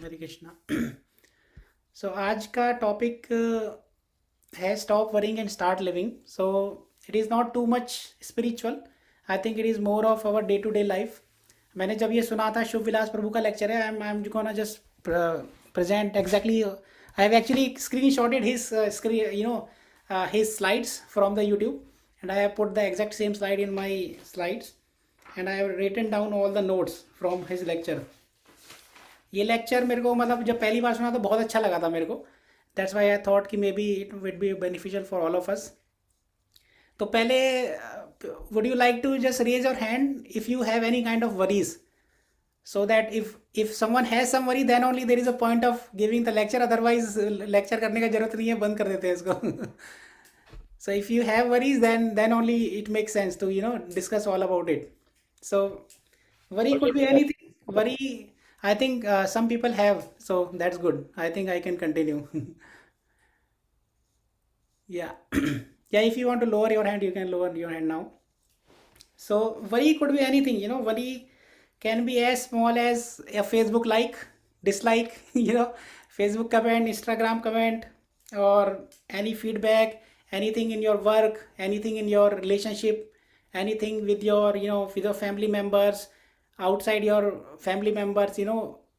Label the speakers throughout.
Speaker 1: हरे कृष्णा। सो आज का टॉपिक है stop worrying and start living. So it is not too much spiritual. I think it is more of our day to day life. मैंने जब ये सुना था, शुभ विलास प्रभु का लेक्चर है, I am gonna just present exactly. I have actually screenshotted his screen, his slides from the YouTube, and I have put the exact same slide in my slides, and I have written down all the notes from his lecture. ये lecture मेरे को मतलब जब पहली बार सुना तो बहुत अच्छा लगा था मेरे को। दैट्स वाई आई थॉट कि maybe it would be beneficial for all of us. तो पहले would you like to just raise your hand if you have any kind of worries, so that if someone has some worry, then only there is a point of giving the lecture, otherwise lecture करने का जरूरत नहीं है, बंद कर देते हैं इसको। So if you have worries, then only it makes sense to discuss all about it. So worry could be anything. Worry, I think some people have, so that's good. I think I can continue. Yeah. Yeah, if you want to lower your hand, you can lower your hand now. So worry could be anything, worry can be as small as a Facebook like, dislike, Facebook comment, Instagram comment, or any feedback, anything in your work, anything in your relationship, anything with your, with your family members, outside your family members,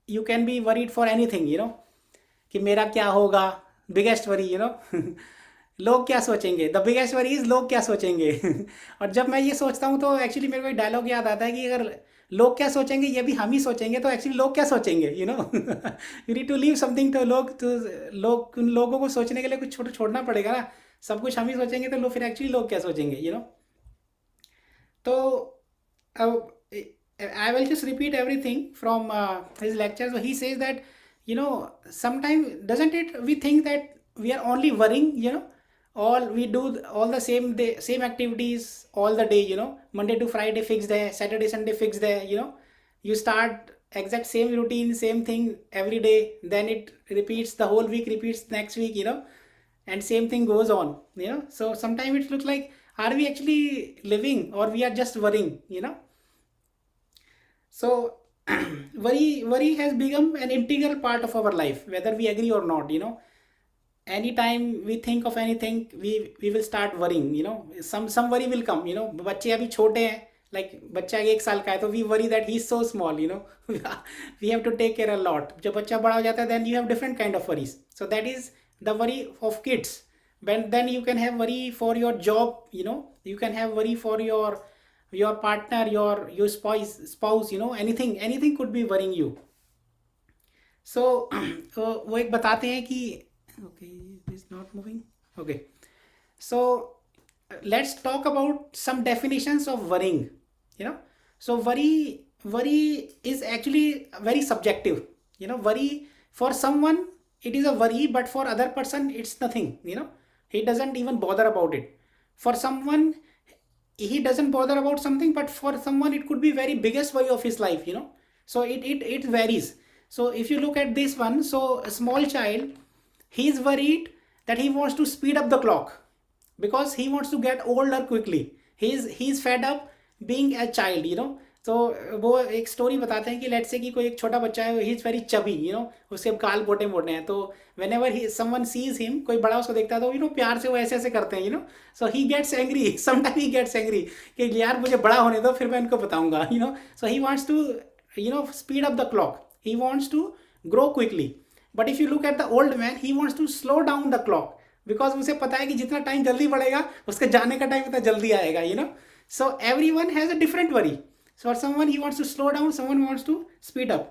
Speaker 1: you can be worried for anything, कि मेरा क्या होगा, biggest worry, लोग क्या सोचेंगे, the biggest worry is लोग क्या सोचेंगे। और जब मैं ये सोचता हूँ तो एक्चुअली मेरे को एक डायलॉग याद आता है कि अगर लोग क्या सोचेंगे ये भी हम ही सोचेंगे तो एक्चुअली लोग क्या सोचेंगे, you need to leave something to लोग, तो लोग, उन लोगों को सोचने के लिए कुछ छोड़ना पड़ेगा ना। सब कुछ हम ही सोचेंगे तो लोग, फिर एक्चुअली लोग क्या सोचेंगे, तो I will just repeat everything from his lecture. So he says that, sometimes doesn't it we think that we are only worrying, all we do all the same day, same activities all the day, Monday to Friday fixed there, Saturday Sunday fixed there, you start exact same routine, same thing every day, then it repeats, the whole week repeats next week, and same thing goes on, so sometimes it looks like, are we actually living or we are just worrying, so worry has become an integral part of our life, whether we agree or not, anytime we think of anything, we will start worrying, some worry will come, बच्चे अभी छोटे हैं, like बच्चा 1 साल का है तो we worry that he is so small, we have to take care a lot. जब बच्चा बड़ा हो जाता है then you have different kind of worries, so that is the worry of kids. But then you can have worry for your job, you can have worry for your partner, your spouse, anything could be worrying you. So वो एक बताते हैं कि, okay, it is not moving, okay, so let's talk about some definitions of worrying, so worry is actually very subjective, worry for someone it is a worry, but for other person it's nothing, he doesn't even bother about it. For someone he doesn't bother about something, but for someone it could be very biggest worry of his life, so it varies. So if you look at this one, so a small child, he is worried that he wants to speed up the clock because he wants to get older quickly. He is fed up being a child, तो वो एक story बताते हैं कि let's say कि कोई एक छोटा बच्चा है, ही इज़ वेरी चबी, उसके गाल मोटे मोटे हैं, तो when ever he someone sees him, कोई बड़ा उसको देखता है तो प्यार से वो ऐसे ऐसे करते हैं, so he gets angry, sometime he gets angry कि यार मुझे बड़ा होने दो फिर मैं इनको बताऊंगा, so he wants to speed up the clock, he wants to grow quickly. But if you look at the old man, he wants to slow down the clock because उसे पता है कि जितना टाइम जल्दी बढ़ेगा उसके जाने का टाइम उतना जल्दी आएगा, so every one has a different worry. So for someone he wants to slow down, someone wants to speed up.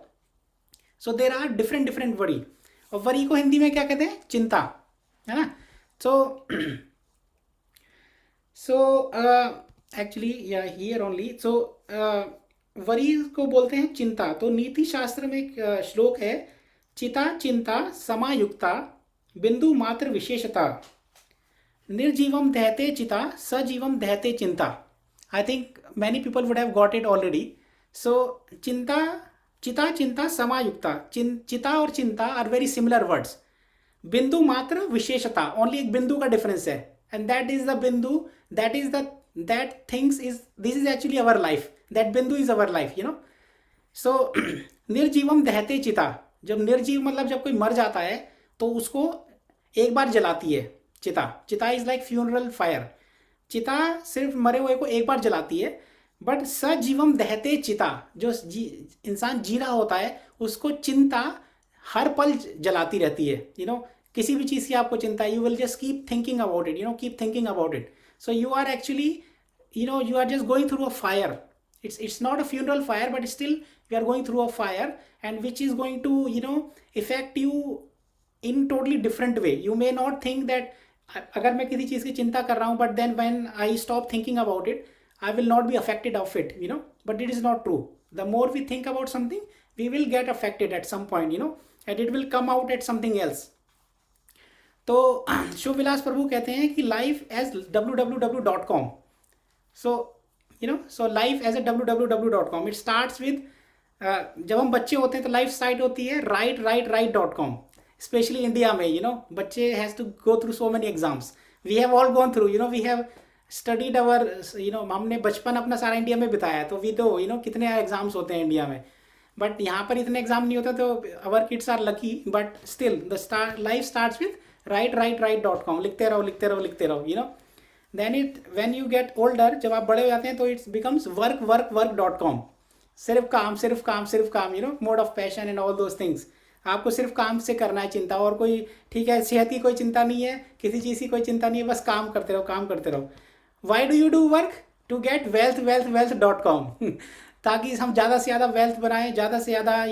Speaker 1: So there are different worry. और worry को हिंदी में क्या कहते हैं? चिंता, है ना? So actually yeah, here only. So worry को बोलते हैं चिंता. तो नीति शास्त्र में एक श्लोक है, चिता चिंता समायुक्ता बिंदु मात्र विशेषता निर्जीवम दहते चिता सजीवम दहते चिंता. I think many people would have got it already. So चिंता, चिता चिंता समायुक्ता, चिता और चिंता are very similar words. बिंदु मात्र विशेषता, only एक बिंदु का डिफरेंस है, and that is the बिंदु, that is the, that things is, this is actually our life, that बिंदु is our life, so निर्जीवम दहते चिता, जब निर्जीव मतलब जब कोई मर जाता है तो उसको एक बार जलाती है चिता। चिता इज लाइक फ्यूनरल फायर। चिता सिर्फ मरे हुए को एक बार जलाती है। बट सजीवम दहते चिता, जो इंसान जी रहा होता है उसको चिंता हर पल जलाती रहती है। किसी भी चीज़ की आपको चिंता है, you will just keep thinking about it, keep thinking about it. So you are actually you are just going through a fire. It's not a funeral fire, but still you are going through a fire, and which is going to affect you in totally different way. You may not think that अगर मैं किसी चीज़ की चिंता कर रहा हूँ, but then when I stop thinking about it, I will not be affected of it, but it is not true. The more we think about something, we will get affected at some point, and it will come out at something else. तो शिव विलास प्रभु कहते हैं कि life as www.com. So life as a www.com. It starts with जब हम बच्चे होते हैं तो लाइफ साइट होती है write.com. स्पेशली इंडिया में बच्चे has to go through so many exams. We have all gone through, we have studied our, हमने बचपन अपना सारा इंडिया में बिताया है, तो वी दो कितने एग्जाम्स होते हैं इंडिया में. बट यहाँ पर इतने एग्जाम नहीं होते, तो our kids are lucky. But still the life starts with write.com. लिखते रहो. Then when you get older, जब आप बड़े हो जाते हैं तो it becomes work.com. सिर्फ काम, mode of passion and all those things. आपको सिर्फ काम से करना है चिंता, और कोई ठीक है सेहत की कोई चिंता नहीं है, किसी चीज़ की कोई चिंता नहीं है, बस काम करते रहो. Why do you do work? To get wealth.com. ताकि हम ज़्यादा से ज़्यादा वेल्थ बनाएं, ज़्यादा से ज़्यादा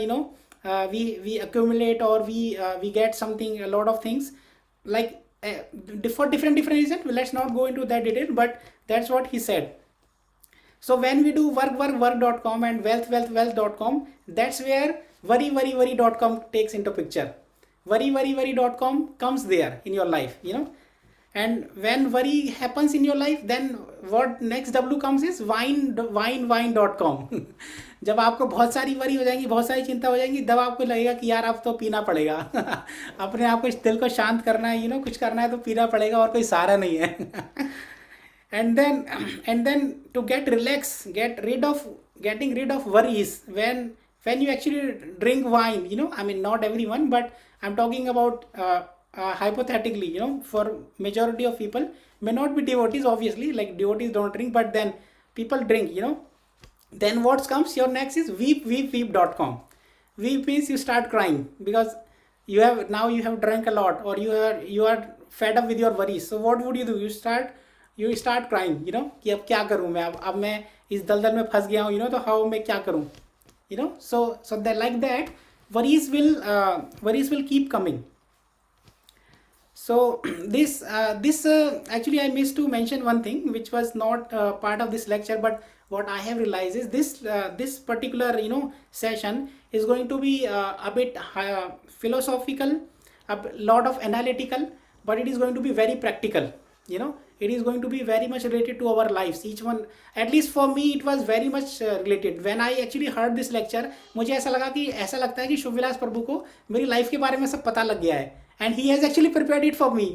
Speaker 1: we accumulate, or we get something, a lot of things like for different reasons. Let's not go into that detail, but that's what he said. So when we do work.com and wealth.com, that's where worry.com takes into picture. Worry.com comes there in your life, and when worry happens in your life, then what next W comes is wine.com. जब आपको बहुत सारी worry हो जाएंगी, बहुत सारी चिंता हो जाएंगी, तब आपको लगेगा कि यार अब तो पीना पड़ेगा. अपने आप को, दिल को शांत करना है, कुछ करना है तो पीना पड़ेगा, और कोई सहारा नहीं है. and then to get getting rid of worries, when you actually drink wine, I mean not everyone, but I'm talking about hypothetically, for majority of people may not be devotees, obviously, like devotees don't drink, but then people drink, then what comes your next is weep.com. Weep means you start crying because you have drank a lot, or you are fed up with your worries. So what would you do? You start crying, कि अब क्या करूँ मैं, अब मैं इस दलदल में फंस गया हूँ, तो how मैं क्या करूँ, so that like that worries will keep coming. So this actually I missed to mention one thing which was not part of this lecture, but what I have realized is this particular session is going to be a bit philosophical, a lot of analytical, but it is going to be very practical. It is going to be very much related to our lives. Each one, at least for me, it was very much related. When I actually heard this lecture, मुझे ऐसा लगता है कि शिव विलास प्रभु को मेरी life के बारे में सब पता लग गया है. And he has actually prepared it for me.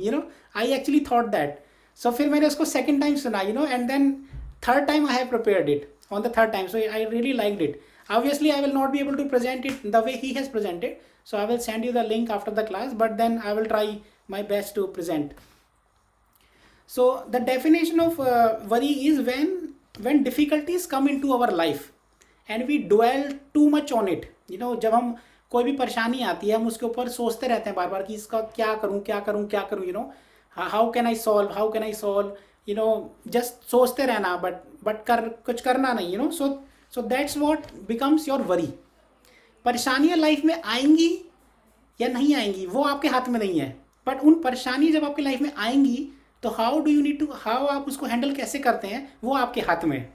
Speaker 1: I actually thought that. So फिर मैंने उसको second time सुना, and then third time I have prepared it on the third time. So I really liked it. Obviously, I will not be able to present it the way he has presented. So I will send you the link after the class, but then I will try my best to present. So the definition of worry is when difficulties come into our life and we dwell too much on it. जब हम कोई भी परेशानी आती है, हम उसके ऊपर सोचते रहते हैं बार बार कि इसका क्या करूं, how can I solve, just सोचते रहना, but कुछ करना नहीं, so that's what becomes your worry. परेशानियां लाइफ में आएंगी या नहीं आएंगी वो आपके हाथ में नहीं है, बट उन परेशानी जब आपकी लाइफ में आएंगी तो हाउ आप उसको हैंडल कैसे करते हैं वो आपके हाथ में.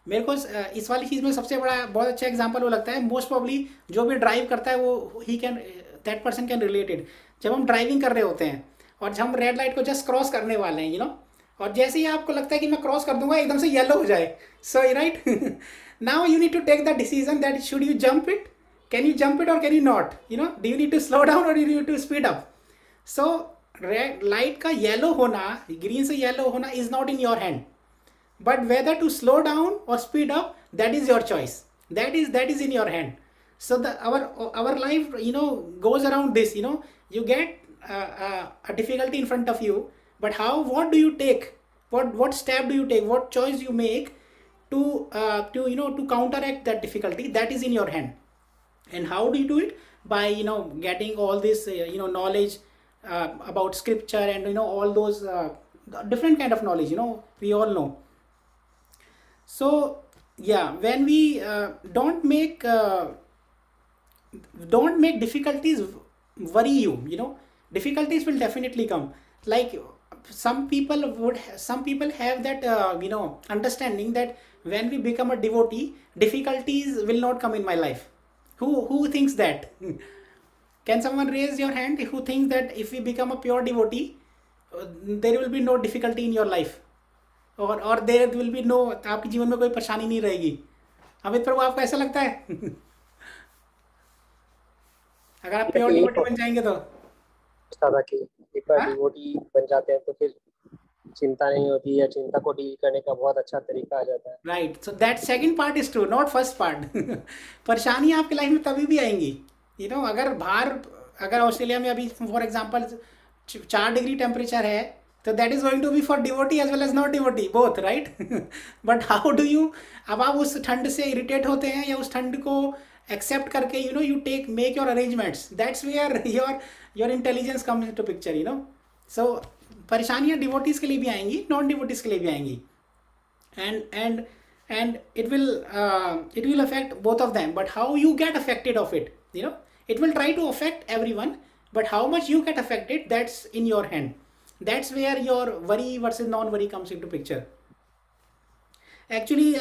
Speaker 1: मेरे को इस वाली चीज़ में सबसे बड़ा बहुत अच्छा एग्जांपल वो लगता है, मोस्ट प्रॉब्ली जो भी ड्राइव करता है वो दैट पर्सन कैन रिलेटेड. जब हम ड्राइविंग कर रहे होते हैं और जब हम रेड लाइट को जस्ट क्रॉस करने वाले हैं, और जैसे ही आपको लगता है कि मैं क्रॉस कर दूंगा एकदम से येलो हो जाए, so right, now you need to take the decision that should you jump it, can you jump it और can you not, do you need to slow down और do you need to speed up. So red light का yellow होना, green से yellow होना is not in your hand, but whether to slow down or speed up, that is your choice, that is in your hand. So the our life, goes around this. You get a difficulty in front of you, but what do you take? What step do you take? What choice you make to counteract that difficulty? That is in your hand. And how do you do it? By getting all this knowledge about scripture, and all those different kind of knowledge, we all know. So yeah, when we don't make difficulties worry you. Difficulties will definitely come. Like, some people have that understanding that when we become a devotee, difficulties will not come in my life. Who thinks that? Can someone raise your hand who thinks that if we become a pure devotee, there will be no difficulty in your life, और there will be no, आपके जीवन में कोई परेशानी नहीं रहेगी? अमित प्रभु, आपको ऐसा लगता है? अगर आप प्योर डिवोटी बन जाएंगे तो
Speaker 2: था कि एक बार डिवोटी बन जाते हैं तो फिर चिंता नहीं होती, या चिंता को डील करने का बहुत अच्छा तरीका आ जाता है.
Speaker 1: Right. So that second part is true, not first part. परेशानी आपकी लाइफ में तभी भी आएंगी. अगर ऑस्ट्रेलिया में अभी फॉर एग्जांपल 4 डिग्री टेम्परेचर है, तो that is going to be for devotee as well as not devotee, both, right. But how do you, अब आप उस ठंड से इरिटेट होते हैं, या उस ठंड को एक्सेप्ट करके you make your arrangements. That's where your intelligence comes into picture. So परेशानियां डिवोटीज के लिए भी आएंगी, नॉन डिवोटीज के लिए भी आएंगी. and it will affect both of them. But how you get affected of it, it will try to affect everyone, but how much you get affected, that's in your hand. That's where your worry versus non-worry comes into picture. Actually,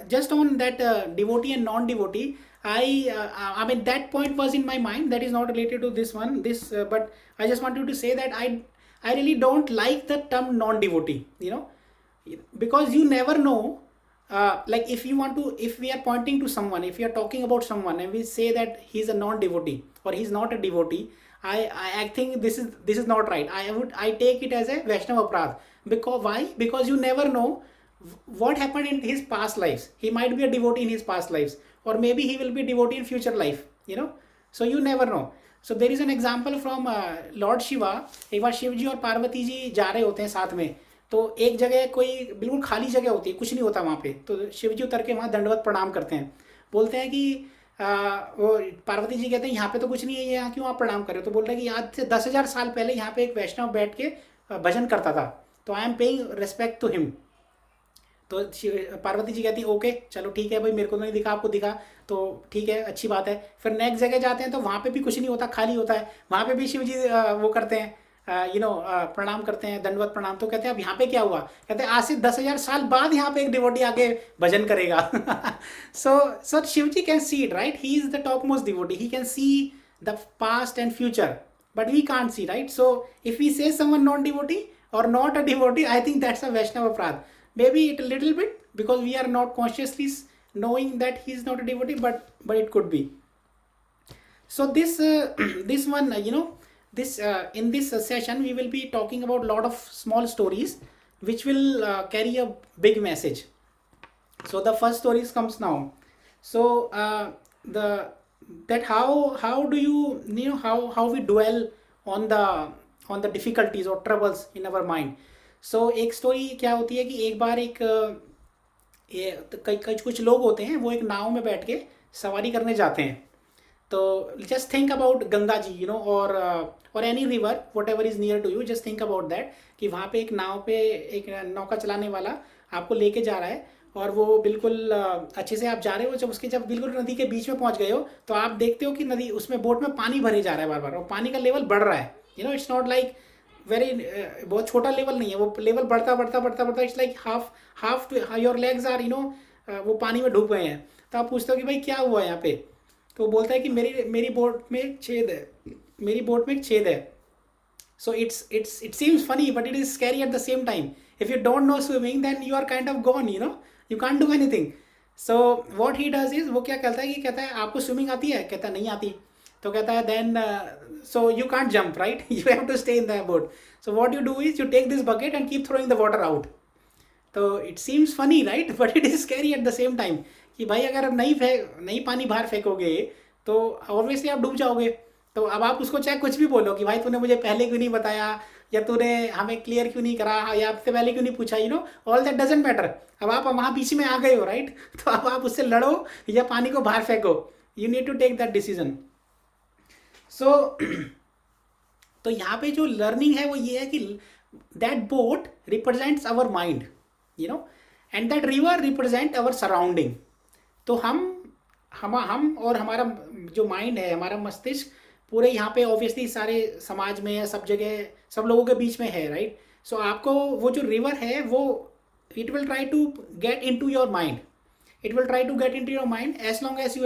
Speaker 1: just on that devotee and non-devotee, I mean, that point was in my mind. That is not related to this one. But I just wanted to say that I really don't like the term non-devotee. Because you never know. Like if we are pointing to someone, if we are talking about someone, and we say that he's a non-devotee or he's not a devotee, I think this is not right. I take it as a Vaishnava Aparadh. Because why? Because you never know what happened in his past lives. He might be a devotee in his past lives, or maybe he will be a devotee in future life. So you never know. So there is an example from Lord Shiva. एक बार शिव जी और पार्वती जी जा रहे होते हैं साथ में. तो एक जगह कोई बिल्कुल खाली जगह होती है, कुछ नहीं होता वहाँ पे. तो शिव जी उतर के वहाँ दंडवत प्रणाम करते हैं. बोलते हैं कि वो पार्वती जी कहते हैं यहाँ पे तो कुछ नहीं है, यहाँ क्यों आप प्रणाम कर रहे हो? तो बोल रहे हैं कि आज से 10,000 साल पहले यहाँ पे एक वैष्णव बैठ के भजन करता था, तो I am paying respect to him. तो पार्वती जी कहती है ओके चलो ठीक है भाई, मेरे को तो नहीं दिखा, आपको दिखा तो ठीक है, अच्छी बात है. फिर नेक्स्ट जगह जाते हैं तो वहाँ पे भी कुछ नहीं होता, खाली होता है. वहाँ पे भी शिव जी वो करते हैं, प्रणाम करते हैं, दंडवत प्रणाम. तो कहते हैं अब यहाँ पे क्या हुआ? कहते हैं आज से 10,000 साल बाद यहाँ पे एक डिवोटी आके भजन करेगा. so Shiva ji can see it, right? He is the top most devotee. He can see the past and future, but we can't see, right? So if we say someone non devotee or not a devotee, I think that's a Vaishnava Aparadh. Maybe it a little bit, because we are not consciously knowing that he is not a devotee, but it could be. So this one, in this session we will be talking about a lot of small stories which will carry a big message. So the first story comes now. So how do you how we dwell on the difficulties or troubles in our mind. So एक story क्या होती है कि एक बार कुछ लोग होते हैं, वो एक नाव में बैठ के सवारी करने जाते हैं. तो just think about Ganga ji, और any river whatever is near to you. Just think about that कि वहाँ पे एक नौका चलाने वाला आपको लेके जा रहा है, और वो बिल्कुल अच्छे से आप जा रहे हो. जब बिल्कुल नदी के बीच में पहुँच गए हो, तो आप देखते हो कि नदी उसमें बोट में पानी भरे जा रहा है बार बार, और पानी का लेवल बढ़ रहा है. इट्स नॉट लाइक वेरी बहुत छोटा लेवल नहीं है, वो लेवल बढ़ता it's like half your legs are वो पानी में डूब गए हैं. तो आप पूछते हो कि भाई क्या हुआ यहाँ पे? तो वो बोलता है कि मेरी बोट में एक छेद है. So it seems funny but it is scary at the same time. If you don't know swimming then you are kind of gone, you can't do anything. So what he does is, वो क्या कहता है आपको swimming आती है? कहता है नहीं आती. तो कहता है then so you can't jump, right? You have to stay in the boat. So what you do is you take this bucket and keep throwing the water out. So it seems funny, right? But it is scary at the same time कि भाई अगर नहीं पानी बाहर फेंकोगे तो obviously आप डूब जाओगे। तो अब आप उसको चाहे कुछ भी बोलो कि भाई तूने मुझे पहले क्यों नहीं बताया, या तूने हमें क्लियर क्यों नहीं करा, या आपसे पहले क्यों नहीं पूछा, ऑल दैट डजेंट मैटर। अब आप वहाँ बीच में आ गए हो, राइट? तो अब आप उससे लड़ो या पानी को बाहर फेंको, you need to take that decision. So तो यहाँ पे जो लर्निंग है वो ये है कि that boat represents our mind, and that river represent our surrounding. तो हम और हमारा जो माइंड है, हमारा मस्तिष्क पूरे यहाँ पे ऑब्वियसली सारे समाज में या सब जगह सब लोगों के बीच में है, राइट? सो आपको वो जो रिवर है वो it will try to get in to your mind, it will try to get in to your mind as long as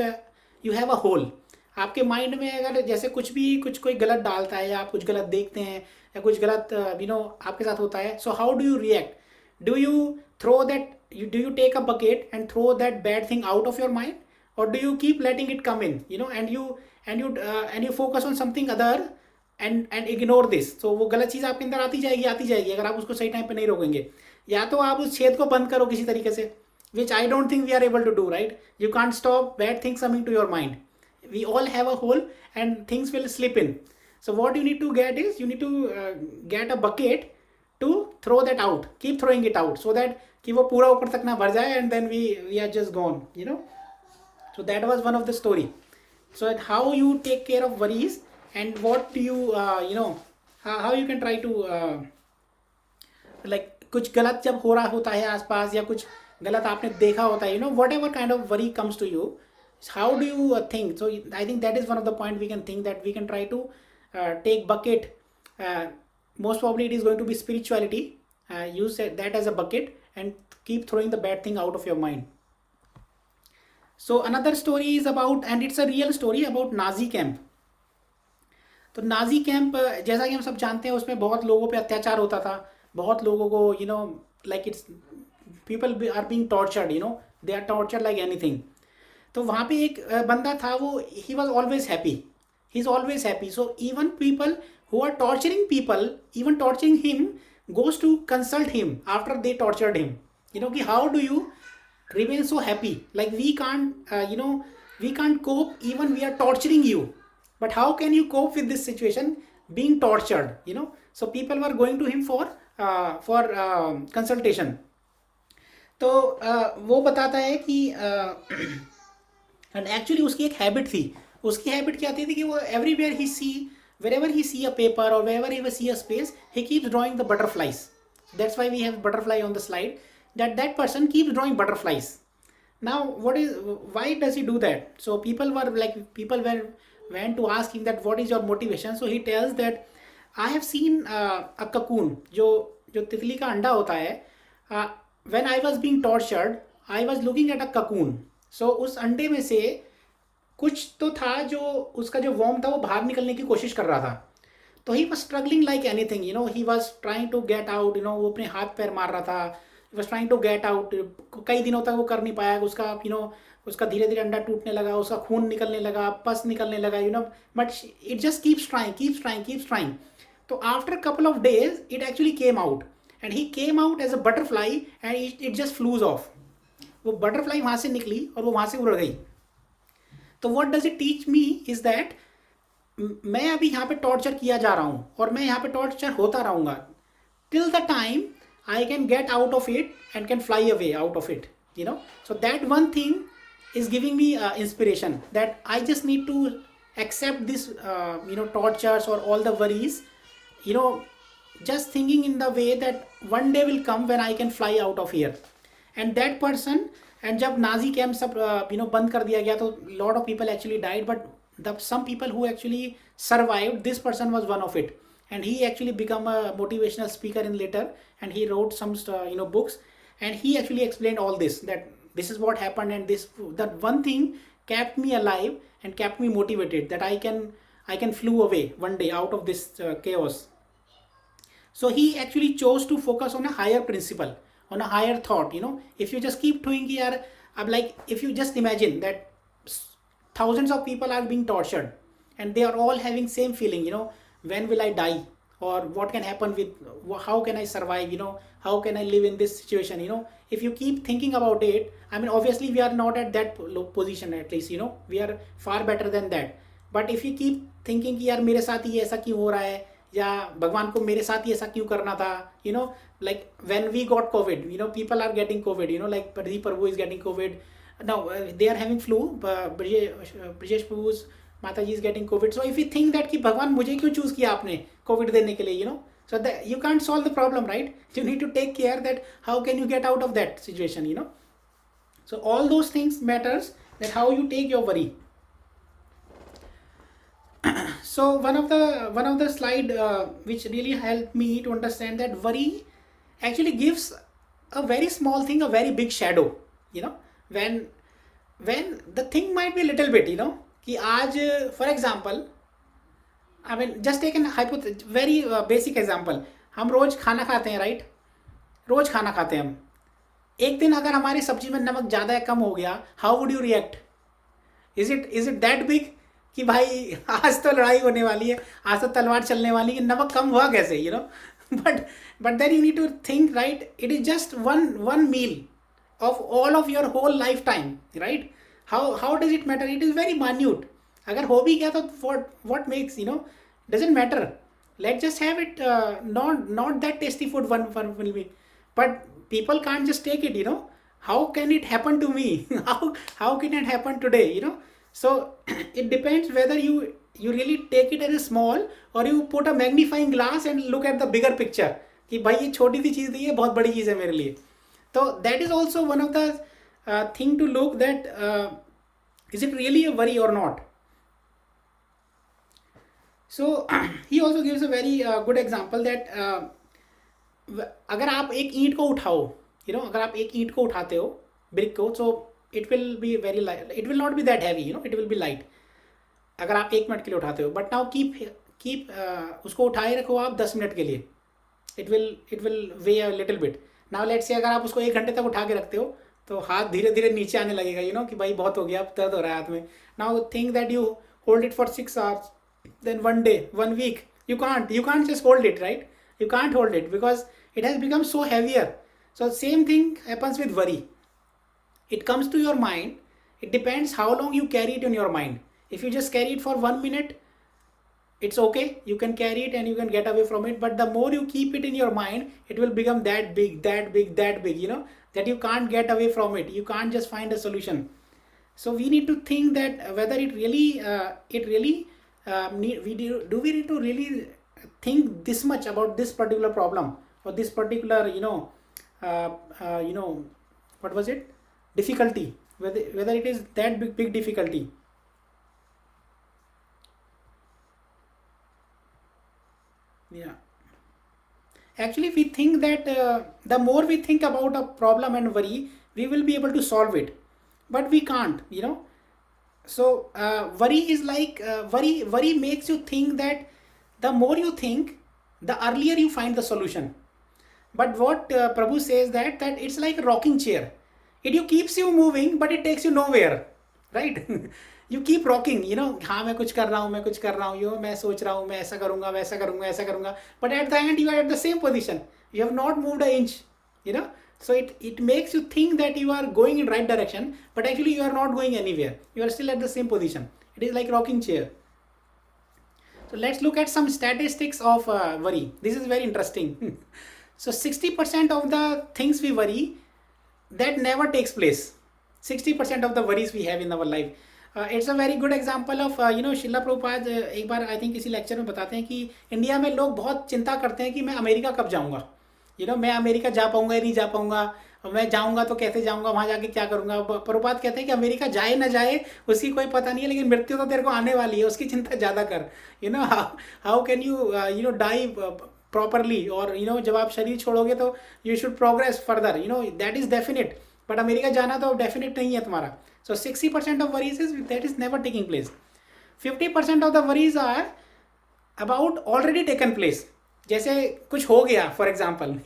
Speaker 1: you have a hole. आपके माइंड में अगर जैसे कुछ कोई गलत डालता है, या आप कुछ गलत देखते हैं, या कुछ गलत आपके साथ होता है, so how do you react? Do you throw that, do you take a bucket and throw that bad thing out of your mind, or do you keep letting it come in, and you focus on something other and ignore this? So वो गलत चीज़ आपके अंदर आती जाएगी अगर आप उसको सही टाइम पे नहीं रोकेंगे। या तो आप उस छेद को बंद करो किसी तरीके से, which I don't think we are able to do, right? You can't stop bad things coming to your mind. We all have a hole and things will slip in. So what you need to get is, you need to get a bucket to throw that out, keep throwing it out, so that कि वो पूरा ऊपर तक ना भर जाए, and then we are just gone, so that was one of the story. So how you take care of worries, and what do you how you can try to like कुछ गलत जब हो रहा होता है आसपास, या कुछ गलत आपने देखा होता है, whatever kind of worry comes to you, how do you think? So I think that is one of the point we can think, that we can try to take bucket. Most probably it is going to be spirituality. Use that as a bucket and keep throwing the bad thing out of your mind. So another story is about, and it's a real story about Nazi camp. तो Nazi camp जैसा कि हम सब जानते हैं, उसमें बहुत लोगों पे अत्याचार होता था, बहुत लोगों को like it's people are being tortured, they are tortured like anything. तो वहाँ पे एक बंदा था, वो he was always happy, he is always happy. So even people who are torturing people, even torturing him, goes to consult him after they tortured him, कि how do you remain so happy? Like we can't cope, even we are torturing you, but how can you cope with this situation being tortured? So people were going to him for consultation. तो वो बताता है कि and actually उसकी एक habit थी। उसकी habit क्या थी कि वो everywhere wherever he see a paper or wherever he see a space, he keeps drawing the butterflies. That's why we have butterfly on the slide, that person keeps drawing butterflies. Now why does he do that? So people went to ask him that what is your motivation. So he tells that I have seen a cocoon, जो तितली का अंडा होता है, when I was being tortured, I was looking at a cocoon. So उस अंडे में से कुछ तो था, जो उसका जो वॉर्म था वो बाहर निकलने की कोशिश कर रहा था। तो he was struggling like anything, he was trying to get out, वो अपने हाथ पैर मार रहा था, he was trying to get out. कई दिनों तक वो कर नहीं पाया, उसका धीरे धीरे अंडा टूटने लगा, उसका खून निकलने लगा, पस निकलने लगा, but it just keeps trying. तो after couple of days it actually came out, and he came out as a butterfly, and it just flew off. वो बटरफ्लाई वहाँ से निकली और वो वहाँ से उड़ गई। तो what does it teach me is that मैं अभी यहाँ पे टॉर्चर किया जा रहा हूँ, और मैं यहाँ पे टॉर्चर होता रहूँगा till the time I can get out of it and can fly away out of it, so that one thing is giving me inspiration, that I just need to accept this tortures or all the worries, just thinking in the way that one day will come when I can fly out of here. And that person, and जब Nazi camp सब बंद कर दिया गया, तो lot of people actually died, but some people who actually survived, this person was one of it, and he actually become a motivational speaker in later, and he wrote some books, and he actually explained all this, that this is what happened, and that one thing kept me alive and kept me motivated, that I can flew away one day out of this chaos. So he actually chose to focus on a higher principle, on a higher thought. If you just keep doing here, like if you just imagine that thousands of people are being tortured, and they are all having same feeling, when will I die, or what can happen with, how can I survive, how can I live in this situation, if you keep thinking about it, I mean, obviously we are not at that position, at least, we are far better than that. But if you keep thinking कि यार मेरे साथ ही ऐसा क्यों हो रहा है, या भगवान को मेरे साथ ही ऐसा क्यों करना था, like when we got COVID, people are getting COVID, like Pradeep Prabhu is getting COVID now, they are having flu, Brijesh Prabhu's Mataji is getting COVID. So if you think that कि भगवान मुझे क्यों choose किया आपने COVID देने के लिए, so that you can't solve the problem, right? You need to take care that how can you get out of that situation, So all those things matters, that how you take your worry. So one of the slide which really helped me to understand that worry actually gives a very small thing a very big shadow, when the thing might be a little bit, कि आज for example, I mean just take an very basic example, हम रोज खाना खाते हैं, right? रोज खाना खाते हैं हम, एक दिन अगर हमारी सब्जी में नमक ज़्यादा या कम हो गया, how would you react? Is it that big कि भाई आज तो लड़ाई होने वाली है, आज तो तलवार चलने वाली है, नमक कम हुआ कैसे, but then you need to think, right? It is just one meal of all of your whole lifetime, right? How does it matter? It is very minute. अगर हो भी गया तो what makes, doesn't matter. Let's just have it, not that tasty food one will be, but people can't just take it, how can it happen to me? how can it happen today, So it depends whether you really take it as a small, or you put a magnifying glass and look at the bigger picture कि भाई ये छोटी सी चीज़ नहीं है, बहुत बड़ी चीज़ है मेरे लिए. So that is also one of the thing to look, that is it really a worry or not. So he also gives a very good example that अगर आप एक ईंट को उठाओ, अगर आप एक ईंट को उठाते हो, ब्रिक को, so it will be very light, it will not be that heavy, it will be light अगर आप 1 मिनट के लिए उठाते हो. बट नाउ keep उसको उठाए रखो आप 10 मिनट के लिए, it will weigh a little bit. Now let's say अगर आप उसको 1 घंटे तक उठा के रखते हो तो हाथ धीरे धीरे नीचे आने लगेगा, कि भाई बहुत हो गया, अब दर्द हो रहा है हाथ में. Now think that you hold it for 6 hours, then 1 day, 1 week, you can't just hold it, right? You can't hold it because it has become so heavier. So same thing happens with worry. It comes to your mind, it depends how long you carry it in your mind. If you just carry it for 1 minute, it's okay, you can carry it and you can get away from it. But the more you keep it in your mind, it will become that big, that you can't get away from it. You can't just find a solution. So we need to think that whether it really we need to really think this much about this particular problem, or this particular what was it, difficulty, whether it is that big difficulty. Yeah, actually we think that the more we think about a problem and worry, we will be able to solve it, but we can't, So worry is like worry makes you think that the more you think, the earlier you find the solution. But what Prabhu says that it's like a rocking chair. It keeps you moving, but it takes you nowhere, right? You keep rocking, हाँ मैं कुछ कर रहा हूँ, मैं सोच रहा हूँ, मैं ऐसा करूँगा, वैसा करूँगा, but at the end you are at the same position. You have not moved an inch, So it makes you think that you are going in right direction, but actually you are not going anywhere. You are still at the same position. It is like rocking chair. So let's look at some statistics of worry. This is very interesting. So 60% of the things we worry, that never takes place. 60% of the worries we have in our life. It's a very good example of शिला प्रभुपाद एक बार I think किसी lecture में बताते हैं कि India में लोग बहुत चिंता करते हैं कि मैं अमेरिका कब जाऊंगा, मैं अमेरिका जा पाऊंगा या नहीं जा पाऊंगा, मैं जाऊंगा तो कैसे जाऊंगा, वहाँ जाके क्या करूंगा. प्रभुपाद कहते हैं कि अमेरिका जाए ना जाए उसकी कोई पता नहीं है, लेकिन मृत्यु तो तेरे को आने वाली है, उसकी चिंता ज़्यादा कर. How can you die properly, और जब आप शरीर छोड़ोगे तो you should progress further, that is definite. But America जाना तो डेफिनेट नहीं है तुम्हारा. So 60% of worries is never taking place. 50% of the worries are about already taken place. जैसे कुछ हो गया, for example,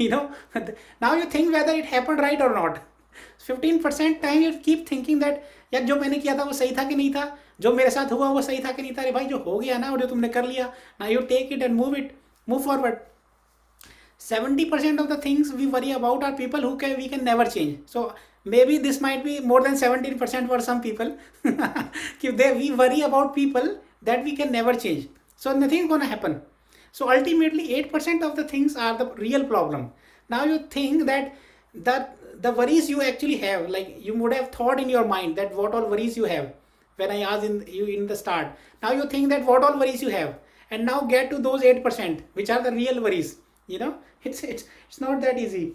Speaker 1: now you think whether it happened right or not. 15% time you keep thinking that यार जो मैंने किया था वो सही था कि नहीं था, जो मेरे साथ हुआ वो सही था कि नहीं था. अरे भाई जो हो गया ना, और जो तुमने कर लिया, now you take it and move it. Move forward. 70% of the things we worry about are people who we can never change. So maybe this might be more than 17% for some people. We worry about people that we can never change. So nothing is going to happen. So ultimately 8% of the things are the real problem. Now you think that the worries you actually have, like you would have thought in your mind that what all worries you have when I asked you in the start. Now you think that what all worries you have, and now get to those 8%, which are the real worries. It's not that easy.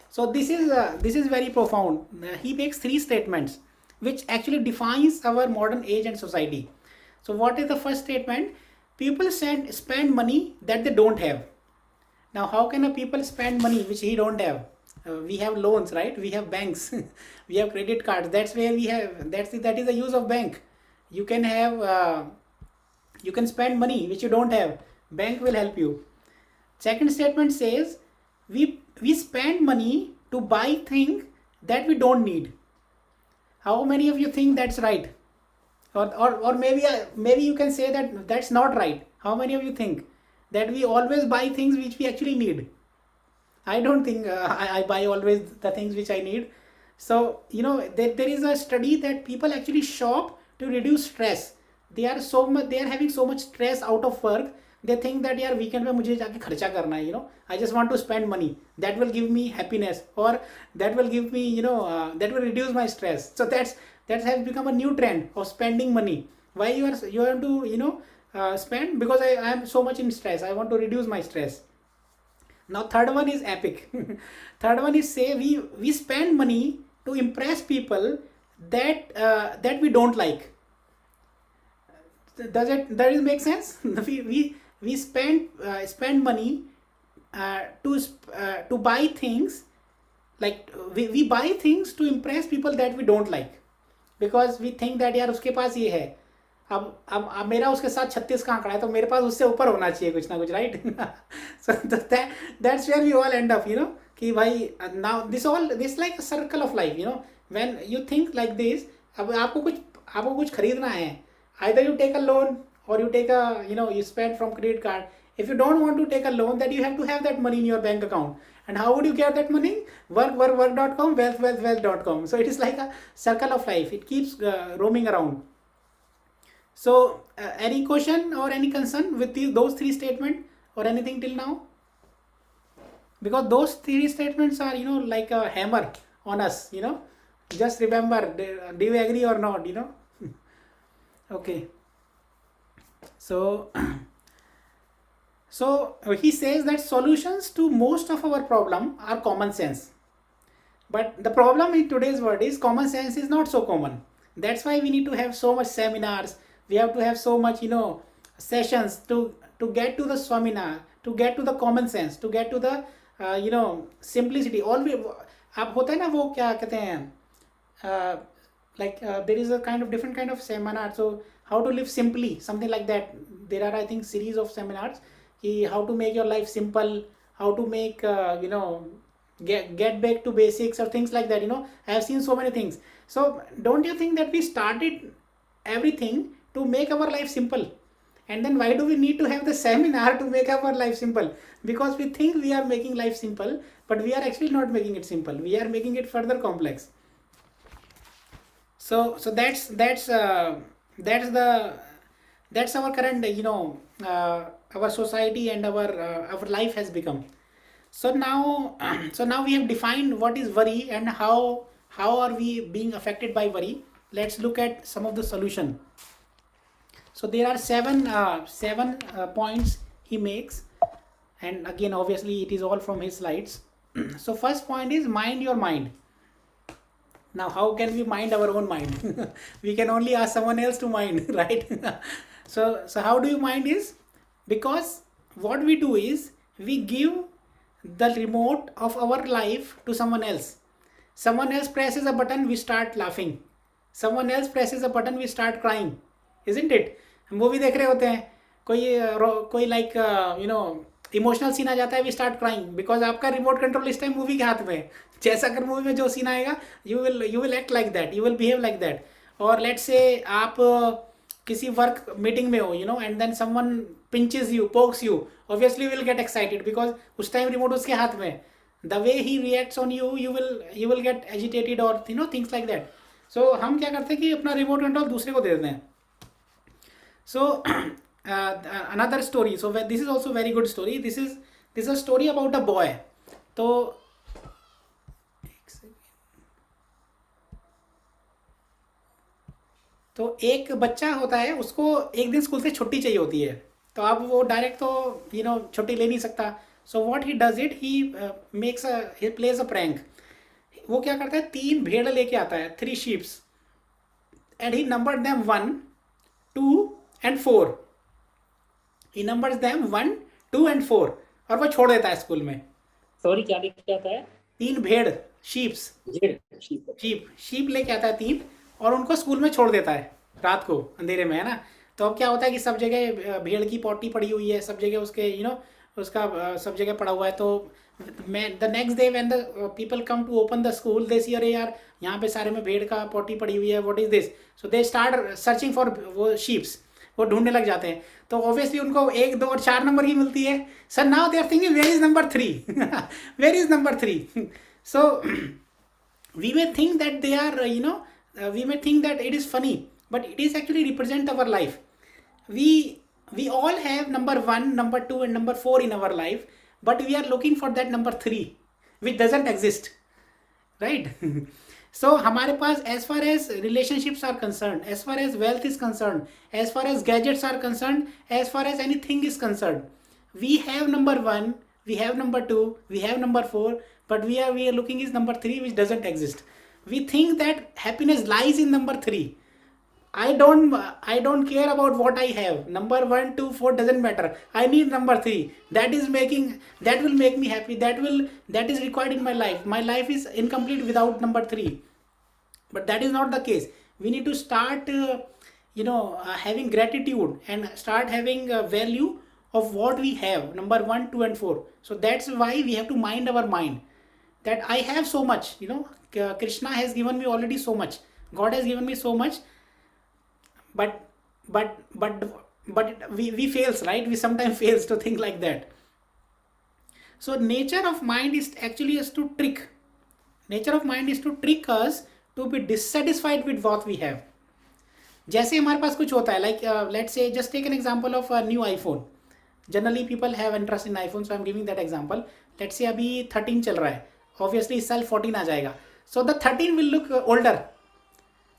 Speaker 1: So this is very profound. He makes three statements which actually defines our modern age and society. So what is the first statement? People spend money that they don't have. Now how can a people spend money which he don't have? We have loans, right? We have banks. We have credit cards. That's where we have, that is the use of bank. You can have you can spend money which you don't have. Bank will help you. Second statement says we spend money to buy things that we don't need. How many of you think that's right? Or maybe you can say that that's not right. How many of you think that we always buy things which we actually need? I don't think I buy always the things which I need. So there is a study that people actually shop to reduce stress. They are having so much stress out of work. They think that यार weekend में मुझे जाके खर्चा करना है, I just want to spend money that will give me happiness, or that will give me that will reduce my stress. So that has become a new trend of spending money. Why you want to spend? Because I am so much in stress. I want to reduce my stress. Now third one is epic. Third one is, say we spend money to impress people that we don't like. Does it make sense? we spend money to buy things, like we buy things to impress people that we don't like, because we think that यार उसके पास ये है, अब मेरा उसके साथ 36 का आंकड़ा है, तो मेरे पास उससे ऊपर होना चाहिए कुछ ना कुछ, right? So that's where we all end up, कि भाई now this like a circle of life, when you think like this. अब आपको कुछ खरीदना है, either you take a loan or you take you spend from credit card. If you don't want to take a loan, then you have to have that money in your bank account. And how would you get that money? Work.com, wealth.com. So it is like a circle of life. It keeps roaming around. So any question or any concern with those three statements or anything till now? Because those three statements are like a hammer on us. Just remember, do you agree or not? Okay. So he says that solutions to most of our problem are common sense. But the problem in today's world is common sense is not so common. That's why we need to have so much seminars. We have to have so much sessions to get to the seminar, to get to the common sense, to get to the simplicity. Always आप होता है ना वो क्या कहते हैं, like there is a different kind of seminar. So how to live simply, something like that. There are, I think, series of seminars, how to make your life simple, how to make get back to basics or things like that. I have seen so many things. So don't you think that we started everything to make our life simple? And then why do we need to have the seminar to make our life simple? Because we think we are making life simple, but we are actually not making it simple. We are making it further complex. So that's our current our society and our life has become. So now we have defined what is worry and how are we being affected by worry. Let's look at some of the solution. So there are seven points he makes, and again obviously it is all from his slides. So first point is mind your mind. Now how can we mind our own mind? We can only ask someone else to mind, right? So how do you mind is, because what we do is we give the remote of our life to someone else. Someone else presses a button, we start laughing. Someone else presses a button, we start crying, isn't it? Movie देख रहे होते हैं, कोई like emotional scene आ जाता है, we start crying, because आपका remote control इस time movie के हाथ में है. जैसा अगर मूवी में जो सीन आएगा, you will act like that, you will behave like that. और लेट्स से आप किसी वर्क मीटिंग में हो, and then someone pinches you, pokes you, obviously will get excited because उस टाइम रिमोट उसके हाथ में, the way he reacts on you, you will get agitated और थिंग्स लाइक दैट. सो हम क्या करते हैं कि अपना रिमोट कंट्रोल दूसरे को दे देते हैं. सो another story, so this is also very good story. This is a story about a boy. तो एक बच्चा होता है, उसको एक दिन स्कूल से छुट्टी चाहिए होती है. तो अब वो डायरेक्ट तो छुट्टी ले नहीं सकता. सो what he does it, he plays a prank. वो क्या करता है, 3 भेड़ लेके आता है, 3 sheeps, and he numbered them 1, 2 and 4. He numbers them 1, 2 and 4 और वो छोड़ देता है स्कूल में.
Speaker 2: सॉरी, क्या लेके आता है?
Speaker 1: 3 भेड़, शीप्स, शीप लेके आता है 3 और उनको स्कूल में छोड़ देता है रात को अंधेरे में, है ना. तो अब क्या होता है कि सब जगह भेड़ की पॉटी पड़ी हुई है, सब जगह उसके उसका सब जगह पड़ा हुआ है. तो the next day when the people come to open the school, they see, अरे यार यहाँ पे सारे में भेड़ का पॉटी पड़ी हुई है, what is this. So they start searching for वो शीप्स, वो ढूंढने लग जाते हैं. तो ऑब्वियसली उनको 1, 2 और 4 नंबर की मिलती है. Sir now they are thinking where is number 3, where is number 3. So we may think that they are we may think that it is funny, but it is actually represent our life. We all have number 1, number 2 and number 4 in our life, but we are looking for that number 3 which doesn't exist, right? So हमारे पास, as far as relationships are concerned, as far as wealth is concerned, as far as gadgets are concerned, as far as anything is concerned, we have number 1, we have number 2, we have number 4, but we are looking is number 3 which doesn't exist. We think that happiness lies in number 3. I don't care about what I have. Number 1, 2, 4 doesn't matter. I need number 3. That will make me happy. That is required in my life. My life is incomplete without number 3. But that is not the case. We need to start having gratitude and start having value of what we have, number 1, 2 and 4. So that's why we have to mind our mind that I have so much, Krishna has given me already so much, God has given me so much, but we fails, right? We sometimes fails to think like that. So nature of mind is actually to trick us to be dissatisfied with what we have. जैसे हमारे पास कुछ होता है, like let's say, just take an example of a new iPhone. Generally people have interest in iPhone, so I'm giving that example. Let's say अभी 13 चल रहा है, obviously इस साल 14 आ जाएगा. So the 13 will look older,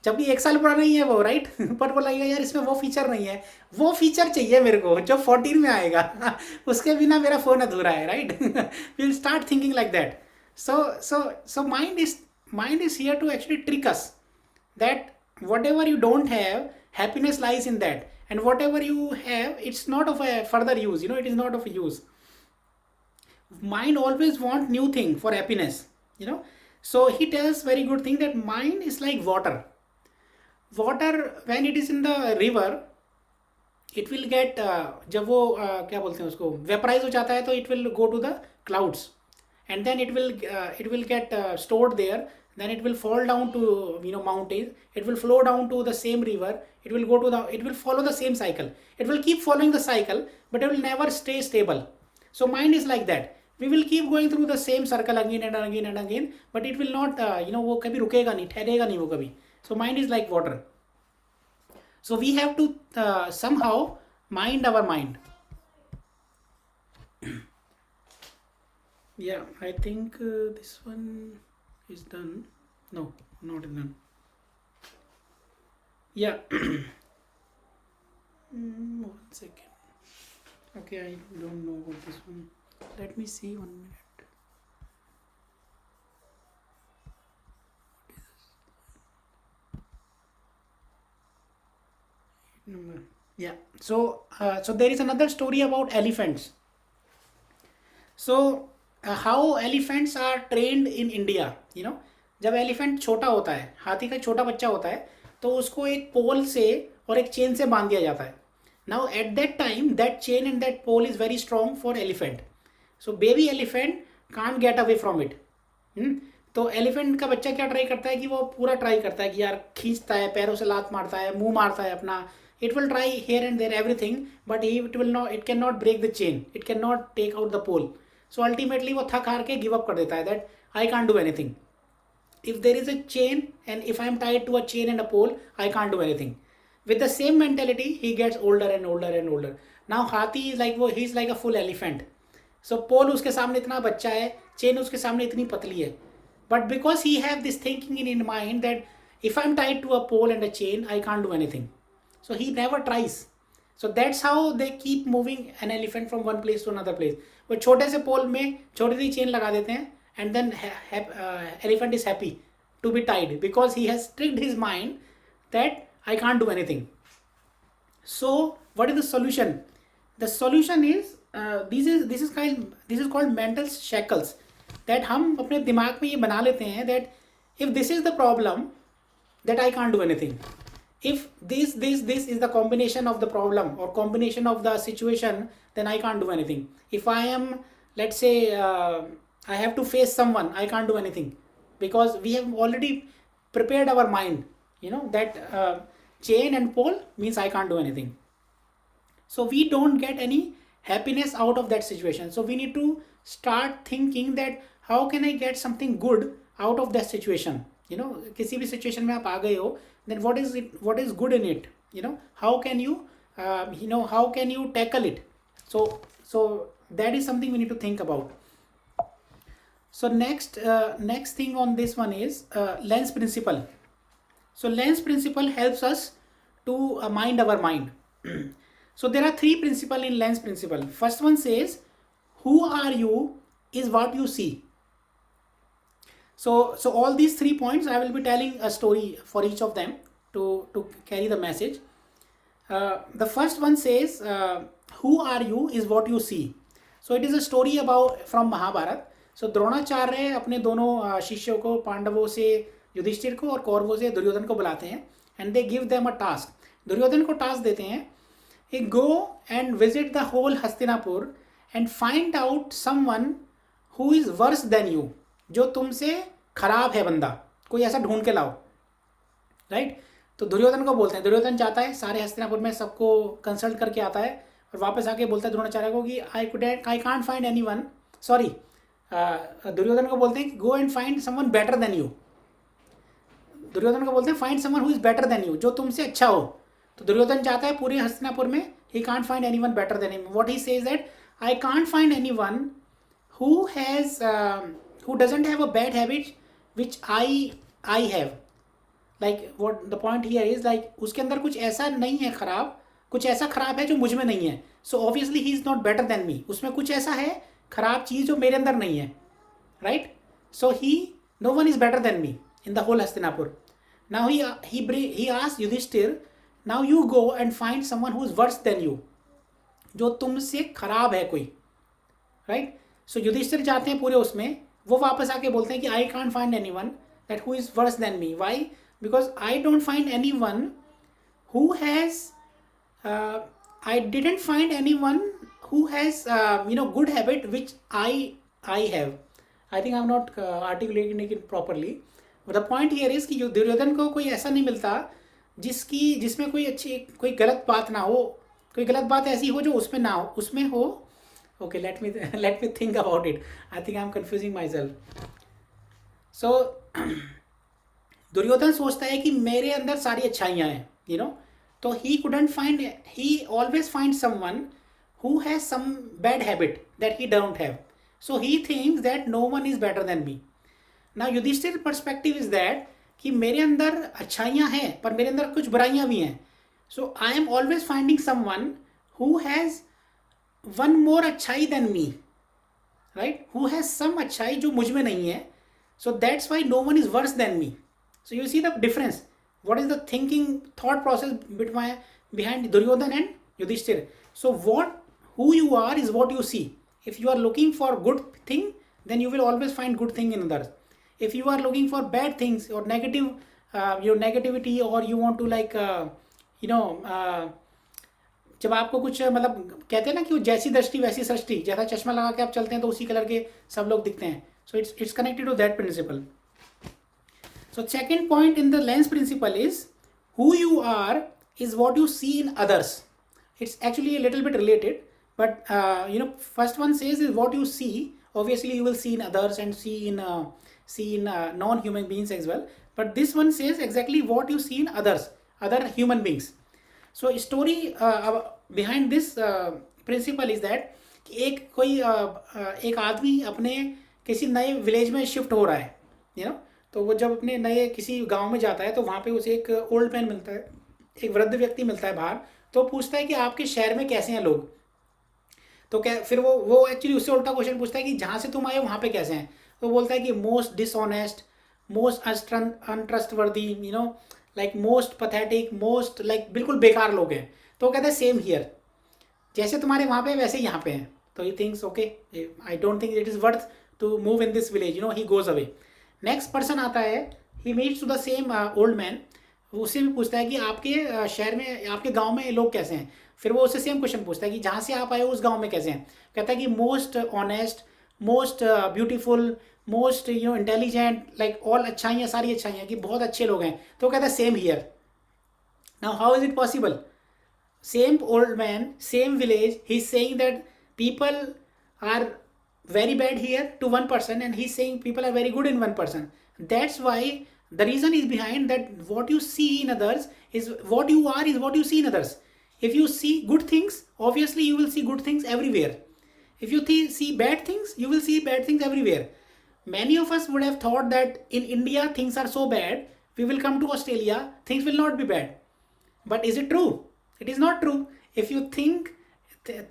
Speaker 1: जबकि 1 साल पुराना ही है वो, राइट? बट वो लगेगा यार इसमें वो फीचर नहीं है, वो फीचर चाहिए मेरे को जो 14 में आएगा. उसके बिना मेरा फ़ोन अधूरा है, right? Will start thinking like that. So mind is here to actually trick us that whatever you don't have, happiness lies in that, and whatever you have, it's not of a further use, it is not of a use. Mind always want new thing for happiness, so he tells very good thing that mind is like water. When it is in the river, it will get जब वो क्या बोलते हैं उसको, vaporise हो जाता है, तो it will go to the clouds, and then it will get stored there. Then it will fall down to mountains. It will flow down to the same river. It will follow the same cycle. It will keep following the cycle, but it will never stay stable. So mind is like that. We will keep going through the same circle again and again and again, but it will not वो कभी रुकेगा नहीं, ठहरेगा नहीं वो कभी. So mind is like water. So we have to somehow mind our mind. Yeah, I think this one is done. No, not done. Yeah. 1 second. Okay, I don't know about this one. Let me see 1 minute. Number. Yeah. So there is another story about elephants. So how elephants are trained in India. जब elephant छोटा होता है, हाथी का छोटा बच्चा होता है, तो उसको एक पोल से और एक चेन से बांध दिया जाता है. Now at that time that chain and that pole is very strong for elephant. So baby elephant can't get away from it. तो एलिफेंट का बच्चा क्या ट्राई करता है कि वो पूरा ट्राई करता है कि यार खींचता है, पैरों से लात मारता है, मुंह मारता है अपना, it will try here and there everything, but it will not, it can not break the chain, it can not take out the pole. So ultimately वो थक हार के गिव अप कर देता है that I can't do anything. If there is a chain and if I am tied to a chain and a pole, I can't do anything. With the same mentality, he gets older and older and older. Now Hathi is like वो, he's like a full elephant. So pole उसके सामने इतना बच्चा है, chain उसके सामने इतनी पतली है. But because he have this thinking in mind that if I'm tied to a pole and a chain, I can't do anything. So he never tries. So that's how they keep moving an elephant from one place to another place. वो छोटे से पोल में छोटी सी chain लगा देते हैं, and then elephant is happy to be tied because he has tricked his mind that I can't do anything. So what is the solution? The solution is this is called mental shackles. That हम अपने दिमाग में ये बना लेते हैं that if this is the problem, that I can't do anything. If this is the combination of the problem or combination of the situation, then I can't do anything. If I am, let's say, I have to face someone, I can't do anything, because we have already prepared our mind, that chain and pole means I can't do anything. So we don't get any happiness out of that situation. So we need to start thinking that how can I get something good out of that situation. किसी भी situation में आप आ गए हो, then what is good in it, how can you tackle it. So that is something we need to think about. So next thing on this one is lens principle. So lens principle helps us to mind our mind. So there are 3 principles in lens principle. First one says, who are you is what you see. So all these 3 points, I will be telling a story for each of them to carry the message. The first one says, who are you is what you see. So it is a story from Mahabharata. So Dronacharya अपने दोनों शिष्यों को, पांडवों से युधिष्ठिर को और कौरवों से दुर्योधन को बुलाते हैं, and they give them a task. Duryodhan को टास्क देते हैं, he go and visit the whole Hastinapur and find out someone who is worse than you. जो तुमसे खराब है बंदा, कोई ऐसा ढूंढ के लाओ, राइट. तो दुर्योधन को बोलते हैं, दुर्योधन जाता है, सारे हस्तिनापुर में सबको कंसल्ट करके आता है और वापस आके बोलता है द्रोणाचार्य को कि I can't find anyone. Sorry, Duryodhan को बोलते हैं कि go and find someone better than you. Duryodhan को बोलते हैं find someone who is better than you, जो तुमसे अच्छा हो. तो दुर्योधन जाता है पूरे हस्तिनापुर में, he can't find anyone better than him. What he says that I can't find anyone who doesn't have a bad habit which I have. Like what the point here is, like उसके अंदर कुछ ऐसा नहीं है खराब, कुछ ऐसा खराब है जो मुझ में नहीं है. So obviously he is not better than me. उसमें कुछ ऐसा है खराब चीज़ जो मेरे अंदर नहीं है, right? So no one is better than me in the whole Hastinapur. Now he asks Yudhishthir, now you go and find someone who is worse than you. जो तुमसे खराब है कोई, right? So युधिष्ठिर जाते हैं पूरे उसमें, वो वापस आके बोलते हैं कि I can't find anyone that who is worse than me. Why? Because I don't find anyone who has I didn't find anyone who has good habit which I have. I think I am not articulating it properly. The point here is कि दुर्योधन को कोई ऐसा नहीं मिलता जिसमें कोई गलत बात ना हो, कोई गलत बात ऐसी हो जो उसमें ना हो, उसमें हो. Okay, let me think about it. I think I'm confusing myself. So Duryodhan सोचता है कि मेरे अंदर सारी अच्छाइयाँ हैं, तो he always finds someone who has some bad habit that he don't have. So he thinks that no one is better than me. Now Yudhishthir perspective is that कि मेरे अंदर अच्छाइयाँ हैं पर मेरे अंदर कुछ बुराइयाँ भी हैं. So I am always finding someone who has one more अच्छाई than me, right? Who has some अच्छाई जो मुझ में नहीं है. So that's why no one is worse than me. So you see the difference. What is the thought process behind Duryodhan and Yudhishthir? So who you are is what you see. If you are looking for good thing, then you will always find good thing in others. If you are looking for bad things or your negativity, or you want to जब आपको कुछ मतलब कहते हैं ना कि वो जैसी दृष्टि वैसी सृष्टि, जैसा चश्मा लगा के आप चलते हैं तो उसी कलर के सब लोग दिखते हैं. So it's connected to that principle. So second point in the lens principle is who you are is what you see in others. It's actually a little bit related, but first one says is what you see. Obviously, you will see in others and see in non-human beings as well. But this one says exactly what you see in others, other human beings. So story behind this principle is that एक आदमी अपने किसी नए village में shift हो रहा है, तो वो जब अपने नए किसी गांव में जाता है तो वहाँ पे उसे एक ओल्ड मैन मिलता है, एक वृद्ध व्यक्ति मिलता है बाहर, तो पूछता है कि आपके शहर में कैसे हैं लोग। तो क्या फिर वो एक्चुअली उससे उल्टा क्वेश्चन पूछता है कि जहाँ से तुम आए वहाँ पे कैसे हैं। तो बोलता है कि most dishonest, most untrustworthy, like most pathetic, most like बिल्कुल बेकार लोग हैं। तो वो कहता है सेम हियर, जैसे तुम्हारे वहाँ पे वैसे यहाँ पे हैं। तो he thinks okay, I don't think it is worth to move in this village, he goes away. Next person आता है, he meets to the same old man, उससे भी पूछता है कि आपके शहर में, आपके गांव में लोग कैसे हैं। फिर वो उससे सेम क्वेश्चन पूछता है कि जहाँ से आप आए हो उस गांव में कैसे हैं। कहता है कि most honest, most beautiful, most intelligent, like all अच्छाइयाँ, सारी अच्छाइयाँ, कि बहुत अच्छे लोग हैं। तो कहता है same here. Now how is it possible? Same old man, same village, he's saying that people are very bad here to one person, and he's saying people are very good in one person. That's why the reason is behind that what you see in others is what you are, is what you see in others. If you see good things, obviously you will see good things everywhere. If you see bad things, you will see bad things everywhere. Many of us would have thought that in India things are so bad, we will come to Australia, things will not be bad. But is it true? It is not true. If you think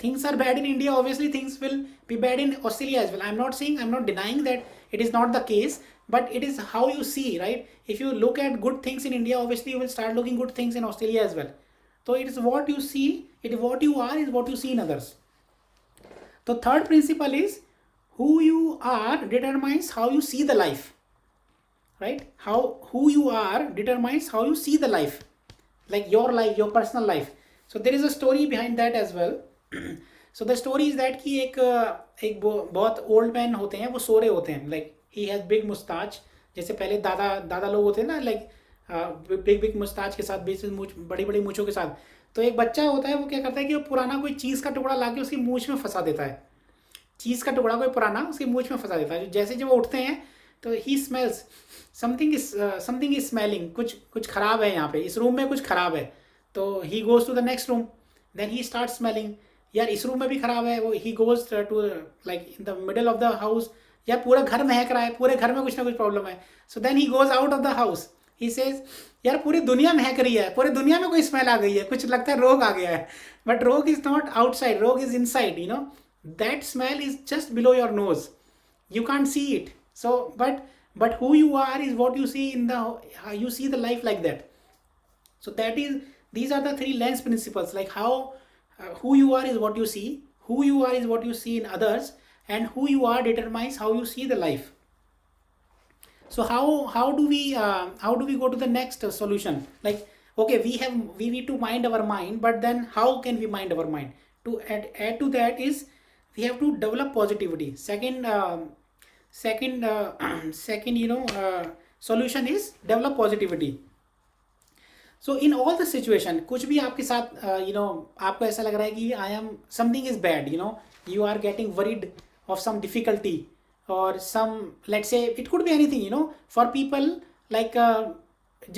Speaker 1: things are bad in India, obviously things will be bad in Australia as well. I'm not saying, I'm not denying that it is not the case, but it is how you see, right? If you look at good things in India, obviously you will start looking good things in Australia as well. So it is what you see, it is what you are, is what you see in others. The third principle is who you are determines how you see the life, right? Who you are determines how you see the life, like your life, your personal life. So there is a story behind that as well. So the story is that कि एक बहुत old man होते हैं, वो सो रहे होते हैं, like he has big मुस्ताच, जैसे पहले दादा लोग होते हैं ना, लाइक बिग मुस्ताच के साथ, बीच में बड़ी बड़ी मूँछों के साथ। तो एक बच्चा होता है, वो क्या करता है कि वो पुराना कोई चीज़ का टुकड़ा ला के उसकी मूँछ में फंसा देता है। चीज़ का टुकड़ा कोई पुराना उसकी मूँछ में फंसा देता है। जैसे जब वो उठते हैं तो ही स्मेल्स समथिंग इज स्मेलिंग, कुछ खराब है यहाँ पे, इस रूम में कुछ खराब है। तो he goes to the next room, then he start smelling, यार इस रूम में भी खराब है। वो he goes to like in the middle of the house, यार पूरा घर महक रहा है, पूरे घर में कुछ ना कुछ प्रॉब्लम है। So then he goes out of the house, he says यार पूरी दुनिया महक रही है, पूरी दुनिया में कोई स्मेल आ गई है, कुछ लगता है रोग आ गया है। बट रोग इज नॉट आउटसाइड, रोग is inside, that smell is just below your nose, you can't see it. So but who you are is what you see in the, you see the life like that. So these are the three lens principles, like how who you are is what you see, who you are is what you see in others, and who you are determines how you see the life. So how do we go to the next solution? Like, okay, we need to mind our mind, but then how can we mind our mind? To add to that is we have to develop positivity. Second solution is develop positivity. So in all the situation, कुछ भी आपके साथ आपको ऐसा लग रहा है कि I am something is bad, you are getting worried of some difficulty or some, let's say it could be anything, for people like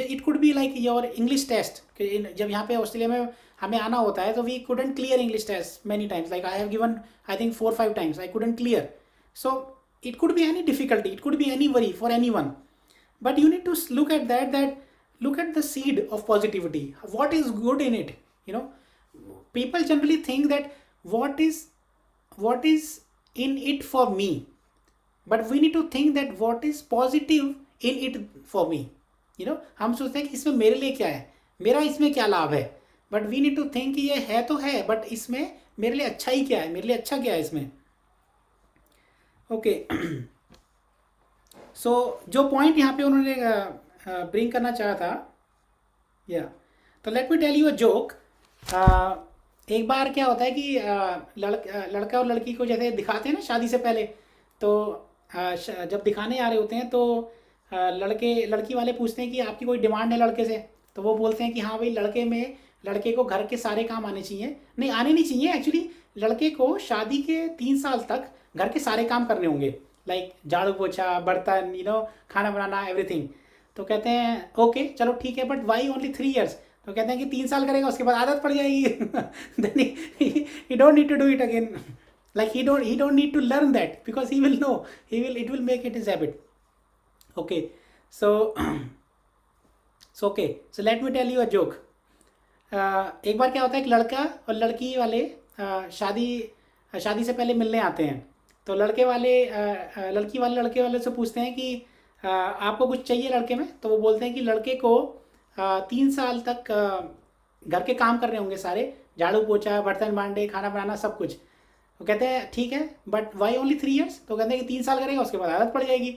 Speaker 1: it could be like your English test. जब यहाँ पे ऑस्ट्रेलिया में हमें आना होता है तो we couldn't clear English test many times, like I have given I think 4-5 times I couldn't clear. So it could be any difficulty, it could be any worry for anyone, but you need to look at that look at the seed of positivity, what is good in it. People generally think that what is in it for me, but we need to think that what is positive in it for me. हम सोचते हैं कि इसमें मेरे लिए क्या है, मेरा इसमें क्या लाभ है, but we need to think ये है तो है, बट इसमें मेरे लिए अच्छा ही क्या है, मेरे लिए अच्छा क्या है इसमें। ओके, सो जो पॉइंट यहाँ पे उन्होंने ब्रिंग करना चाहा था, तो let me tell you a joke. एक बार क्या होता है कि लड़का और लड़की को जैसे दिखाते हैं ना शादी से पहले, तो जब दिखाने आ रहे होते हैं तो लड़के लड़की वाले पूछते हैं कि आपकी कोई डिमांड है लड़के से, तो वो बोलते हैं कि हाँ भाई, लड़के को घर के सारे काम आने चाहिए, नहीं आने नहीं चाहिए एक्चुअली, लड़के को शादी के 3 साल तक घर के सारे काम करने होंगे, लाइक झाड़ू पोछा, बर्तन, खाना बनाना, एवरीथिंग। तो कहते हैं ओके चलो ठीक है, बट वाई ओनली 3 ईयर्स? तो कहते हैं कि 3 साल करेगा, उसके बाद आदत पड़ जाएगी। Then he don't need to do it again, like he don't need to learn that, because he will know, it will make it his habit. Okay, so so let me tell you a joke. एक बार क्या होता है, एक लड़का और लड़की वाले शादी शादी से पहले मिलने आते हैं। तो लड़की वाले लड़के वाले से पूछते हैं कि आपको कुछ चाहिए लड़के में? तो वो बोलते हैं कि लड़के को 3 साल तक घर के काम करने होंगे सारे, झाड़ू पोछा, बर्तन बांटे, खाना बनाना, सब कुछ। तो कहते हैं ठीक है, बट वाई ओनली 3 ईयर्स? तो कहते हैं कि 3 साल करेगा, उसके बाद आदत पड़ जाएगी।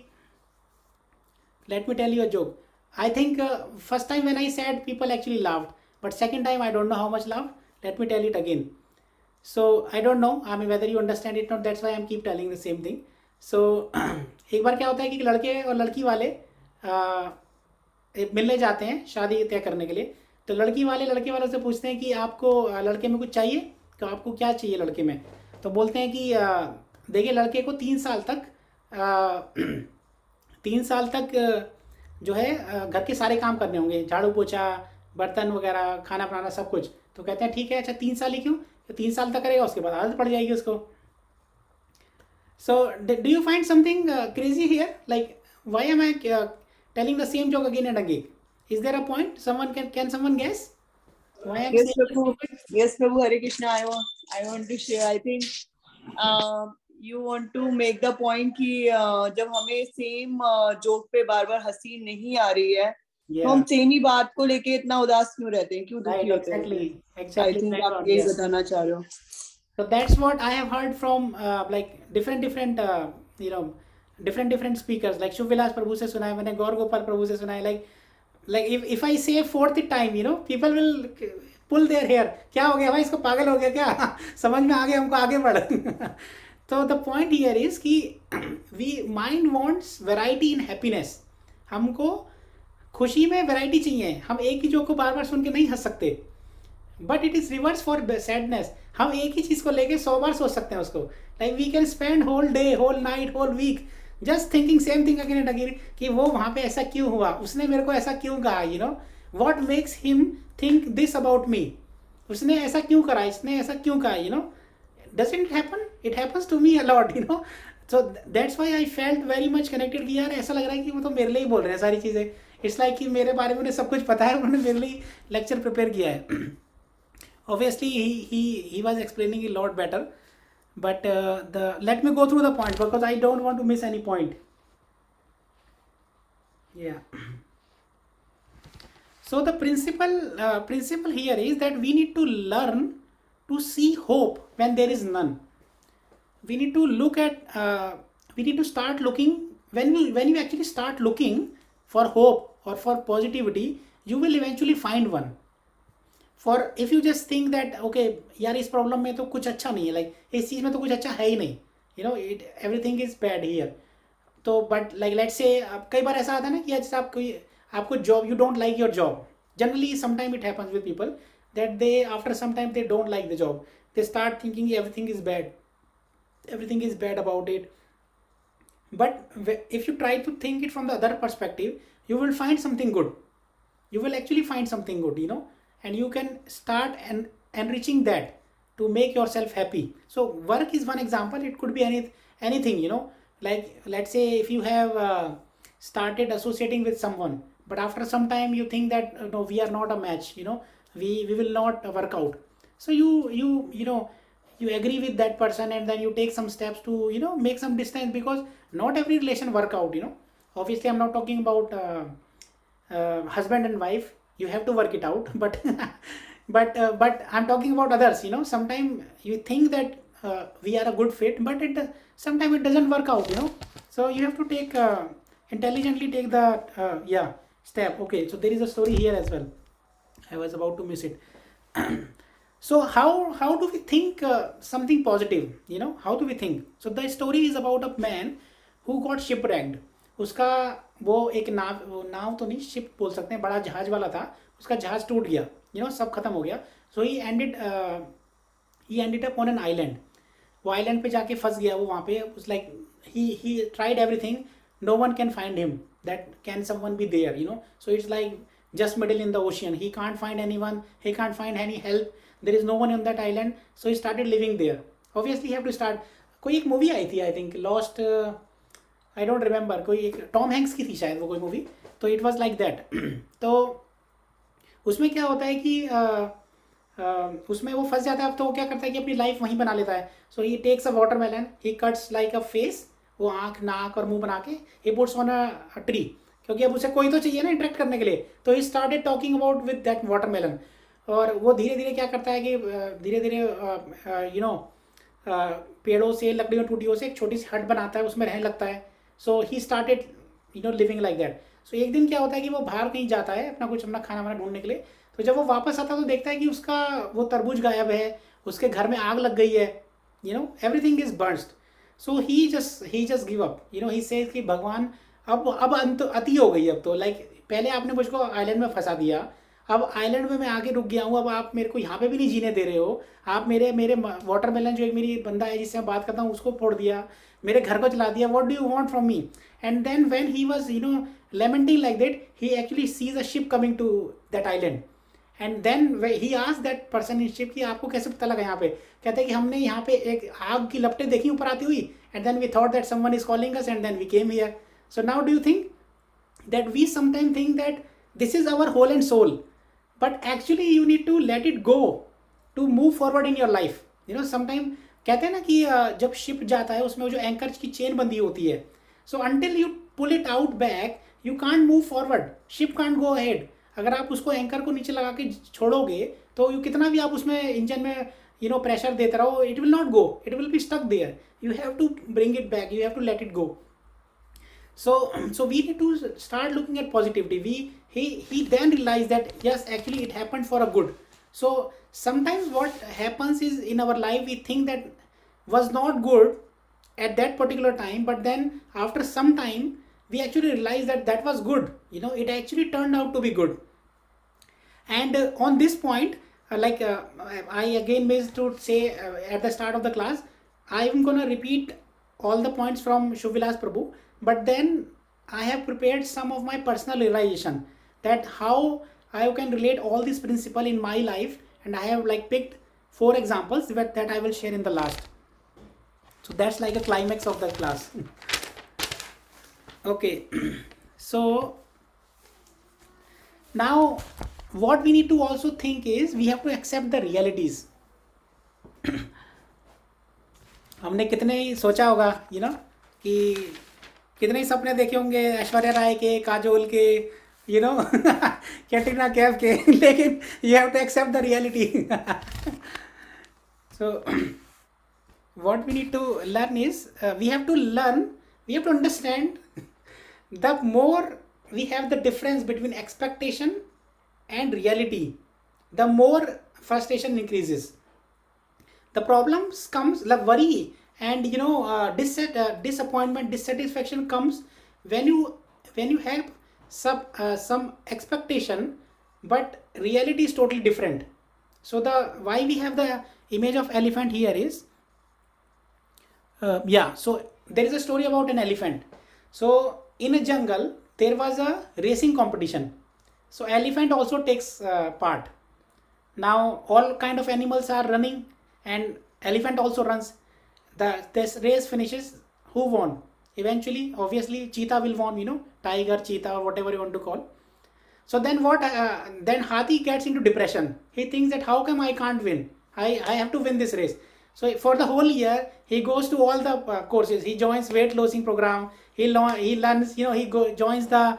Speaker 1: Let me tell you a joke. I think first time when I said, people actually laughed, but second time I don't know how much laughed. Let me tell it again. So I don't know, I mean, whether you understand it or not. That's why I'm keep telling the same thing. So एक बार क्या होता है कि लड़के और लड़की वाले मिलने जाते हैं शादी तय करने के लिए। तो लड़की वाले लड़के वालों से पूछते हैं कि आपको लड़के में कुछ चाहिए, तो आपको क्या चाहिए लड़के में? तो बोलते हैं कि देखिए, लड़के को 3 साल तक 3 साल तक जो है घर के सारे काम करने होंगे, झाड़ू पोछा, बर्तन वगैरह, खाना बनाना, सब कुछ। तो कहते हैं ठीक है, अच्छा 3 साल ही क्यों? तो 3 साल तक करेगा, उसके बाद आदत पड़ जाएगी उसको। So do you find something crazy here? Like why am I telling the same joke again and again? Is there a point? Someone can someone guess why I am
Speaker 3: Yes,
Speaker 1: saying?
Speaker 3: Prabhu. Yes, Prabhu. Hare Krishna. I want to share. I think you want to make the point कि जब हमें same joke पे बार बार हंसी नहीं आ रही है, तो हम सेम ही बात को लेके इतना उदास क्यों रहते हैं, क्यों दुखी होते हैं? I
Speaker 1: Exactly.
Speaker 3: think
Speaker 1: Bang
Speaker 3: आप
Speaker 1: on,
Speaker 3: यही
Speaker 1: yeah.
Speaker 3: बताना चाह रहे हो।
Speaker 1: So that's what I have heard from like different you know different speakers. Like Shiv Vilas Prabhu से सुना है मैंने, गौर गोपाल प्रभु से सुना है। Like if I say fourth time, people will pull their hair. क्या हो गया भाई, इसको पागल हो गया क्या? समझ में आ गया हमको, आगे बढ़। तो the point here is कि mind wants variety in happiness. हमको खुशी में वैरायटी चाहिए, हम एक ही जोक को बार बार सुन के नहीं हंस सकते। But it is reverse for sadness, हम एक ही चीज को लेके 100 बार सोच सकते हैं उसको। Like we can spend whole day, whole night, whole week just thinking same thing again and again, कि वो वहां पे ऐसा क्यों हुआ, उसने मेरे को ऐसा क्यों कहा, what makes him think this about me, उसने ऐसा क्यों करा, इसने ऐसा क्यों कहा, doesn't it happen? It happens to me a lot, so that's why I felt very much connected कि यार ऐसा लग रहा है कि वो तो मेरे लिए ही बोल रहे हैं सारी चीज़ें। इट्स लाइक कि मेरे बारे में उन्हें सब कुछ पता है, उन्होंने मेरे लिए लेक्चर प्रिपेयर किया है। Obviously he was explaining a lot better, but let me go through the point because I don't want to miss any point. Yeah. So the principle here is that we need to learn to see hope when there is none. We need to look at we need to start looking, when you actually start looking for hope or for positivity, you will eventually find one. For if you just think that okay यार इस problem में तो कुछ अच्छा नहीं है, like इस चीज़ में तो कुछ अच्छा है ही नहीं, it everything is bad here. तो बट लाइक लेट्स से कई बार ऐसा आता है ना कि जैसे आपको job, you don't like your job, generally sometime it happens with people that they after some time they don't like the job, they start thinking everything is bad about it. But if you try to think it from the other perspective, you will find something good, you will actually find something good, and you can start enriching that to make yourself happy. So work is one example, it could be anything, like let's say if you have started associating with someone, but after some time you think that no, we are not a match, we will not work out. So you agree with that person, and then you take some steps to make some distance, because not every relation work out. Obviously I'm not talking about husband and wife, you have to work it out, but but I'm talking about others. Sometimes you think that we are a good fit, but sometimes it doesn't work out. So you have to take intelligently take the step. Okay, so there is a story here as well, I was about to miss it. So how do we think something positive? How do we think? So the story is about a man who got shipwrecked, उसका वो एक नाव तो नहीं, ship बोल सकते हैं, बड़ा जहाज वाला था, उसका जहाज टूट गया, सब खत्म हो गया. So he ended up on an island. वो आइलैंड पे जाके फंस गया वो वहाँ पे. उस like he tried everything, no one can find him, that can someone be there, so it's like just middle in the ocean. He can't find anyone, he can't find any help, there is no one on that island. So he started living there. Obviously he have to start. कोई एक movie आई थी, I think lost, I don't remember, कोई एक Tom Hanks की थी शायद वो कोई मूवी. तो इट वाज लाइक दैट. तो उसमें क्या होता है कि उसमें वो फंस जाता है. अब तो वो क्या करता है कि अपनी लाइफ वहीं बना लेता है. So he takes a watermelon, he cuts like a face, वो आँख नाक और मुंह बना के he puts on a tree, क्योंकि अब उसे कोई तो चाहिए ना इंटरेक्ट करने के लिए. तो he started talking about with that watermelon. और वो धीरे धीरे क्या करता है कि धीरे धीरे पेड़ों से, लकड़ियों टूटियों से एक छोटी सी हट बनाता है, उसमें रहने लगता है. So he started living like that. So एक दिन क्या होता है कि वो बाहर कहीं जाता है अपना खाना वाना ढूंढने के लिए. तो जब वो वापस आता है तो देखता है कि उसका वो तरबूज गायब है, उसके घर में आग लग गई है, everything is burst. So he just give up. He says कि भगवान अब अंत अति हो गई. अब तो लाइक पहले आपने मुझको आइलैंड में फंसा दिया, अब आइलैंड में मैं आके रुक गया हूँ, अब आप मेरे को यहाँ पे भी नहीं जीने दे रहे हो. आप मेरे वाटरमेलन जो एक मेरी बंदा है जिससे मैं बात करता हूँ उसको फोड़ दिया, मेरे घर को चला दिया. What do you want from me? And then when he was lamenting like that, he actually sees a ship coming to that island. And then he asked that person in ship कि आपको कैसे पता लगा यहाँ पे? कहते हैं कि हमने यहाँ पे एक आग की लपटें देखी ऊपर आती हुई, and then we thought that someone is calling us and then we came here. So now do you think that we sometimes think that this is our whole and soul, but actually you need to let it go to move forward in your life. Sometimes कहते हैं ना कि जब ship जाता है उसमें जो anchor की चेन बंधी होती है, so until you pull it out back you can't move forward, ship can't go ahead. अगर आप उसको एंकर को नीचे लगा के छोड़ोगे तो कितना भी आप उसमें इंजन में प्रेशर देते रहो, it will not go, it will be stuck there. You have to bring it back, you have to let it go. So we need to start looking at positivity. He then realized that yes, actually it happened for a good. So sometimes what happens is in our life we think that was not good at that particular time, but then after some time we actually realize that that was good. It actually turned out to be good. And on this point, I again missed to say at the start of the class, I am gonna repeat all the points from Shubvilas Prabhu, but then I have prepared some of my personal realization that how I can relate all these principles in my life, and I have picked 4 examples that I will share in the last. So that's like a climax of the class. Okay, so now what we need to also think is we have to accept the realities. हमने कितने ही सोचा होगा कि कितने ही सपने देखे होंगे ऐश्वर्या राय के, काजोल के, कैटरीना कैफ के, लेकिन you have to accept the reality. So what we need to learn is we have to understand the more we have the difference between expectation and reality, the more frustration increases. The problems comes, worry and disappointment, dissatisfaction comes when you have some expectation, but reality is totally different. So why we have the image of elephant here is so there is a story about an elephant. So in a jungle there was a racing competition. So elephant also takes part. Now all kind of animals are running and elephant also runs. This race finishes, who won? Eventually, obviously, cheetah will won, tiger, cheetah, or whatever you want to call. So then what? Then Hathi gets into depression. He thinks that how come I can't win? I have to win this race. So for the whole year, he goes to all the courses. He joins weight losing program. He learns, joins the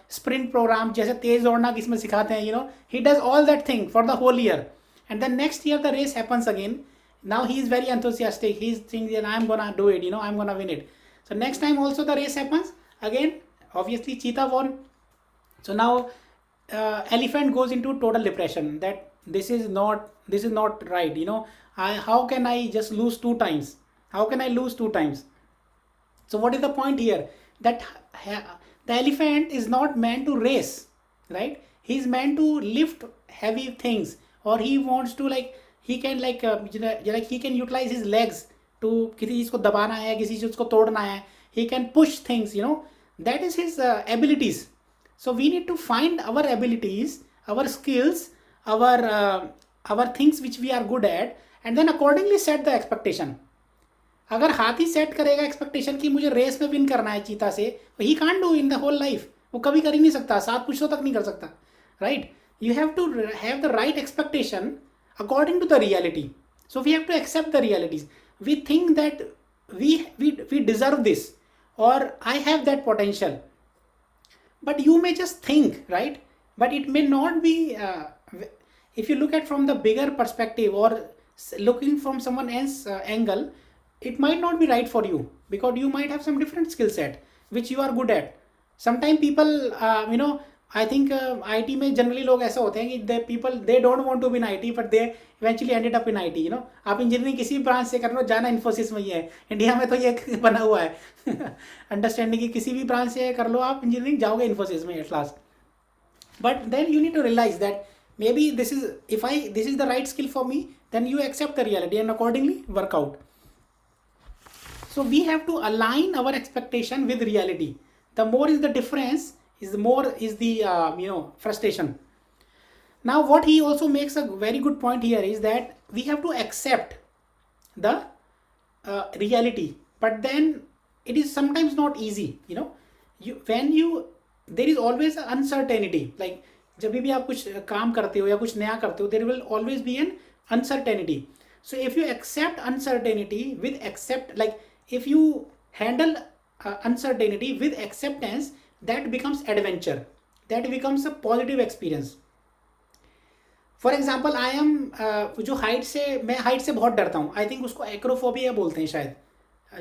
Speaker 1: sprint program. जैसे तेज दौड़ना किसमें सिखाते हैं, he does all that thing for the whole year. And then next year the race happens again. Now he is very enthusiastic. He's thinking that I'm gonna do it, I'm gonna win it. So next time also the race happens again. Obviously cheetah won. So now elephant goes into total depression that this is not right. How can I just lose 2 times? How can I lose 2 times? So what is the point here? that the elephant is not meant to race, right? He's meant to lift heavy things, or he wants to like he can like like he can utilize his legs to किसी चीज को दबाना है, किसी चीज को तोड़ना है. He can push things, that is his abilities. So we need to find our abilities, our skills, our things which we are good at, and then accordingly set the expectation. अगर हाथी सेट करेगा expectation कि मुझे race में win करना है चीता से, he can't do in the whole life. वो कभी कर ही नहीं सकता, 7 पुश्तों तक नहीं कर सकता, right? You have to have the right expectation according to the reality. So we have to accept the realities. We think that we deserve this, or I have that potential, but you may just think, right? But it may not be, if you look at from the bigger perspective, or looking from someone else's angle, it might not be right for you, because you might have some different skill set which you are good at. Sometimes people, I think IT में generally लोग ऐसा होते हैं कि people they don't want to be in IT, but they eventually ended up in IT. आप engineering किसी भी branch से कर लो, जाना इन्फोसिस में ही है. इंडिया में तो ये बना हुआ है अंडरस्टैंडिंग कि किसी भी ब्रांच से कर लो आप इंजीनियरिंग, जाओगे इन्फोसिस में at last. But then you need to realize that maybe this is the right skill for me. Then you accept the reality and accordingly work out. So we have to align our expectation with reality. The more is the difference, is the more is the frustration. Now what he also makes a very good point here is that we have to accept the reality, but then it is sometimes not easy. There is always an uncertainty. Like जब भी आप कुछ काम करते हो या कुछ नया करते हो, there will always be an uncertainty. So if you accept uncertainty with if you handle uncertainty with acceptance, that becomes adventure. That becomes a positive experience. For example I am जो मैं हाइट से बहुत डरता हूँ. I think उसको acrophobia बोलते हैं शायद,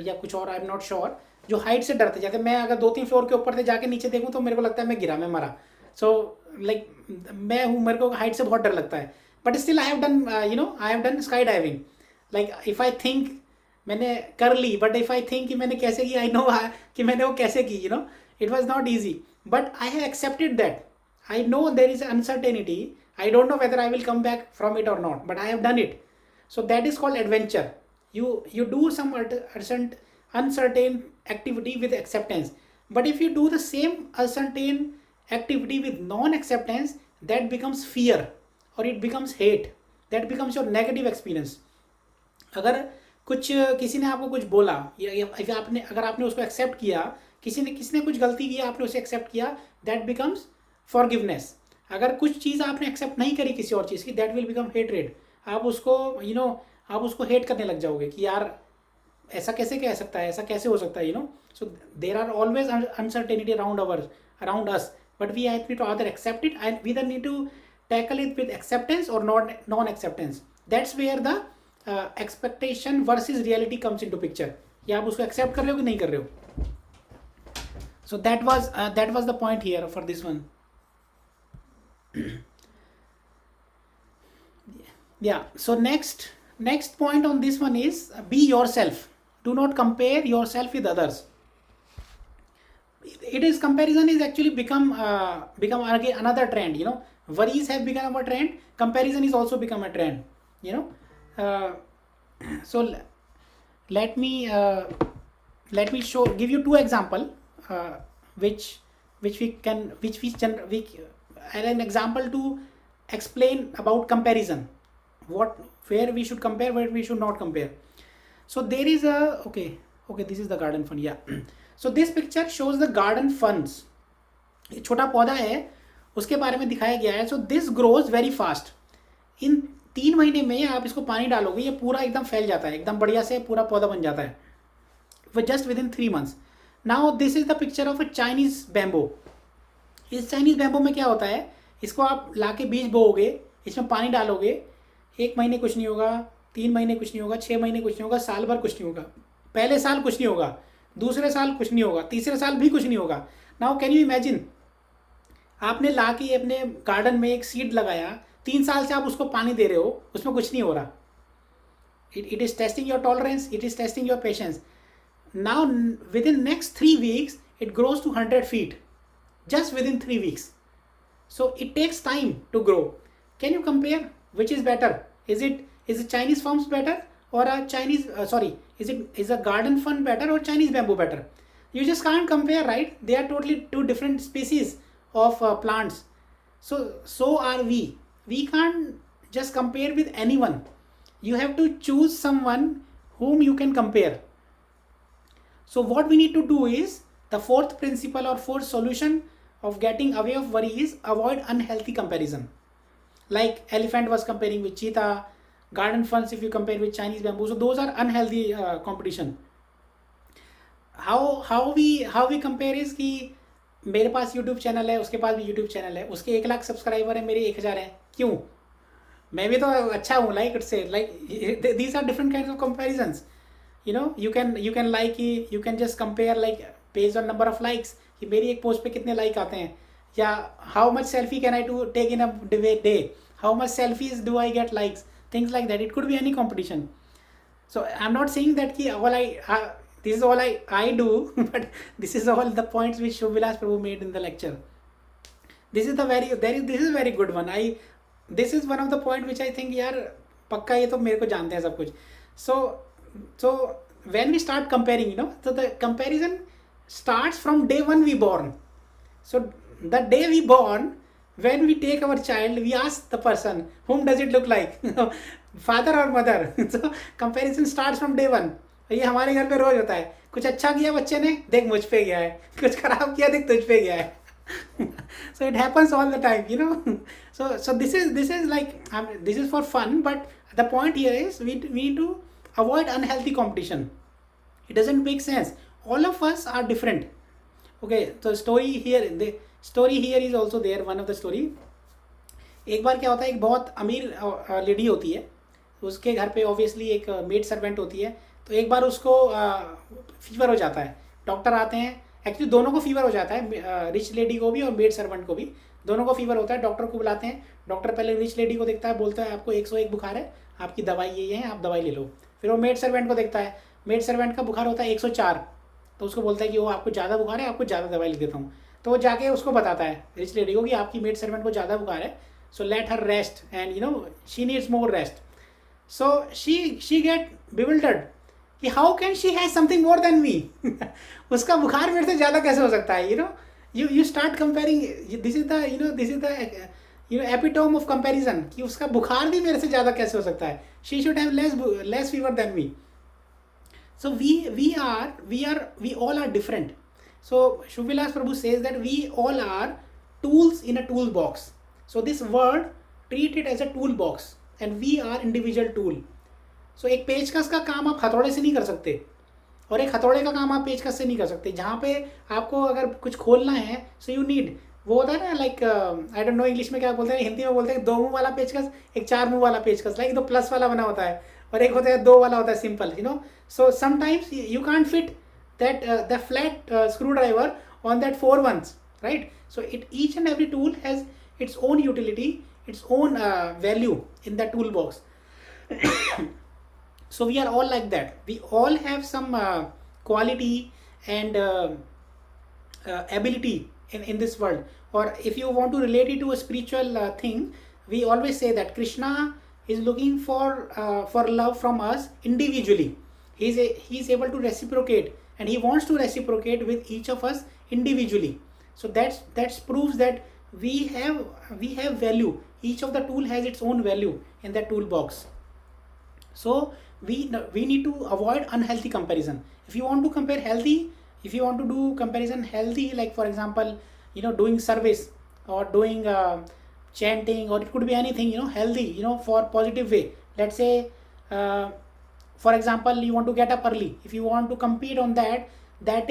Speaker 1: या कुछ और, आई एम नॉट श्योर. जो हाइट से डरते जाते, मैं अगर 2-3 फ्लोर के ऊपर से जाके नीचे देखूँ तो मेरे को लगता है मैं गिरा, मैं मरा. सो मैं हूँ, मेरे को हाइट से बहुत डर लगता है. But still I have done sky diving. Like if I think मैंने कर ली, बट इफ आई थिंक कि मैंने कैसे की, आई नो कि मैंने वो कैसे की. It was not easy, but I have accepted that. I know there is uncertainty. I don't know whether I will come back from it or not, but I have done it. So that is called adventure. You do some uncertain activity with acceptance. But if you do the same uncertain activity with non-acceptance, that becomes fear, or it becomes hate. That becomes your negative experience. अगर किसी ने आपको कुछ बोला, या अगर आपने उसको एक्सेप्ट किया, किसी ने कुछ गलती किया, आपने उसे एक्सेप्ट किया, that becomes फॉरगिवनेस. अगर कुछ चीज़ आपने एक्सेप्ट नहीं करी किसी और चीज़ की, दैट विल बिकम हेटरेड. आप उसको हेट करने लग जाओगे कि यार ऐसा कैसे कह सकता है, ऐसा कैसे हो सकता है. So there are always uncertainty around us, but we have to other accept it, and we need to tackle it with acceptance और non acceptance. That's where the expectation versus reality comes into picture. या आप उसको accept कर रहे हो कि नहीं कर रहे हो. So that was the point here for this one. Yeah, so next point on this one is be yourself. Do not compare yourself with others. Comparison is actually become again another trend. Worries have become a trend. Comparison is also become a trend. So let me give you 2 example which an example to explain about comparison, where we should compare, where we should not compare. So there is okay, this is the garden fund. Yeah. So this picture shows the garden funds. ये छोटा पौधा है, उसके बारे में दिखाया गया है. So this grows very fast. इन 3 महीने में आप इसको पानी डालोगे, ये पूरा एकदम फैल जाता है, एकदम बढ़िया से पूरा पौधा बन जाता है, just within 3 months. Now this is the picture of a Chinese bamboo. इस चाइनीज बैम्बू में क्या होता है, इसको आप लाके बीज बोओगे, इसमें पानी डालोगे, 1 महीने कुछ नहीं होगा, 3 महीने कुछ नहीं होगा, 6 महीने कुछ नहीं होगा, साल भर कुछ नहीं होगा, पहले साल कुछ नहीं होगा, दूसरे साल कुछ नहीं होगा, तीसरे साल भी कुछ नहीं होगा. नाउ कैन यू इमेजिन, आपने लाके अपने गार्डन में एक सीड लगाया, 3 साल से आप उसको पानी दे रहे हो, उसमें कुछ नहीं हो रहा. It is testing your tolerance, it is testing your patience. Now within next 3 weeks it grows to 100 feet just within 3 weeks. So it takes time to grow. Can you compare which is better? Is it Chinese farms better, or a Chinese is a garden fern better, or Chinese bamboo better? You just can't compare, right? They are totally two different species of plants. So are we. We can't just compare with anyone. You have to choose someone whom you can compare. So what we need to do is, the fourth principle or fourth solution of getting away of worry is avoid unhealthy comparison. Like elephant was comparing with cheetah, garden ferns if you compare with Chinese bamboo. So those are unhealthy competition. How we compare is कि मेरे पास YouTube channel है, उसके पास भी YouTube channel है, उसके 1 lakh subscriber है, मेरे 1000 है, क्यों? मैं भी तो अच्छा हूँ, like it say, like these are different kinds of comparisons. You know, you can like, you can just compare like based on number of likes कि मेरी एक पोस्ट पे कितने लाइक आते हैं, या how much selfie can I take in a day, how much selfies do I get likes, things like that. It could be any competition. So I'm not saying that ki this is all I do, but this is all the points which Shubhilas Prabhu made in the lecture. This is a very good one. This is one of the point which I think यार पक्का ये तो मेरे को जानते हैं सब कुछ. So when we start comparing, you know, so the comparison starts from day one we born. So the day we born, when we take our child, we ask the person, whom does it look like, father or mother? So comparison starts from day one. ये हमारे घर पे रोज होता है, कुछ अच्छा किया बच्चे ने, देख मुझ पे गया है, कुछ खराब किया देख तुझ पे गया है. So it happens all the time, you know. So this is like this is for fun, but the point here is we need to avoid unhealthy competition. It doesn't make sense. All of us are different. Okay, so story here is also there. One of the story. एक बार क्या होता है, एक बहुत अमीर lady होती है, उसके घर पे ऑब्वियसली एक मेड सर्वेंट होती है. तो एक बार उसको फीवर हो जाता है, डॉक्टर आते हैं, एक्चुअली दोनों को फीवर हो जाता है, रिच लेडी को भी और मेड सर्वेंट को भी, दोनों को फीवर होता है. डॉक्टर को बुलाते हैं, डॉक्टर पहले रिच लेडी को देखता है, बोलता है आपको 101 बुखार है, आपकी दवाई ये है, आप दवाई ले लो. फिर वो मेड सर्वेंट को देखता है, मेड सर्वेंट का बुखार होता है 104, तो उसको बोलता है कि वो आपको ज़्यादा बुखार है, आपको ज़्यादा दवाई लिख देता हूँ. तो वो जाके उसको बताता है रिच लेडी को कि आपकी मेड सर्वेंट को ज़्यादा बुखार है, so let her rest and you know she needs more rest. So she get bewildered कि how can she has something more than me. उसका बुखार मेरे से ज़्यादा कैसे हो सकता है, you start comparing. this is the epitome of comparison कि उसका बुखार भी मेरे से ज़्यादा कैसे हो सकता है. She should have less fever than me. So we all are different. So Shubhilas Prabhu says that we all are tools in a toolbox. So this word, treat it as a toolbox, and we are individual tool. So एक पेचकस का काम आप हथौड़े से नहीं कर सकते, और एक हथौड़े का काम आप पेचकस से नहीं कर सकते. जहाँ पे आपको अगर कुछ खोलना है, सो यू नीड, वो होता है ना, like I don't no English में क्या बोलते हैं, हिंदी में बोलते हैं 2 मुंह वाला पेचकस, एक 4 मुंह वाला पेचकस, लाइक 2 प्लस वाला बना होता है, और एक होता है 2 वाला होता है simple, you know. So sometimes you can't fit that the flat screwdriver on that 4 ones, right? So each and every tool has its own utility, its own value in the toolbox. So we are all like that. We all have some quality and ability in this world. Or if you want to relate it to a spiritual thing, we always say that Krishna is looking for love from us individually. He's able to reciprocate, and he wants to reciprocate with each of us individually. So that proves that we have value. Each of the tool has its own value in that toolbox. So we need to avoid unhealthy comparison. If you want to compare healthy, if you want to do comparison healthy, like for example, you know, doing service or doing chanting, or it could be anything, you know, healthy, you know, for positive way. Let's say for example, you want to get up early. If you want to compete on that, that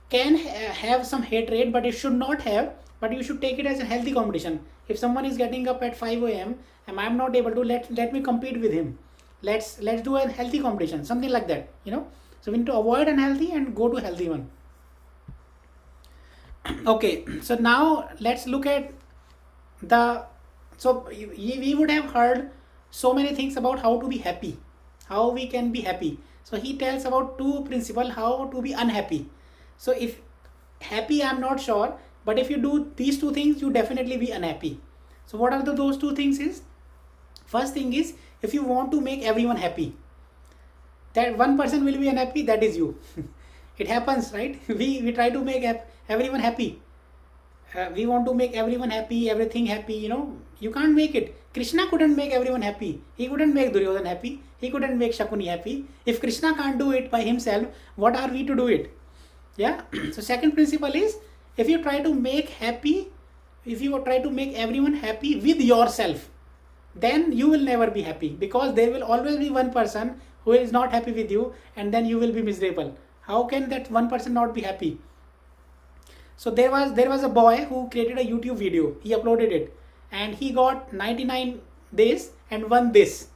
Speaker 1: can have some hate rate, but it should not have. But you should take it as a healthy competition. If someone is getting up at 5 a.m. and I'm not able to, let me compete with him. Let's do a healthy competition, something like that, you know. So we need to avoid unhealthy and go to healthy one. Okay, so now let's look at so we would have heard so many things about how to be happy, how we can be happy. So he tells about two principle how to be unhappy. So if happy, I'm not sure, but if you do these two things, you definitely be unhappy. So what are those two things is, first thing is, if you want to make everyone happy, that one person will be unhappy, that is you. It happens, right? We try to make everyone happy. We want to make everyone happy, everything happy, you can't make it. Krishna couldn't make everyone happy. He couldn't make Duryodhan happy. He couldn't make Shakuni happy. If Krishna can't do it by himself, what are we to do it? Yeah. So second principle is, if you try to make happy, if you try to make everyone happy with yourself, then you will never be happy, because there will always be one person who is not happy with you, and then you will be miserable. How can that one person not be happy? So there was a boy who created a YouTube video. He uploaded it, and he got 99 days and won this.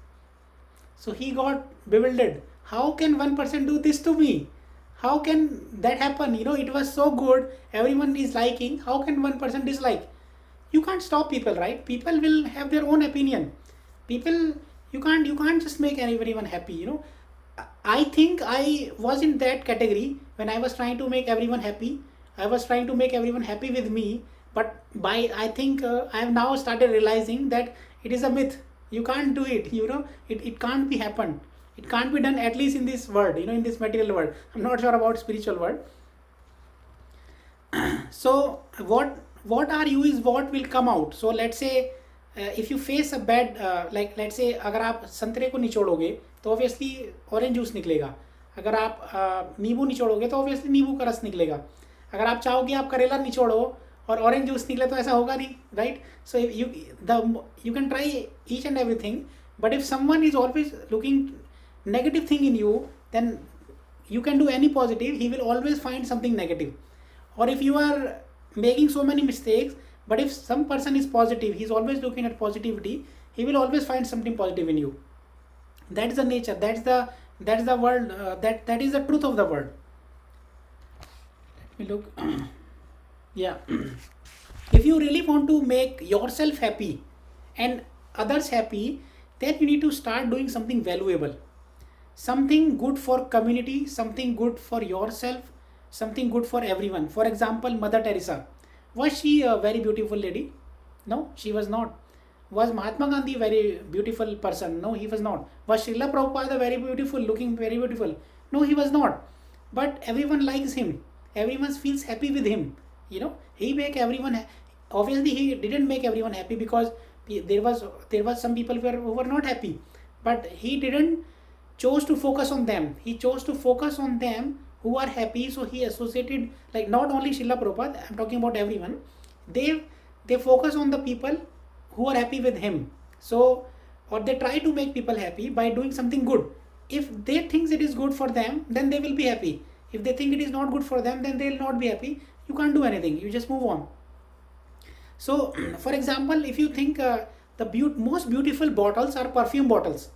Speaker 1: So he got bewildered. How can one person do this to me? How can that happen? It was so good. Everyone is liking. How can one person dislike? You can't stop people, right? People will have their own opinion. People, you can't just make everyone happy. I think I was in that category when I was trying to make everyone happy. I was trying to make everyone happy with me, but I think I have now started realizing that it is a myth. You can't do it. It can't be happened. It can't be done, at least in this world. In this material world. I'm not sure about spiritual world. So what are you is what will come out. So let's say if you face a bad like let's say अगर आप संतरे को निचोड़ोगे तो obviously orange juice निकलेगा. अगर आप नींबू निचोड़ोगे तो obviously नींबू का रस निकलेगा. अगर आप चाहोगे आप करेला निचोड़ो और ऑरेंज जूस निकले तो ऐसा होगा नहीं, right? So you can try each and everything, but if someone is always looking negative thing in you, then you can do any positive, he will always find something negative. Or if you are making so many mistakes, but if some person is positive, he's always looking at positivity, he will always find something positive in you. That is the nature, that's the world, that is the truth of the world. Let me look. Yeah. If you really want to make yourself happy and others happy, then you need to start doing something valuable, something good for community, something good for yourself, something good for everyone. For example, Mother Teresa, was she a very beautiful lady? No, she was not. Was Mahatma Gandhi a very beautiful person? No, he was not. Was Srila Prabhupada very beautiful, looking very beautiful? No, he was not. But everyone likes him. Everyone feels happy with him. He make everyone. Obviously, he didn't make everyone happy, because there was some people who were not happy. But he didn't chose to focus on them. He chose to focus on them who are happy. So he associated, like, not only Srila Prabhupada, I'm talking about everyone. They focus on the people who are happy with him. So, or they try to make people happy by doing something good. If they think it is good for them, then they will be happy. If they think it is not good for them, then they will not be happy. You can't do anything. You just move on. So, for example, if you think the most beautiful bottles are perfume bottles.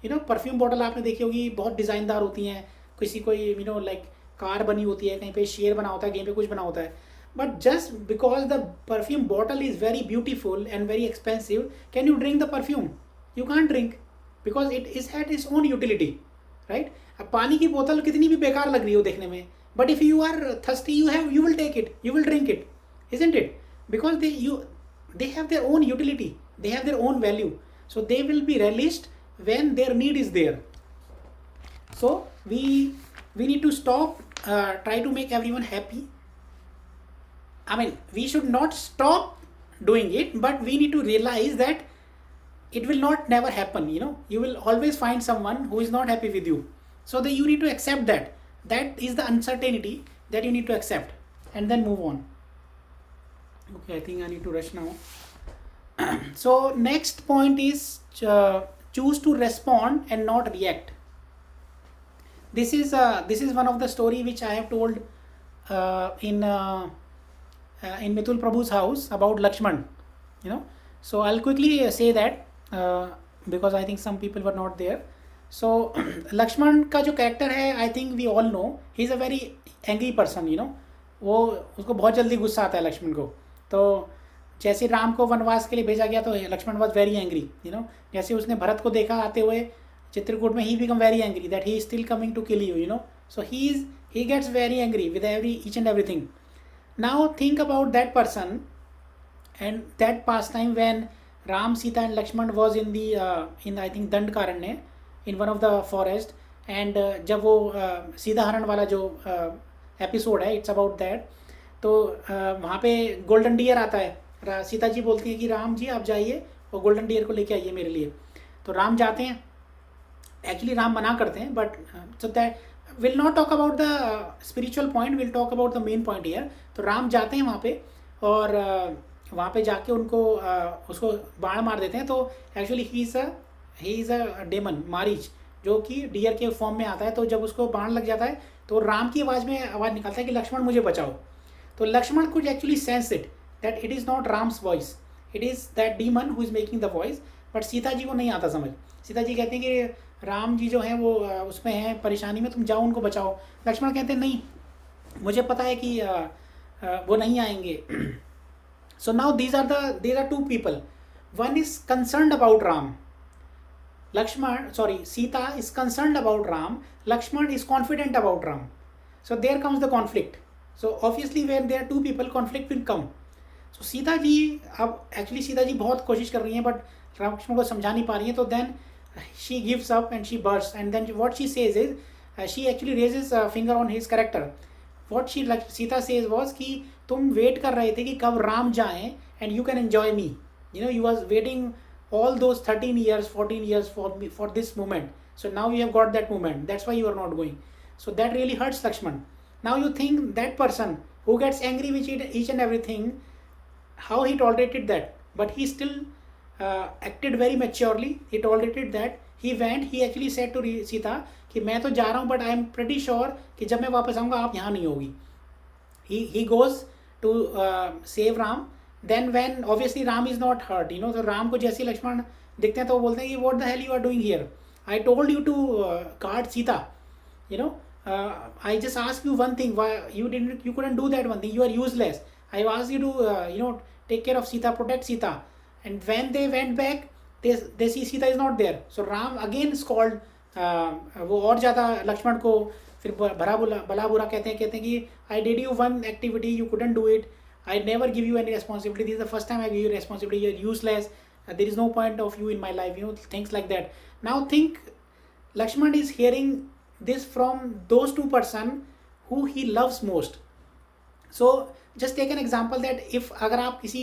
Speaker 1: Perfume bottle आपने देखी होगी, बहुत डिज़ाइनदार होती हैं. किसी कोई like car बनी होती है, कहीं पे शेर बना होता है, कहीं पे कुछ बना होता है. But just because the perfume bottle is very beautiful and very expensive, can you drink the perfume? You can't drink, because it is at its own utility, right? अब पानी की बोतल कितनी भी बेकार लग रही हो देखने में, but if you are thirsty, you will take it, you will drink it, isn't it? Because they have their own utility, they have their own value, so they will be relished when their need is there. So we need to stop try to make everyone happy. I mean, we should not stop doing it, but we need to realize that it will not never happen. You will always find someone who is not happy with you. So that you need to accept that. That is the uncertainty that you need to accept, and then move on. Okay, I think I need to rush now. So next point is choose to respond and not react. This is one of the story which I have told in Mithul Prabhu's house about Lakshman. So I'll quickly say that because I think some people were not there. So Lakshman का जो character है, I think we all know, he is a very angry person. वो उसको बहुत जल्दी गुस्सा आता है लक्ष्मण को. तो जैसे राम को वनवास के लिए भेजा गया तो लक्ष्मण वॉज वेरी एंग्री. जैसे उसने भरत को देखा आते हुए, Chitrakoot mein he become very angry that he is still coming to kill you, you know. So he gets very angry with each and everything. Now think about that person and that pastime when Ram, Sita and Lakshman was in the in I think Dandkaranya, in one of the forest. And जब वो सीधा हरण वाला जो episode है, it's about that. तो वहाँ पे गोल्डन डियर आता है. सीता जी बोलती हैं कि राम जी आप जाइए और गोल्डन डियर को लेके आइए मेरे लिए. तो राम जाते हैं. एक्चुअली राम मना करते हैं, but so that will not talk about the spiritual point, will talk about the main point here. तो राम जाते हैं वहाँ पे और वहाँ पे जाके उनको उसको बाण मार देते हैं. तो actually he is a demon, Marich, जो कि डियर के फॉर्म में आता है. तो जब उसको बाण लग जाता है तो राम की आवाज़ में आवाज़ निकलता है कि लक्ष्मण मुझे बचाओ. तो Lakshman could actually sense it that it is not Ram's voice, it is that demon who is making the voice. But Sita ji को नहीं आता समझ. सीता जी कहते हैं कि राम जी जो हैं वो उसमें हैं परेशानी में, तुम जाओ उनको बचाओ. लक्ष्मण कहते हैं नहीं, मुझे पता है कि वो नहीं आएंगे. So now there are two people. One is concerned about Ram. Sita is concerned about Ram. Lakshman is confident about Ram. So there comes the conflict. So obviously when there are two people, conflict will come. So Sita ji, अब actually Sita ji बहुत कोशिश कर रही हैं but Lakshman को समझा नहीं पा रही हैं. तो then she gives up and she bursts, and then what she says is she actually raises a finger on his character. What Sita says was कि तुम वेट कर रहे थे कि कब राम जाएं and you can enjoy me. You know, you was waiting all those 13 years 14 years for this moment. So now you have got that moment, that's why you are not going. So that really hurts Lakshman. Now you think that person who gets angry with each and everything, how he tolerated that, but he still acted very maturely. He tolerated that. He went, he actually said to Sita कि मैं तो जा रहा हूँ but I am pretty sure कि जब मैं वापस आऊँगा आप यहाँ नहीं होगी. He goes to save Ram. Then when obviously Ram is not hurt, you know, तो राम को जैसे लक्ष्मण दिखते हैं तो वो बोलते हैं कि what the hell you are doing here? I told you to guard Sita, you know. I just asked you one thing, why you couldn't do that one thing. You are useless. I asked you to you know, take care of Sita, protect Sita. And when they went back, they see Sita is not there. So Ram again scolded. वो और ज़्यादा लक्ष्मण को फिर भला बुरा कहते हैं कि I did you one activity, you couldn't do it. I never give you any responsibility. This is the first time I give you responsibility. You're useless. There is no point of you in my life. You know, things like that. Now think, Lakshman is hearing this from those two person who he loves most. So just take an example that if अगर आप किसी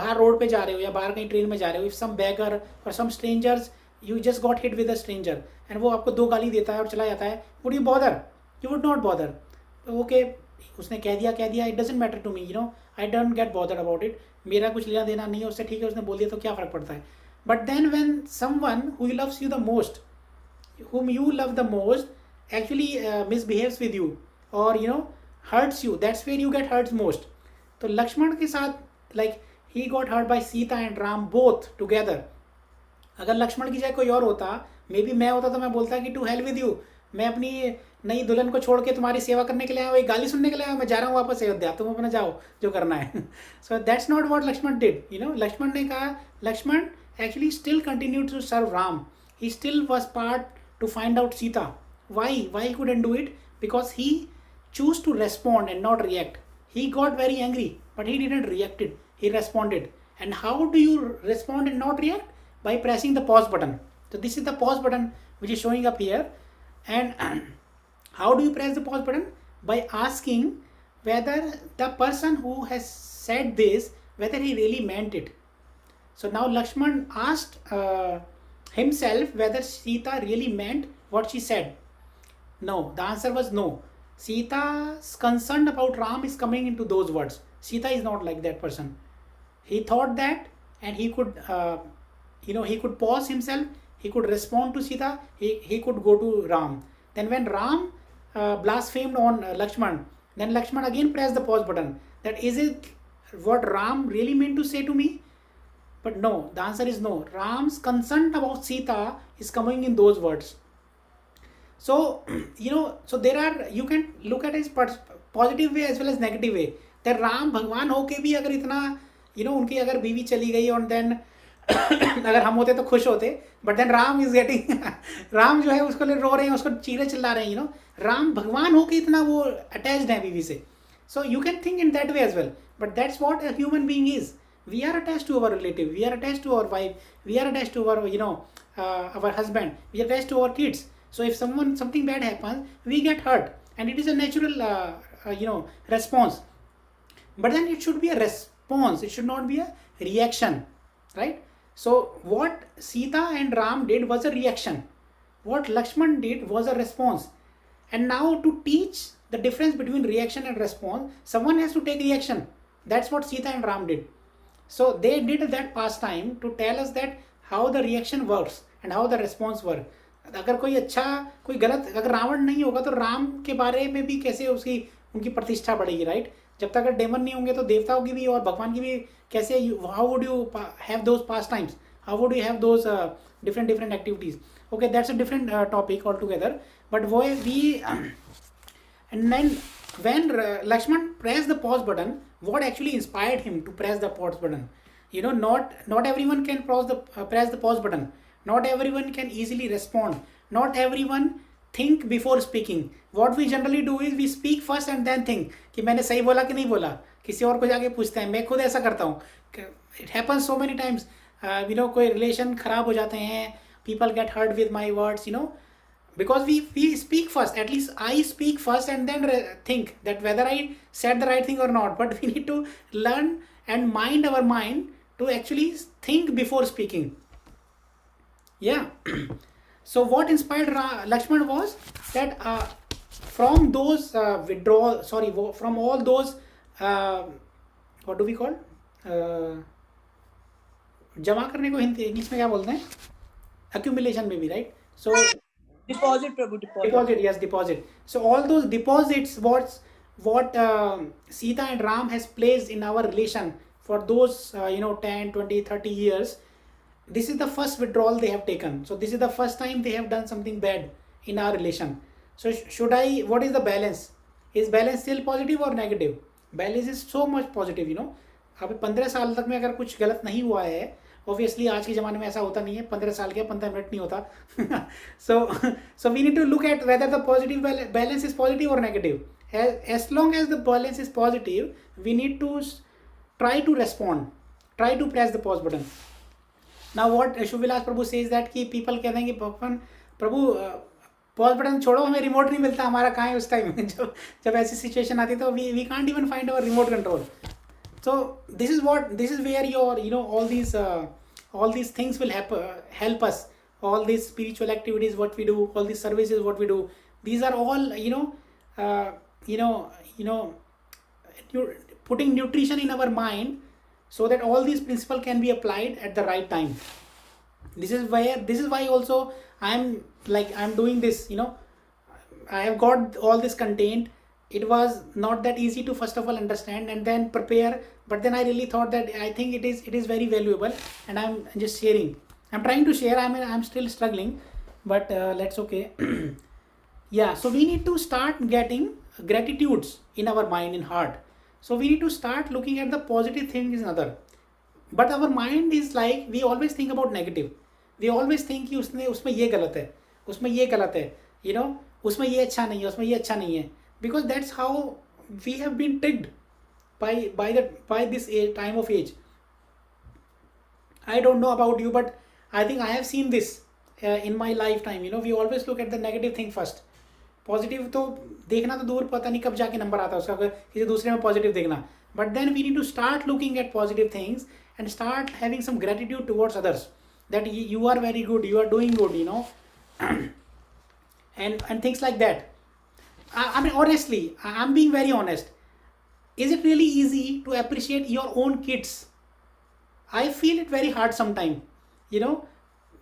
Speaker 1: बाहर road पे जा रहे हो या बाहर कहीं ट्रेन में जा रहे हो, if some beggar or some strangers, you just got hit with a stranger and वो आपको 2 गाली देता है और चला जाता है, would you bother? You would not bother. Okay, उसने कह दिया, it doesn't matter to me, you know, I don't get bothered about it. मेरा कुछ लेना देना नहीं है उससे, ठीक है उसने बोल दिया तो क्या फ़र्क पड़ता है. But then when someone who loves you the most, whom you love the most, actually misbehaves with you or you know hurts you, that's where you get hurt most. तो लक्ष्मण के साथ like he got hurt by Sita and Ram both together. अगर लक्ष्मण की जगह कोई और होता, may be मैं होता तो मैं बोलता कि टू हेल विद यू, मैं अपनी नई दुल्हन को छोड़ के तुम्हारी सेवा करने के लिए आया हूँ, एक गाली सुनने के लिए आया हूँ, मैं जा रहा हूँ वापस अयोध्या, तुम अपना जाओ जो करना है. So that's not what Lakshman did. You know, Lakshman ने कहा, Lakshman actually still continued to serve Ram. He still was part to find out Sita. Why he couldn't do it? Because he chose to respond and not react. He got very angry, but he didn't react it. He responded. And how do you respond and not react? By pressing the pause button. So this is the pause button which is showing up here. And how do you press the pause button? By asking whether the person who has said this, whether he really meant it. So now Lakshman asked himself whether Sita really meant what she said. No, the answer was no. Sita's concern about Ram is coming into those words. Sita is not like that person. He thought that, and he could, he could pause himself. He could respond to Sita. He could go to Ram. Then when Ram blasphemed on Lakshman, then Lakshman again pressed the pause button. That is it what Ram really meant to say to me? But no, the answer is no. Ram's concern about Sita is coming in those words. So, so there are, you can look at it positive way as well as negative way. That Ram भगवान होके भी अगर इतना, उनकी अगर बीवी चली गई और then अगर हम होते तो खुश होते, but then Ram is getting Ram जो है उसको लिए रो रहे हैं, उसको चीरे चिल्ला रहे हैं, राम भगवान हो के इतना वो अटैच्ड है बीवी से. So you can think in that way as well, but that's what a human being is. We are attached to our relative, we are attached to our wife, we are attached to our our husband, we are attached to our kids. So if something bad happens, we get hurt, and it is a natural response. But then it should be a response, it should not be a reaction, right? So what Sita and Ram did was a reaction, what Lakshman did was a response. And now to teach the difference between reaction and response, someone has to take reaction. That's what Sita and Ram did. So they did that pastime to tell us that how the reaction works and how the response works. अगर कोई अच्छा कोई गलत, अगर रावण नहीं होगा तो राम के बारे में भी कैसे उनकी प्रतिष्ठा बढ़ेगी, राइट? जब तक अगर डेमन नहीं होंगे तो देवताओं की भी और भगवान की भी कैसे, how would you have those pass times, how would you have those different activities. Okay, that's a different topic altogether. But and then when Lakshman pressed the pause button, what actually inspired him to press the pause button? Not everyone can press the pause button. Not everyone can easily respond. Not everyone think before speaking. What we generally do is we speak first and then think कि मैंने सही बोला कि नहीं बोला. किसी और को जाके पूछते हैं. मैं खुद ऐसा करता हूँ. It happens so many times. कोई रिलेशन खराब हो जाते हैं, people get hurt with my words, because we speak first. At least I speak first and then think that whether I said the right thing or not. But we need to learn and mind our mind to actually think before speaking. Yeah. So what inspired Lakshman was that from those from all those what do we call जमा करने को Hindi English में क्या बोलते हैं, accumulation maybe, right? So
Speaker 3: deposit, Prabhu, deposit.
Speaker 1: Yes, deposit. So all those deposits, what Sita and Ram has placed in our relation for those 10, 20, 30 years, this is the first withdrawal they have taken. So this is the first time they have done something bad in our relation. So what is the balance? Is balance still positive or negative? Balance is so much positive, अभी 15 साल तक में अगर कुछ गलत नहीं हुआ है, ऑब्वियसली आज के ज़माने में ऐसा होता नहीं है, 15 साल के 15 मिनट नहीं होता. So we need to look at whether the positive balance is positive or negative. As long as the balance is positive, we need to try to respond, try to press the pause button. Now what Shubhilash Prabhu says that कि people कहते हैं कि भगवान प्रभु pause button छोड़ो, हमें remote नहीं मिलता, हमारा कहाँ है उस टाइम जब ऐसी सिचुएशन आती तो we can't even find our remote control. So this is where your all these things will help us. All these spiritual activities what we do, all these services what we do, these are all putting nutrition in our mind so that all these principles can be applied at the right time. This is why also I'm doing this. I have got all this content. It was not that easy to first of all understand and then prepare, but then I really thought that I think it is very valuable, and I'm just sharing. I'm trying to share. I'm still struggling, but let's okay. Yeah, so we need to start getting gratitudes in our mind, in heart. So we need to start looking at the positive things in other. But our mind is like, we always think about negative. We always think कि उसमें ये गलत है, उसमें ये गलत है, उसमें ये अच्छा नहीं है, उसमें ये अच्छा नहीं है. Because that's how we have been tricked by this time of age. I don't know about you, but I think I have seen this in my lifetime. We always look at the negative thing first. Positive तो देखना तो दूर, पता नहीं कब जाके number आता है उसका, किसी दूसरे में positive देखना. But then we need to start looking at positive things and start having some gratitude towards others. That you are very good, you are doing good, and things like that. I mean, honestly, I'm being very honest. Is it really easy to appreciate your own kids? I feel it very hard sometimes.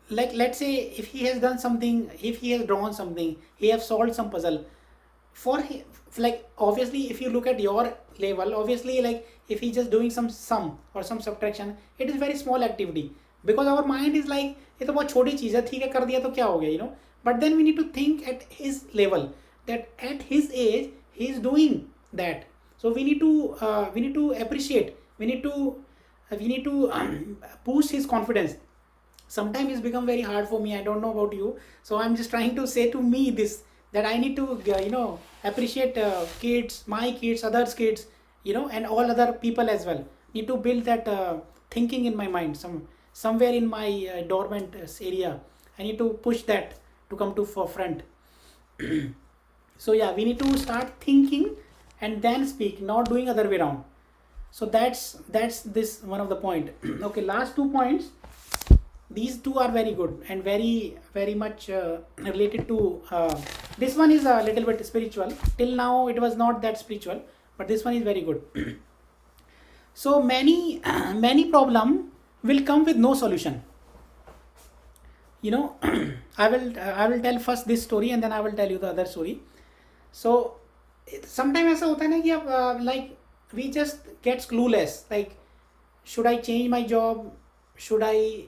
Speaker 1: Like let's say if he has done something, if he has drawn something, he has solved some puzzle. Obviously, if you look at your level, obviously, like if he's just doing some sum or some subtraction, it is very small activity. Because our mind is like, ये तो बहुत छोटी चीज़ है, ठीक है कर दिया तो क्या हो गया, But then we need to think at his level. That at his age he is doing that, so we need to appreciate, we need to we need to boost his confidence. Sometimes it's become very hard for me. I don't know about you, so I'm just trying to say to me this, that I need to appreciate kids, my kids, others kids, and all other people as well. Need to build that thinking in my mind, somewhere in my dormant area. I need to push that to come to forefront. So yeah, we need to start thinking and then speak, not doing other way around. So that's this one of the point. Okay, last 2 points. These two are very good and very very much related to this one is a little bit spiritual. Till now it was not that spiritual, but this one is very good. So many many problem will come with no solution. I will tell first this story and then I will tell you the other story. So sometimes ऐसा होता है ना कि आप like we just gets clueless, like should I change my job, should I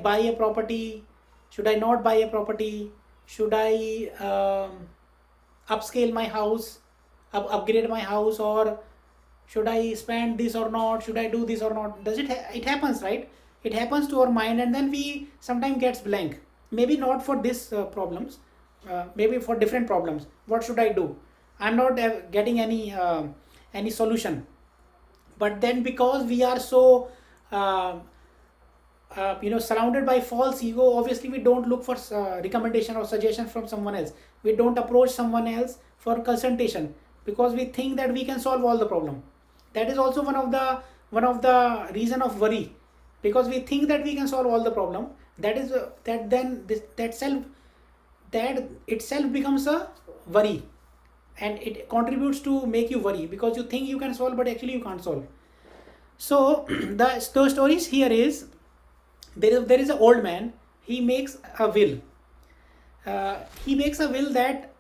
Speaker 1: buy a property, should I not buy a property, should I upscale my house, upgrade my house, or should I spend this or not, should I do this or not. Does it happens, right? It happens to our mind, and then we sometimes gets blank. Maybe not for this problems, maybe for different problems. What should I do? I'm not getting any solution. But then because we are so surrounded by false ego, obviously we don't look for recommendation or suggestion from someone else. We don't approach someone else for consultation because we think that we can solve all the problem. That is also one of the reason of worry, because we think that we can solve all the problem. That is that itself becomes a worry, and it contributes to make you worry because you think you can solve but actually you can't solve. So the stories here is, there is an old man. He makes a will. He makes a will that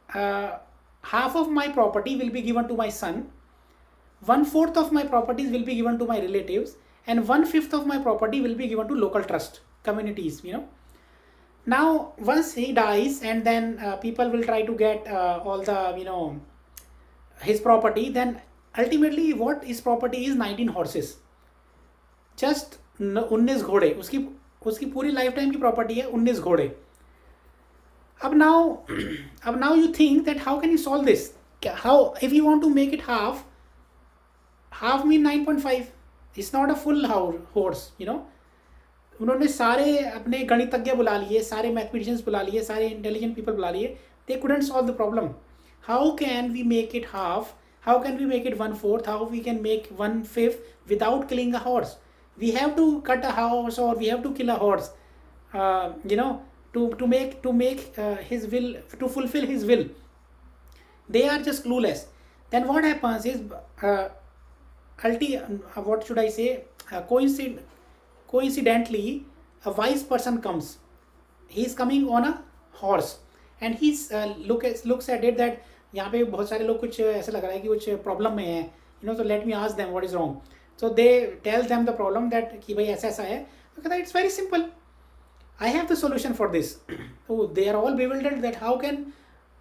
Speaker 1: half of my property will be given to my son, 1/4 of my properties will be given to my relatives, and 1/5 of my property will be given to local trust communities. Now once he dies, and then people will try to get all the his property. Then ultimately what his property is, 19 horses, just 19 घोड़े. उसकी पूरी life time की property है 19 घोड़े. अब now you think that how can you solve this? How, if you want to make it half mean 9.5, it's not a full horse. उन्होंने सारे अपने गणितज्ञ बुला लिए, सारे मैथमेटिशियंस बुला लिए, सारे इंटेलिजेंट पीपल बुला लिए. They couldn't solve the problem. How can we make it half? How can we make it 1/4? How we can make 1/5 without killing a horse? We have to cut a horse, or we have to kill a horse, to make his will, to fulfill his will. They are just clueless. Then what happens is, what should I say? Coincidentally, a wise person comes. He is coming on a horse, and he looks at it that यहाँ पे बहुत सारे लोग कुछ ऐसा लग रहा है कि कुछ प्रॉब्लम में है, so let me ask them what is wrong. So they tell them the problem, that कि भाई ऐसा है. Okay, it's very simple. I have the solution for this. So they are all bewildered that how can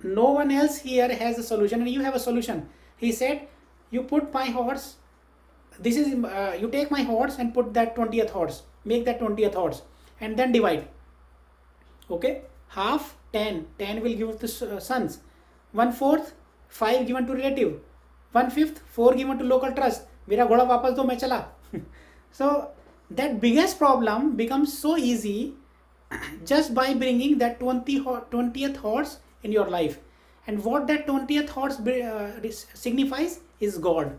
Speaker 1: no one else here has a solution and you have a solution. He said, you put my horse, this is you take my horse and put that 20th horse, make that 20th horse, and then divide. Okay, half 10 will give to sons, 1/4 5 given to relative, 1/5 4 given to local trust. मेरा घोड़ा वापस दो, मैं चला. So that biggest problem becomes so easy just by bringing that 20th horse in your life. And what that 20th horse signifies is God.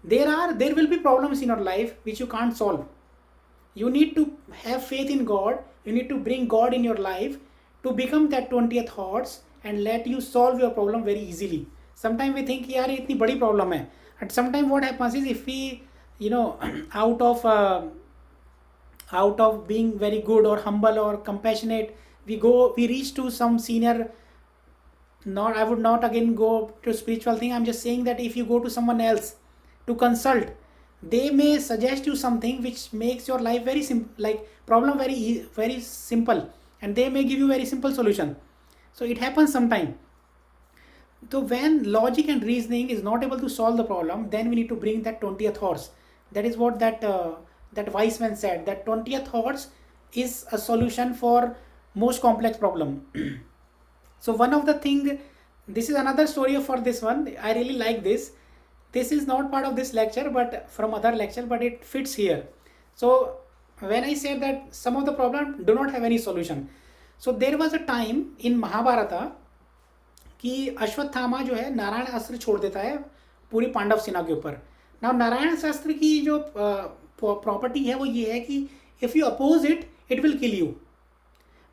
Speaker 1: There will be problems in your life which you can't solve. You need to have faith in God. You need to bring God in your life to become that 20th horse and let you solve your problem very easily. Sometimes we think यार इतनी बड़ी problem है. And sometimes what happens is, if we out of being very good or humble or compassionate, we reach to some senior. I would not again go to spiritual thing. I'm just saying that if you go to someone else to consult, they may suggest you something which makes your life very simple, like problem very simple, and they may give you very simple solution. So it happens sometime. So when logic and reasoning is not able to solve the problem, then we need to bring that 20th horse. That is what that that wise man said that 20th thoughts is a solution for most complex problem. So one of the thing, this is another story for this one. I really like this. This is not part of this lecture, but from other lecture, but it fits here. So when I said that some of the problem do not have any solution. So there was a time in Mahabharata कि अश्वत्थामा जो है नारायण अस्त्र छोड़ देता है पूरी पांडव सेना के ऊपर. नाउ नारायण अस्त्र की जो प्रॉपर्टी है वो ये है कि if you oppose it, it will kill you,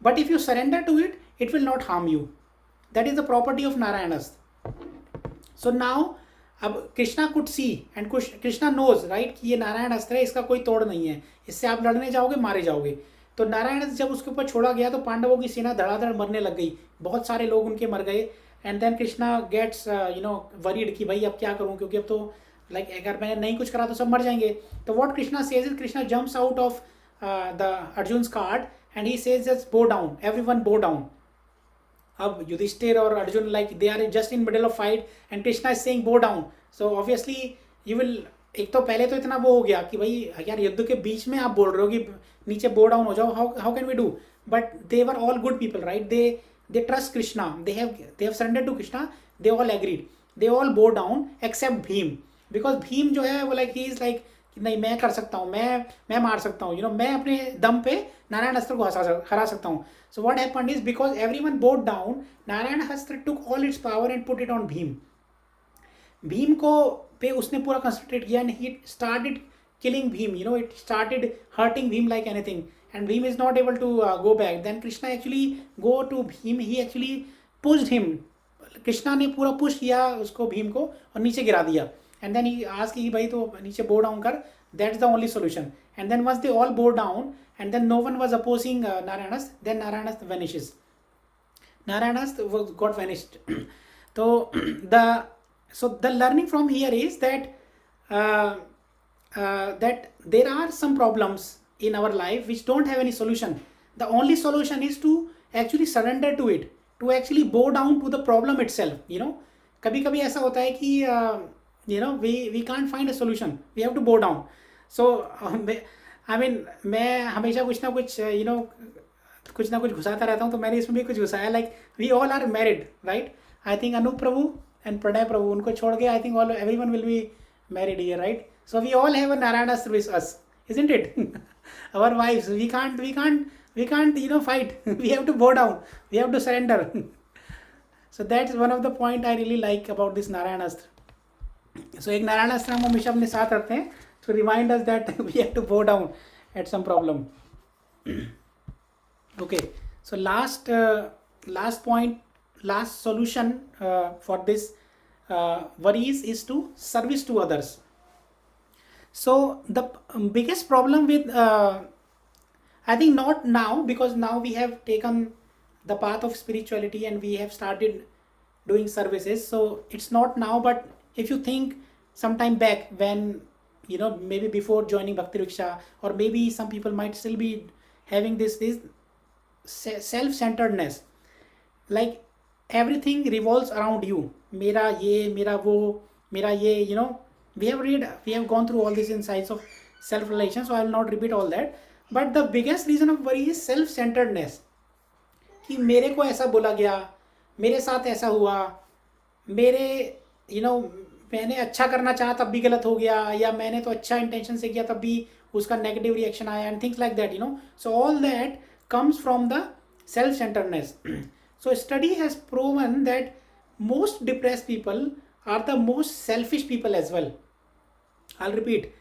Speaker 1: but if you surrender to it, it will not harm you. That is the property of Narayan astra. So now अब Krishna could see and Krishna knows right कि ये नारायण अस्त्र है, इसका कोई तोड़ नहीं है, इससे आप लड़ने जाओगे मारे जाओगे. तो नारायण अस्त्र जब उसके ऊपर छोड़ा गया तो पांडवों की सेना धड़ाधड़ मरने लग गई, बहुत सारे लोग उनके मर गए. And then Krishna gets worried कि भाई अब क्या करूं, क्योंकि अब तो लाइक अगर मैंने नहीं कुछ करा तो सब मर जाएंगे. तो what Krishna says is, Krishna jumps out of the Arjun's card and he says just bow down, everyone bow down. अब युधिष्ठिर और Arjun like they are just in middle of fight and Krishna is saying bow down. So obviously you will, एक तो पहले तो इतना वो हो गया कि भाई यार युद्ध के बीच में आप बोल रहे हो कि नीचे बो डाउन हो जाओ, how can we do. But they were all good people right, they trust Krishna, they have surrendered to Krishna, they all agreed, they all bow down except Bhim, because Bhim जो है वो like he is like नहीं मैं कर सकता हूँ, मैं मार सकता हूँ, मैं अपने दम पे नारायण अस्त्र को हरा सकता हूँ. So what happened is because everyone bowed down, Narayan अस्त्र took all its power and put it on Bhim. Bhim को पे उसने पूरा कंसंट्रेट किया and he started killing Bhim, it started hurting Bhim like anything. And Bhim is not able to go back. Then Krishna actually go to Bhim, he actually pushed him. Krishna ने पूरा push किया उसको Bhim को और नीचे गिरा दिया. And then he asked कि भाई तो नीचे bow down कर. That's the only solution. And then once they all bow down, and then no one was opposing Narayanas, then Narayanas vanishes. Narayanas got vanished. So the learning from here is that that there are some problems in our life which don't have any solution. The only solution is to actually surrender to it, to actually bow down to the problem itself. कभी कभी ऐसा होता है कि we can't find a solution, we have to bow down. So I mean मैं हमेशा कुछ ना कुछ कुछ ना कुछ घुसाता रहता हूँ, तो मैंने इसमें भी कुछ घुसाया. Like we all are married right, I think Anup Prabhu and Pranay Prabhu, उनको छोड़ के I think all everyone will be married here right. So we all have a Narayana Astra with us, isn't it? Our wives, we can't fight. We have to bow down, we have to surrender. So that's one of the point I really like about this Narayana Astra. So एक Narayana Astra हम हमेशा अपने साथ रखते हैं to remind us that we have to bow down at some problem. Okay, so last point, last solution for this worries is to service to others. So the biggest problem with I think not now, because now we have taken the path of spirituality and we have started doing services, so it's not now. But if you think sometime back when maybe before joining Bhakti Riksha, or maybe some people might still be having this self-centeredness, like everything revolves around you, mera ye mera wo mera ye, we have gone through all these insights of self-relation, so I will not repeat all that. But the biggest reason of worry is self-centeredness, कि मेरे को ऐसा बोला गया, मेरे साथ ऐसा हुआ, मैंने अच्छा करना चाहा तब भी गलत हो गया, या मैंने तो अच्छा इंटेंशन से किया तब भी उसका नेगेटिव रिएक्शन आया, and things like that. So all that comes from the self-centeredness. So study has proven that most depressed people are the most selfish people as well. I'll repeat,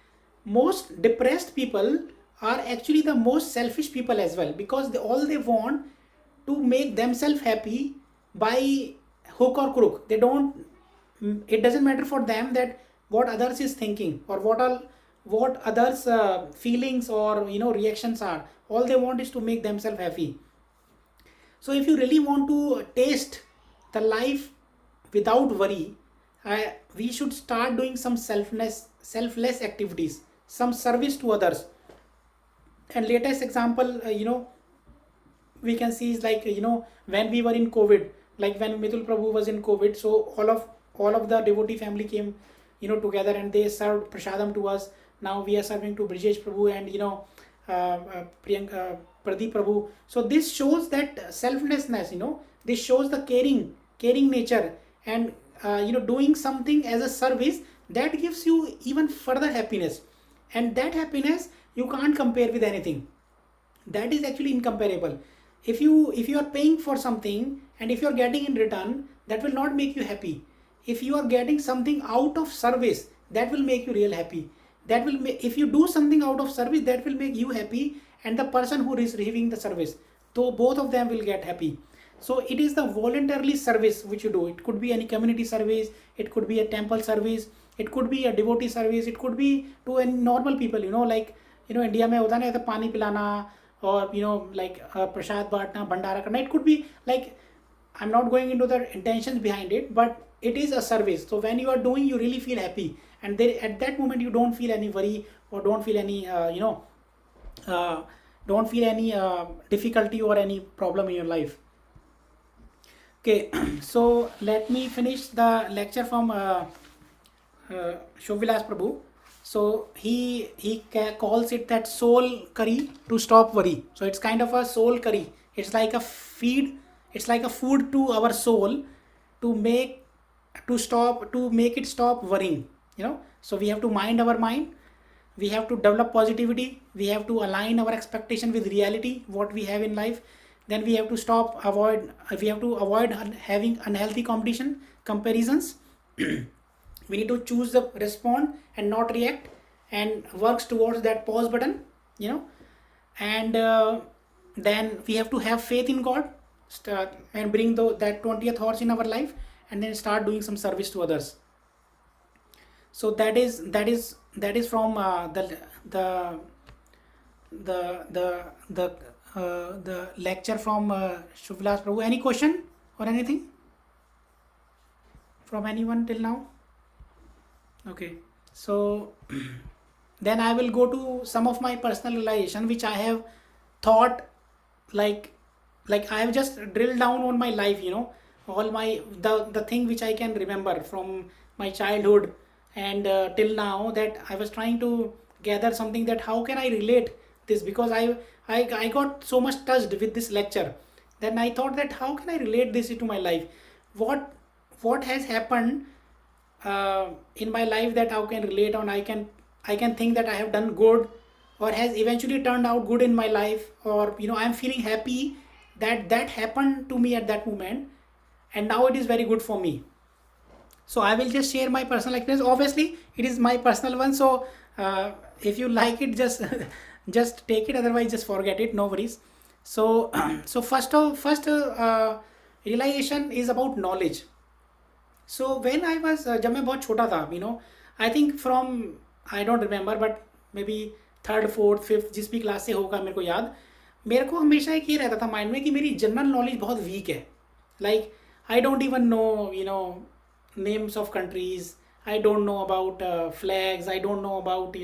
Speaker 1: most depressed people are actually the most selfish people as well, because all they want to make themselves happy by hook or crook. It doesn't matter for them that what others is thinking or what others feelings or reactions are. All they want is to make themselves happy. So if you really want to taste the life without worry, we should start doing some selfless activities, some service to others. And latest example, we can see is like, when we were in COVID, like when Mithul Prabhu was in COVID, so all of the devotee family came, together, and they served prasadam to us. now we are serving to Brijesh Prabhu and Pradeep Prabhu. So this shows that selflessness, this shows the caring nature, and doing something as a service that gives you even further happiness, and that happiness you can't compare with anything. That is actually incomparable. If you are paying for something and if you are getting in return, that will not make you happy. If you are getting something out of service, that will make you real happy. If you do something out of service, that will make you happy and the person who is receiving the service, so both of them will get happy. So it is the voluntarily service which you do. It could be any community service, it could be a temple service, it could be a devotee service, it could be to any normal people, like India में होता ना, तो पानी पिलाना और like प्रसाद बांटना, भंडारा करना. It could be like, I'm not going into the intentions behind it, but it is a service. So when you are doing, you really feel happy, and there, at that moment you don't feel any worry or don't feel any difficulty or any problem in your life. Okay, so let me finish the lecture from Shobvilas Prabhu. So he calls it that soul curry to stop worry. So it's kind of a soul curry. It's like a feed. It's like a food to our soul to make it stop worrying. So we have to mind our mind. We have to develop positivity. We have to align our expectation with reality, what we have in life. Then we have to avoid having unhealthy comparisons. We need to choose the respond and not react, and works towards that pause button, and then we have to have faith in God, and bring that 20th horse in our life, and then start doing some service to others. So that is from the lecture from Shubhalas Prabhu. Any question or anything from anyone till now? Okay, so then I will go to some of my personal realization which I have thought, like I have just drilled down on my life, all the thing which I can remember from my childhood and till now, that I was trying to gather something, that how can I relate this, because I got so much touched with this lecture. Then I thought that how can I relate this to my life, what has happened in my life that how can relate on. I can think that I have done good or has eventually turned out good in my life, or I'm feeling happy that happened to me at that moment, and now it is very good for me. So I will just share my personal experience. Obviously it is my personal one, so if you like it, just just take it, otherwise just forget it, no worries. So so first realization is about knowledge. So when I was जब मैं बहुत छोटा था, I think from, I don't remember, but maybe 3rd 4th 5th जिस भी class से होगा मेरे को याद, मेरे को हमेशा एक ये रहता था माइंड में कि मेरी जनरल नॉलेज बहुत वीक है. Like I don't even know names of countries. I don't know about flags. I don't know about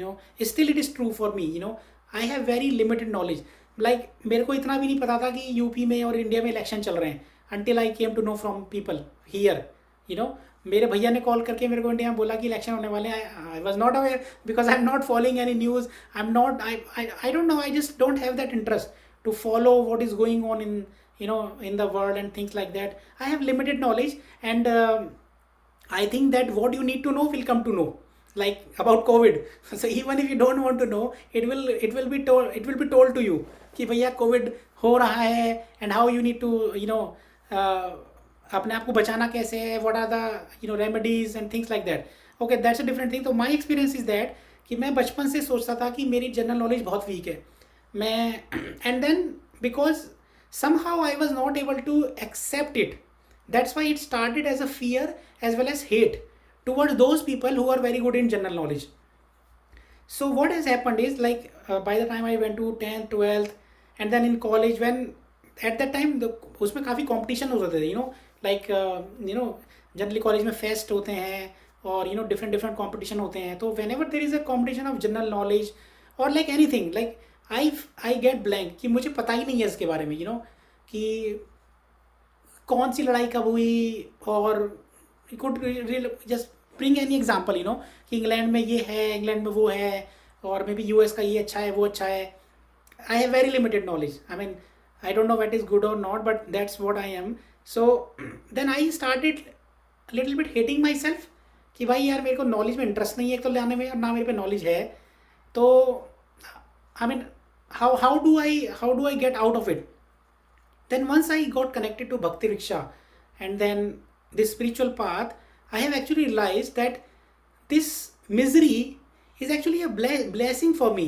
Speaker 1: still it is true for me. I have very limited knowledge. Like मेरे को इतना भी नहीं पता था कि यूपी में और इंडिया में इलेक्शन चल रहे हैं, until I came to know from people here. मेरे भैया ने कॉल करके मेरे को इंडिया में बोला कि इलेक्शन होने वाले हैं. I was not aware because I am not following any news. I don't know, I just don't have that interest to follow what is going on in the world and things like that. I have limited knowledge, and I think that what you need to know will come to know, like about COVID. So even if you don't want to know, it will be told to you कि भैया Covid हो रहा है, and how you need to अपने आप को बचाना कैसे है, what are the remedies and things like that. Okay, that's a different thing. तो my experience is that कि मैं बचपन से सोचता था कि मेरी जनरल नॉलेज बहुत वीक है. मैं and then because somehow I was not able to accept it. That's why it started as a fear as well as hate towards those people who are very good in general knowledge. So what has happened is, like by the time I went to 10th 12th and then in college, when at that time उसमें काफ़ी competition होते थे, like generally college में fest होते हैं और different competition होते हैं. तो whenever there is a competition of general knowledge or like anything, like I get blank कि मुझे पता ही नहीं है इसके बारे में, कि कौन सी लड़ाई कब हुई, और could just bring any example, कि इंग्लैंड में ये है, इंग्लैंड में वो है, और मे बी यूएस का ये अच्छा है वो अच्छा है. I have very limited knowledge. I mean, I don't know what is good or not, but that's what I am. So then I started a little bit hating myself कि भाई यार मेरे को नॉलेज में इंटरेस्ट नहीं है एक तो लाने में, और ना मेरे पे नॉलेज है. तो I mean how do I get out of it? Then once I got connected to Bhakti Riksha and then this spiritual path, I have actually realized that this misery is actually a blessing for me.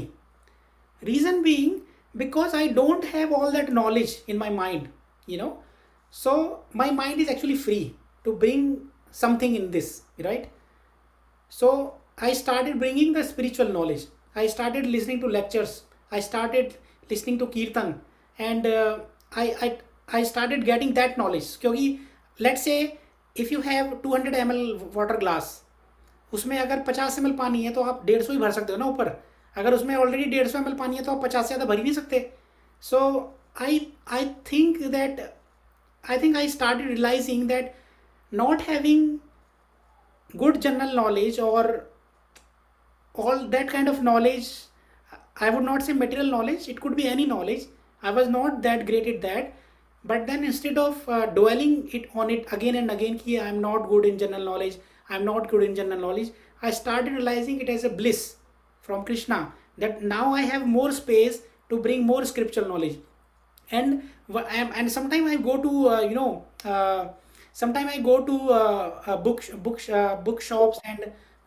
Speaker 1: Reason being, because I don't have all that knowledge in my mind, you know. So my mind is actually free to bring something in this, right? So I started bringing the spiritual knowledge. I started listening to lectures. I started listening to kirtan, and I started getting that knowledge. क्योंकि let's say if you have 200 ml water glass, उसमें अगर 50 ml पानी है तो आप 150 ही भर सकते हो ना ऊपर. अगर उसमें ऑलरेडी 150 ml पानी है तो आप 50 से ज़्यादा भर ही नहीं सकते. So I think I started realising that not having good general knowledge or all that kind of knowledge, I would not say material knowledge, it could be any knowledge. I was not that great at that, but then instead of dwelling it on it again and again ki I am not good in general knowledge, I am not good in general knowledge, I started realizing it as a bliss from Krishna, that now I have more space to bring more scriptural knowledge. And sometimes I go to sometimes I go to bookshops, and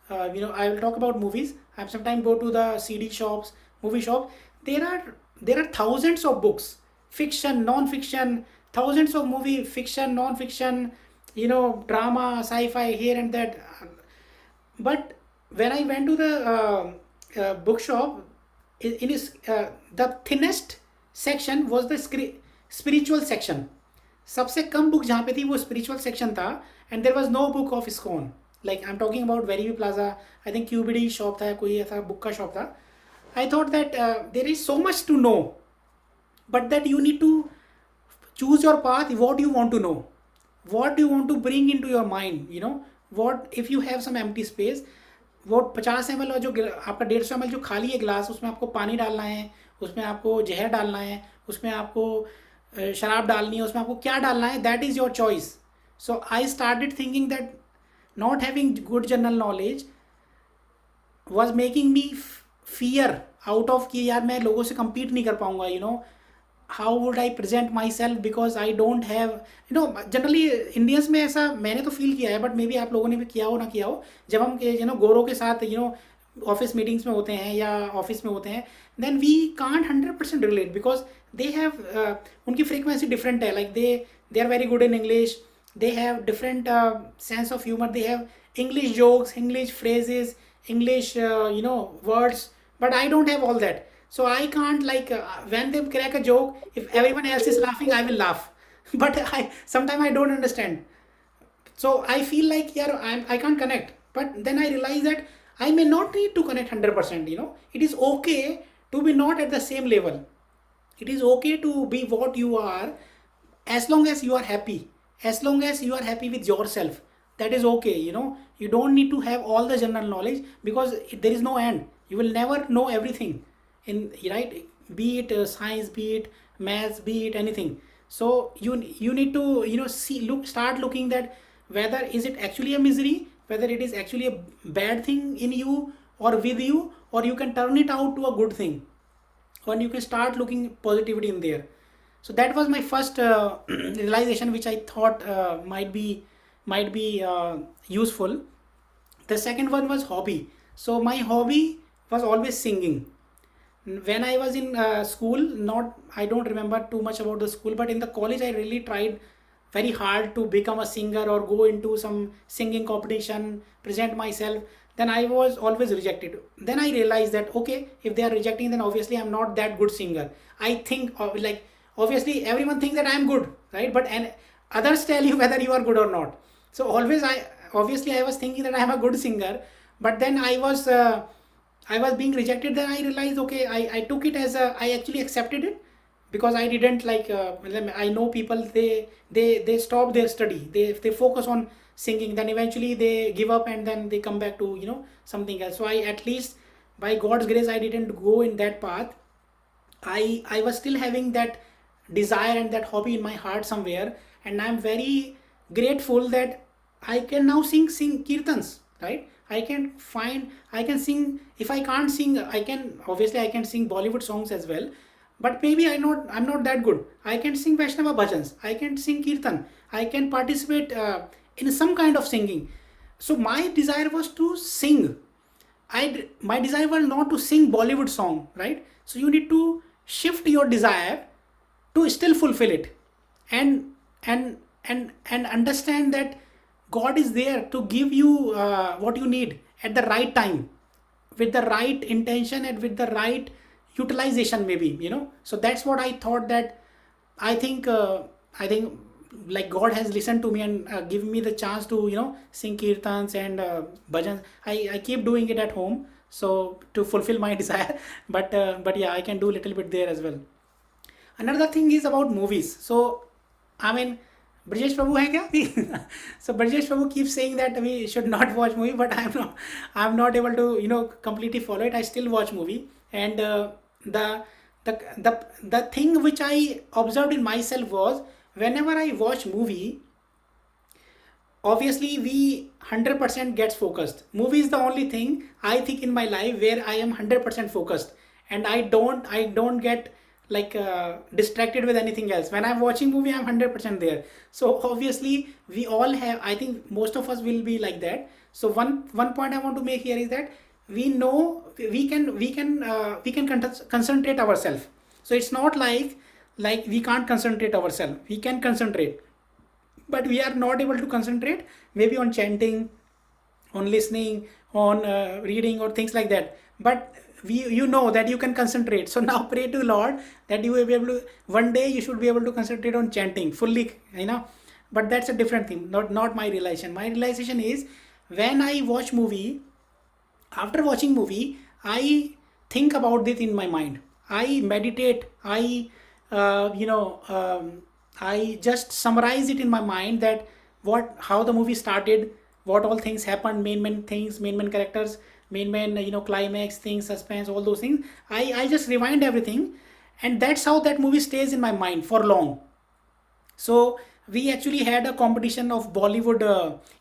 Speaker 1: I will talk about movies. I sometimes go to the CD shops, movie shops. There are thousands of books, fiction, non-fiction, thousands of movie, fiction, non-fiction, drama, sci-fi here and that. But when I went to the bookshop, the thinnest section was the spiritual section. सबसे कम book जहाँ पे थी वो spiritual section था. And there was no book of ISKCON. Like I am talking about very plaza, I think QBD shop था, कोई ऐसा book का शॉप था. I thought that there is so much to know, but that you need to choose your path. What you want to know, what you want to bring into your mind, what if you have some empty space. वो 50 ml जो आपका 150 ml जो खाली है glass, उसमें आपको पानी डालना है, उसमें आपको जहर डालना है, उसमें आपको शराब डालनी है, उसमें आपको क्या डालना है, that is your choice. So I started thinking that not having good general knowledge was making me fear out of कि यार मैं लोगों से compete नहीं कर पाऊंगा. How would I present my self because I don't have generally Indians में ऐसा मैंने तो फील किया है, बट मे बी आप लोगों ने भी किया हो ना किया हो. जब हम गोरों के साथ ऑफिस मीटिंग्स में होते हैं या ऑफिस में होते हैं, then we can't 100% relate because they have उनकी फ्रीक्वेंसी डिफरेंट है. Like they are very good in English, they have different sense of humour, they have English jokes, English phrases, English words, but I don't have all that. So I can't when they crack a joke, if everyone else is laughing, I will laugh. But sometimes I don't understand. So I feel like I can't connect. But then I realize that I may not need to connect 100%. It is okay to be not at the same level. It is okay to be what you are, as long as you are happy. As long as you are happy with yourself, that is okay. You don't need to have all the general knowledge, because there is no end. You will never know everything right, be it science, be it maths, be it anything. So you need to start looking that whether is it actually a misery, whether it is actually a bad thing in you or with you, or you can turn it out to a good thing, or you can start looking positivity in there. So that was my first realization, which I thought might be useful. The second one was hobby. So my hobby was always singing. When I was in school, I don't remember too much about the school, but in the college I really tried very hard to become a singer or go into some singing competition, present myself. Then I was always rejected. Then I realized that okay, if they are rejecting, then obviously I'm not that good singer. I think obviously everyone thinks that I'm good, right? But others tell you whether you are good or not. So always I was thinking that I am a good singer, but then I was being rejected. Then I realized okay, I took it as I actually accepted it, because I didn't I know people, they stop their study, they focus on singing, then eventually they give up and then they come back to something else. So I at least by God's grace I didn't go in that path. I was still having that desire and that hobby in my heart somewhere, and I'm very grateful that I can now sing kirtans, right? I can sing. If I can't sing, I can obviously I can sing Bollywood songs as well, but maybe I'm not that good. I can sing Vaishnava bhajans, I can sing kirtan, I can participate in some kind of singing. So my desire was to sing. My desire was not to sing Bollywood song, right? So you need to shift your desire to still fulfill it, and and understand that God is there to give you what you need at the right time, with the right intention and with the right utilization, maybe, you know. So that's what I thought, that I think like God has listened to me and given me the chance to, you know, sing kirtans and bhajans. I keep doing it at home, so to fulfill my desire. But yeah, I can do a little bit there as well. Another thing is about movies. So I mean, Brajesh Prabhu hai kya? So Brajesh Prabhu keeps saying that we should not watch movie, but I'm not able to, you know, completely follow it. I still watch movie, and the the thing which I observed in myself was, whenever I watch movie, obviously we 100% gets focused. Movie is the only thing I think in my life where I am 100% focused, and I don't get like distracted with anything else. When I'm watching movie, I'm 100% there. So obviously we all have, I think most of us will be like that. So one point I want to make here is that we know we can concentrate ourselves. So it's not like we can't concentrate ourselves, we can concentrate, but we are not able to concentrate maybe on chanting, on listening, on reading or things like that. But you know that you can concentrate. So now pray to the Lord that you will be able to, one day you should be able to concentrate on chanting fully, you know. But that's a different thing, not my realization. My realization is, when I watch movie, after watching movie, I think about it in my mind, I meditate, I you know, I just summarize it in my mind, that what how the movie started, what all things happened, main things, main characters, main you know, climax things, suspense, all those things. I just rewind everything, and that's how that movie stays in my mind for long. So we actually had a competition of Bollywood,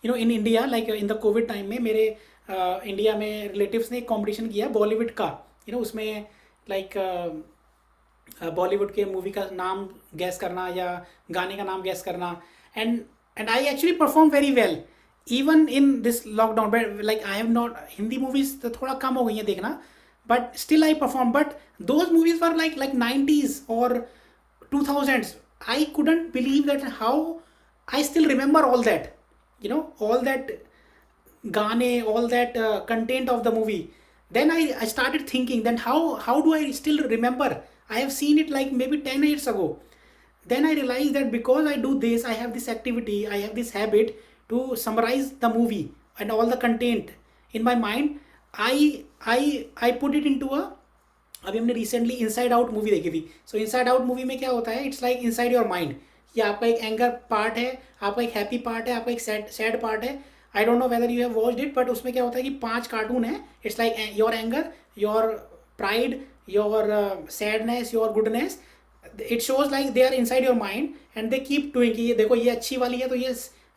Speaker 1: you know, in India, like in the COVID time में मेरे India में relatives ने एक competition किया बॉलीवुड का, you know, उसमें like Bollywood के movie का नाम गैस करना या गाने का नाम गैस करना, and I actually perform very well even in this lockdown. But like I have not, Hindi movies तो थोड़ा कम हो गई हैं देखना, but still I perform. But those movies were like 90s और 2000s. I couldn't believe that how I still remember all that, you know, all that gaane, all that content of the movie. Then I started thinking, then how do I still remember? I have seen it like maybe 10 years ago. Then I realized that because I do this, I have this activity, I have this habit to summarize the movie and all the content in my mind. I put it into a, अभी हमने recently inside out movie देखी थी. सो inside out movie में क्या होता है, it's like inside your mind. ये आपका एक एंगर पार्ट है, आपका एक हैप्पी पार्ट है, आपका एक सैड पार्ट है. I don't know whether you have watched it, but उसमें क्या होता है कि 5 कार्टून है. It's like your anger, your pride, your sadness, your goodness. It shows like they are inside your mind and they keep doing कि ये देखो ये अच्छी वाली है तो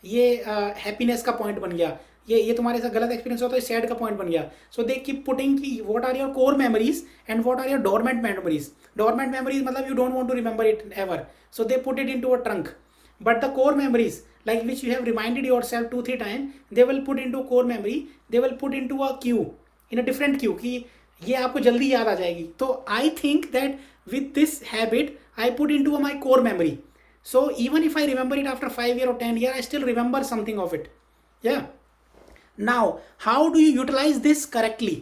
Speaker 1: ये हैप्पीनेस का पॉइंट बन गया, ये तुम्हारे साथ गलत एक्सपीरियंस हो तो सैड का पॉइंट बन गया. सो दे कीप पुटिंग कि what are your core memories and what are your dormant memories. Dormant memories मतलब you don't want to remember it ever, so they put it into a trunk. But the core memories like which you have reminded yourself 2-3 times, they will put into core memory, they will put into a queue, in a different queue कि ये आपको जल्दी याद आ जाएगी. तो I think that with this habit I put into my core memory, so even if I remember it after 5 years or 10 years, I still remember something of it. Yeah. Now how do you utilize this correctly?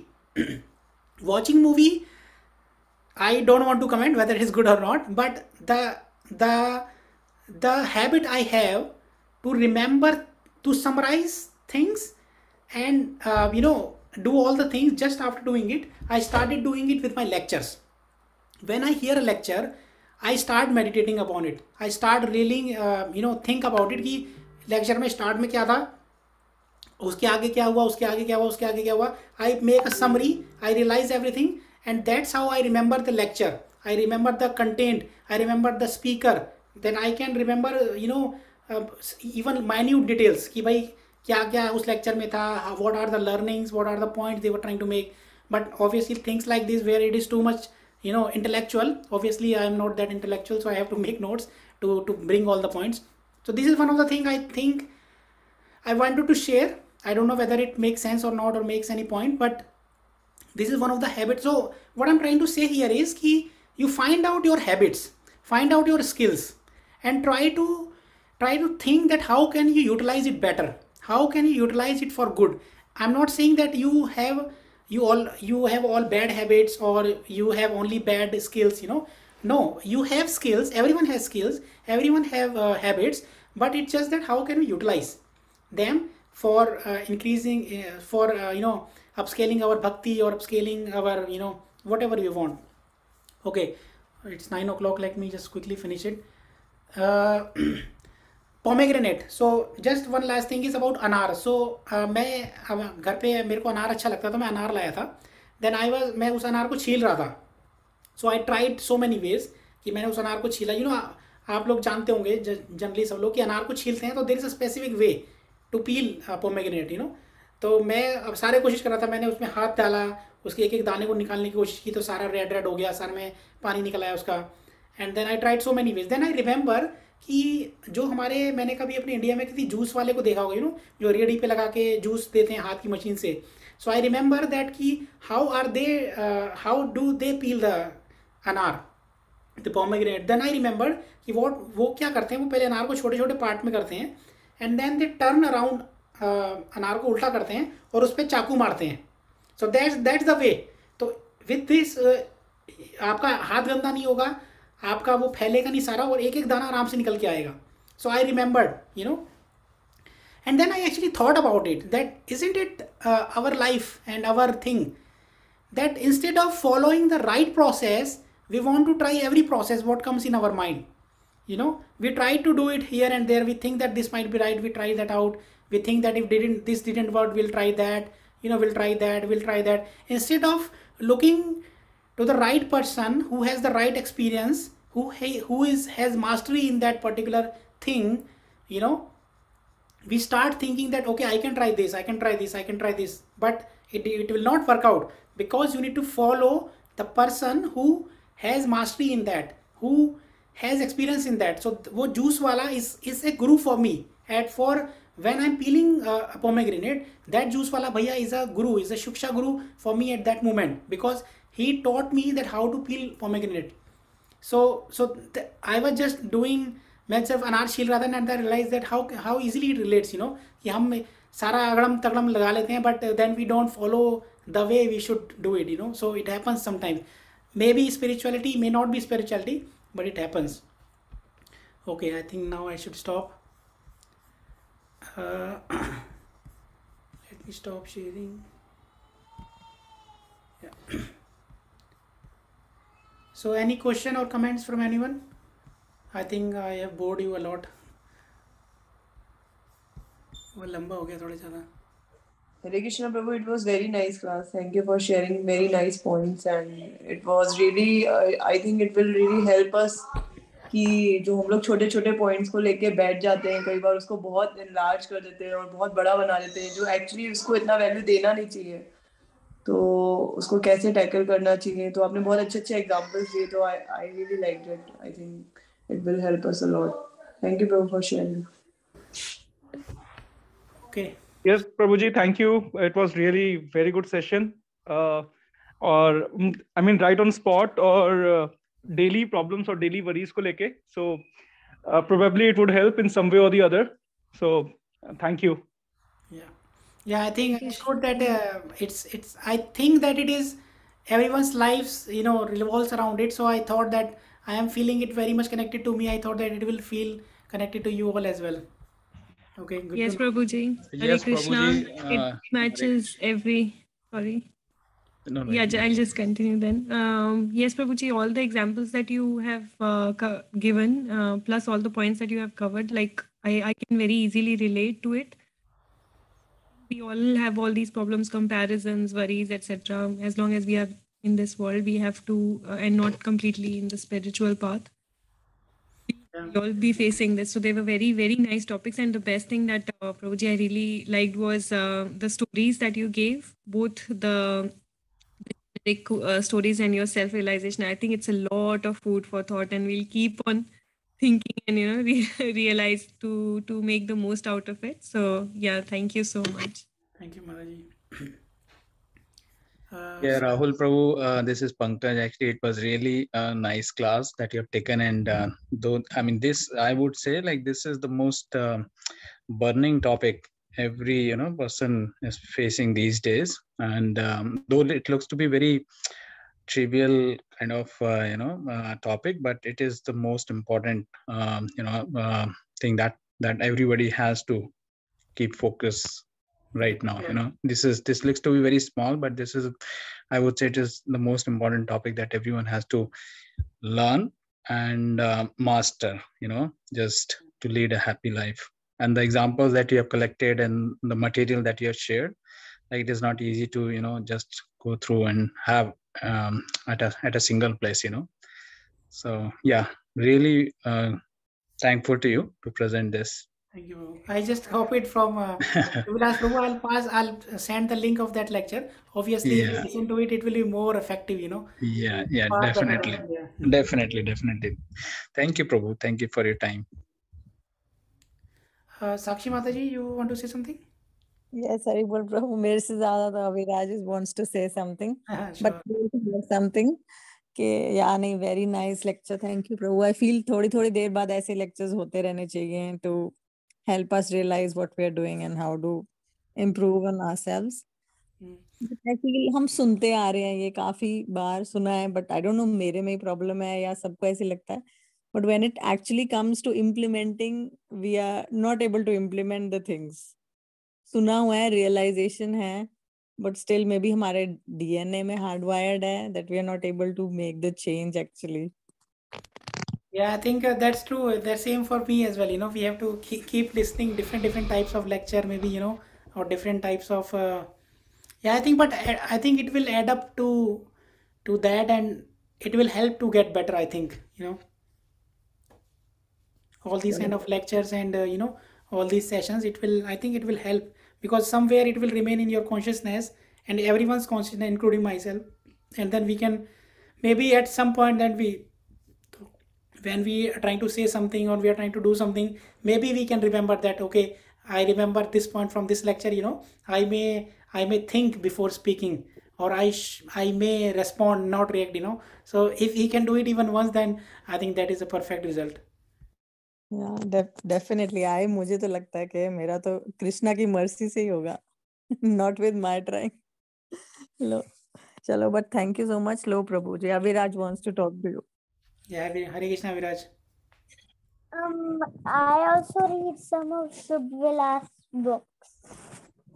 Speaker 1: Watching movie, I don't want to comment whether it is good or not, but the habit I have to remember, to summarize things and you know, do all the things. Just after doing it, I started doing it with my lectures. When I hear a lecture, I start meditating upon it. I start really you know, think about it कि lecture में start में क्या था उसके आगे क्या हुआ, उसके आगे क्या हुआ, उसके आगे क्या हुआ. I make a summary, I realise everything, and that's how I remember the lecture. I remember the content, I remember the speaker. Then I can remember even minute details कि भाई क्या क्या उस लेक्चर में था, what are the learnings, what are the points they were trying to make. But obviously things like this where it is too much intellectual, obviously I am not that intellectual, so I have to make notes to bring all the points. So this is one of the thing I think I wanted to share. I don't know whether it makes sense or not or makes any point, but this is one of the habits. So what I'm trying to say here is ki you find out your habits, find out your skills, and try to think that how can you utilize it better, how can you utilize it for good. I'm not saying that you have all bad habits or you have only bad skills. No, you have skills, everyone has skills, everyone have habits, but it's just that how can we utilize them for increasing for upscaling our bhakti or upscaling our whatever we want. Okay, it's 9 o'clock. Let me just quickly finish it. uh, Pomegranate. So just one last thing is about अनार. So मैं घर पे मेरे को अनार अच्छा लगता था, मैं अनार लाया था. देन मैं उस अनार को छील रहा था. So I tried so many ways कि मैंने उस अनार को छीला. आप लोग जानते होंगे जनरली सब लोग कि अनार को छीलते हैं तो there is a specific way to peel pomegranate. तो मैं अब सारे कोशिश कर रहा था, मैंने उसमें हाथ डाला, उसके एक एक दाने को निकालने की कोशिश की तो सारा रेड रेड हो गया, सर में पानी निकल आया उसका. And then I tried so many ways. Then I remember कि जो मैंने कभी अपने इंडिया में किसी जूस वाले को देखा होगा, जो रेडी पे लगा के जूस देते हैं हाथ की मशीन से. सो आई रिमेंबर दैट कि how do they peel the anar, the pomegranate. Then I remember कि वो क्या करते हैं, वो पहले अनार को छोटे छोटे पार्ट में करते हैं and then they turn around, अनार को उल्टा करते हैं और उस पर चाकू मारते हैं. So that's the way. तो विथ दिस आपका हाथ गंदा नहीं होगा, आपका वो फैलेगा नहीं सारा और एक एक दाना आराम से निकल के आएगा. So I remembered and then I actually thought about it, that isn't it our life and our thing, that instead of following the right process we want to try every process what comes in our mind. We try to do it here and there, we think that this might be right, we try that out, we think that if this didn't work, we'll try that, we'll try that, instead of looking to the right person who has the right experience, who has mastery in that particular thing. We start thinking that okay, I can try this, I can try this, I can try this, but it will not work out, because you need to follow the person who has mastery in that, who has experience in that. So wo juice wala is a guru for me, and for when I'm peeling a pomegranate, that juice wala bhaiya is a guru, is a shiksha guru for me at that moment, because he taught me that how to peel pomegranate. So I was just doing, मैं सिर्फ अनार छील रहा था and I realize that how easily it relates, कि हम सारा अगड़म तगड़म लगा लेते हैं but then we don't follow the way we should do it. So it happens sometimes. May be spirituality, may not be spirituality, but it happens. Okay, I think now I should stop. Let me stop sharing. So any question or comments from anyone? I think I have bored you a lot. वो लंबा हो गया थोड़ा ज़्यादा.
Speaker 3: Hare Krishna Prabhu, it was very nice class. Thank you for sharing very nice points, and it was really, I think it will really help us कि जो हम लोग छोटे छोटे पॉइंट्स को लेके बैठ जाते हैं, कई बार उसको बहुत इनलार्ज कर देते हैं और बहुत बड़ा बना देते हैं, जो एक्चुअली उसको इतना वैल्यू देना नहीं चाहिए, तो उसको कैसे टैकल करना चाहिए. तो आपने बहुत अच्छे अच्छे एग्जांपल्स दिए, तो I really liked it. I think it will help us a lot. Thank you Prabhu for sharing.
Speaker 1: Okay.
Speaker 4: Yes, Prabhuji, thank you. It was really very good session. Or I mean, right on spot or daily problems or daily worries ko leke. So probably it would help in some way or the other. So thank you.
Speaker 1: Yeah, I think it's good that it's. I think that it is everyone's lives, revolves around it. So I thought that I am feeling it very much connected to me. I thought that it will feel connected to you all as well. Okay, good.
Speaker 5: Yes, Prabhuji. Hare
Speaker 6: Yes,
Speaker 5: Krishna.
Speaker 6: Prabhuji.
Speaker 5: It matches every. Sorry.
Speaker 6: No, no,
Speaker 5: Yeah, I'll just continue then. Yes, Prabhuji, all the examples that you have given, plus all the points that you have covered, like I can very easily relate to it. we all have all these problems, comparisons, worries, etc. As long as we are in this world, we have to, and not completely in the spiritual path,
Speaker 1: Yeah.
Speaker 5: we all be facing this. So they were very, very nice topics. And the best thing that Prabhuji I really liked was the stories that you gave, both the stories and your self-realization. I think it's a lot of food for thought, and we'll keep on thinking and realize to make the most out of it. So yeah, thank you so much.
Speaker 1: Thank you, Mataji.
Speaker 6: Yeah, Rahul Prabhu, this is Pankaj. Actually, it was really a nice class that you have taken, and though I mean, this I would say like this is the most burning topic every person is facing these days, and though it looks to be very trivial kind of topic, but it is the most important thing that everybody has to keep focus right now. This looks to be very small, but this is, I would say, it is the most important topic that everyone has to learn and master, just to lead a happy life. And the examples that you have collected and the material that you have shared, like it is not easy to just go through and have at a single place. So yeah, really thankful to you to present this.
Speaker 1: Thank you. I just copied from Vilas Prabhu. I'll send the link of that lecture. Obviously, if you
Speaker 6: Yeah,
Speaker 1: listen to it, it will be more effective,
Speaker 6: yeah,
Speaker 1: far better.
Speaker 6: definitely.
Speaker 1: Yeah.
Speaker 6: Definitely. Thank you, Prabhu. Thank you for your time.
Speaker 1: Sakshi Mataji, you want to say something?
Speaker 7: Yes, sorry, बोल प्रभु मेरे से ज्यादा तो Aviraj wants to say something, but
Speaker 1: Sure.
Speaker 7: something कि yeah नहीं very nice lecture, thank you Prabhu. I feel थोड़ी थोड़ी देर बाद ऐसे lectures होते रहने चाहिए to help us realize what we are doing and how to improve on ourselves. I feel हम सुनते आ रहे हैं, ये काफी बार सुना है, but I don't know मेरे में ही problem है या सबको ऐसे लगता है, but when it actually comes to implementing, we are not able to implement the things. सुना हुआ है, realization है, but still maybe हमारे DNA में hardwired है that we are not able to make the change actually.
Speaker 1: Yeah, I think that's true. That's same for me as well. We have to keep listening different types of lecture, maybe or different types of. Yeah, I think, but I think it will add up to that, and it will help to get better. I think all these kind of lectures and all these sessions. It will. I think it will help because somewhere it will remain in your consciousness and everyone's consciousness, including myself, and then we can maybe at some point then when we are trying to say something or we are trying to do something, maybe we can remember that, okay, I remember this point from this lecture. I may think before speaking, or I may respond, not react. So if he can do it even once, then I think that is a perfect result.
Speaker 7: Yeah, definitely. मुझे तो लगता है कि मेरा तो कृष्णा की mercy से ही होगा, not with my trying. लो चलो, but thank you so much. Low Prabhu ji, Aviraj wants to talk to you.
Speaker 1: Yeah, Hare Krishna, Viraj.
Speaker 8: I also read some of Subvilas books.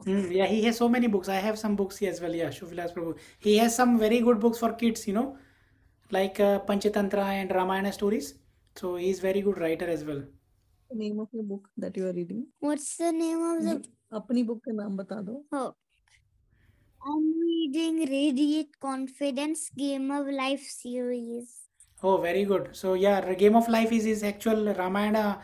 Speaker 1: Yeah, he has so many books. I have some books as well. Yeah, Shubvilas Prabhu. He has some very good books for kids, like Panchatantra and Ramayana stories. So he's very good writer as well.
Speaker 7: The name of your book that you are reading?
Speaker 8: What's the name of the?
Speaker 7: अपनी book का नाम बता दो.
Speaker 8: Oh, I'm reading Radiate Confidence Game of Life series.
Speaker 1: Oh, very good. So yeah, Game of Life is his actual Ramayana,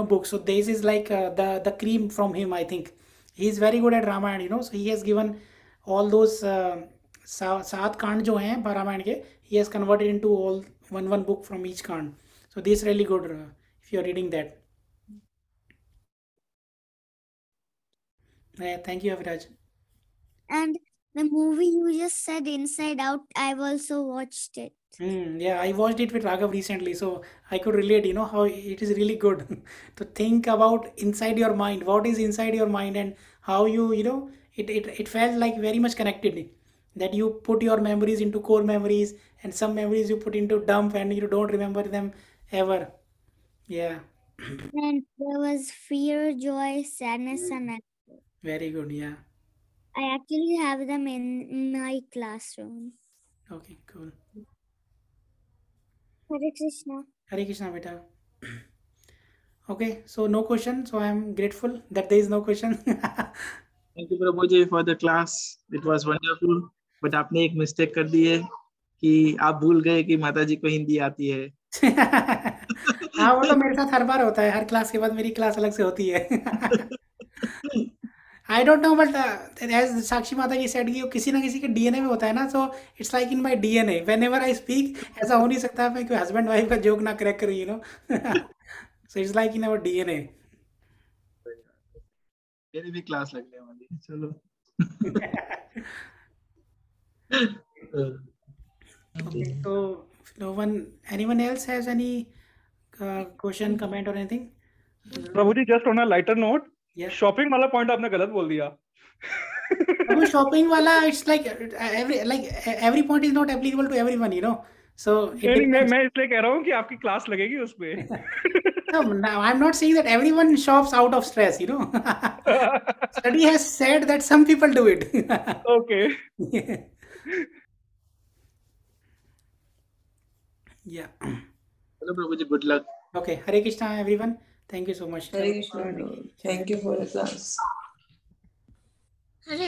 Speaker 1: book. So this is like the cream from him. I think he's very good at Ramayana. So he has given all those सात कांड जो हैं रामायण के, he has converted into all one book from each कांड. So this is really good if you are reading that. Thank you, Aviraj.
Speaker 8: And the movie you just said, Inside Out, I've also watched it.
Speaker 1: Yeah, I watched it with Raghav recently, so I could relate, how it is really good to think about inside your mind, what is inside your mind, and how it felt like very much connected. That you put your memories into core memories, and some memories you put into dump and you don't remember them ever. Yeah.
Speaker 8: And there was fear, joy, sadness, and anger.
Speaker 1: Very good, yeah.
Speaker 8: I actually have them in my classroom.
Speaker 1: Okay, cool.
Speaker 8: Hare Krishna.
Speaker 1: Hare Krishna, beta. Okay, so no question. So I am grateful that there is no question.
Speaker 9: Thank you Prabhu ji for the class, it was wonderful. But आपने एक mistake कर दी है कि आप भूल गए कि माता जी को हिंदी आती है।
Speaker 1: हाँ, वो तो मेरे साथ हर बार होता है, हर क्लास के बाद मेरी क्लास अलग से होती है। I don't know, but as Sakshi Mata ji said कि वो किसी ना किसी के डीएनए में होता है ना, सो it's like in my DNA when ever I speak. ऐसा हो नहीं सकता मैं कोई हस्बैंड वाइफ का जोक ना क्रैक करूँ, सो it's like in our DNA.
Speaker 9: मेरी भी क्लास लगने वाली है, चलो।
Speaker 1: Okay, so no one, anyone else has any question, comment or anything?
Speaker 4: Prabhu ji, just on a lighter note,
Speaker 1: Yes.
Speaker 4: Shopping वाला पॉइंट आपने गलत बोल दिया।
Speaker 1: अब शॉपिंग वाला, it's like every point is not applicable to everyone, so it
Speaker 4: नहीं,
Speaker 1: depends.
Speaker 4: मैं इसलिए कह रहा हूँ कि आपकी क्लास लगेगी उस पे।
Speaker 1: No, now I'm not saying that everyone shops out of stress, Study has said that some people do it.
Speaker 4: Okay.
Speaker 1: Yeah.
Speaker 9: चलो Prabhu ji, good luck.
Speaker 1: Okay, Hare Krishna everyone. Thank you so much.
Speaker 3: Hare Krishna. Thank you for the class.
Speaker 8: Hare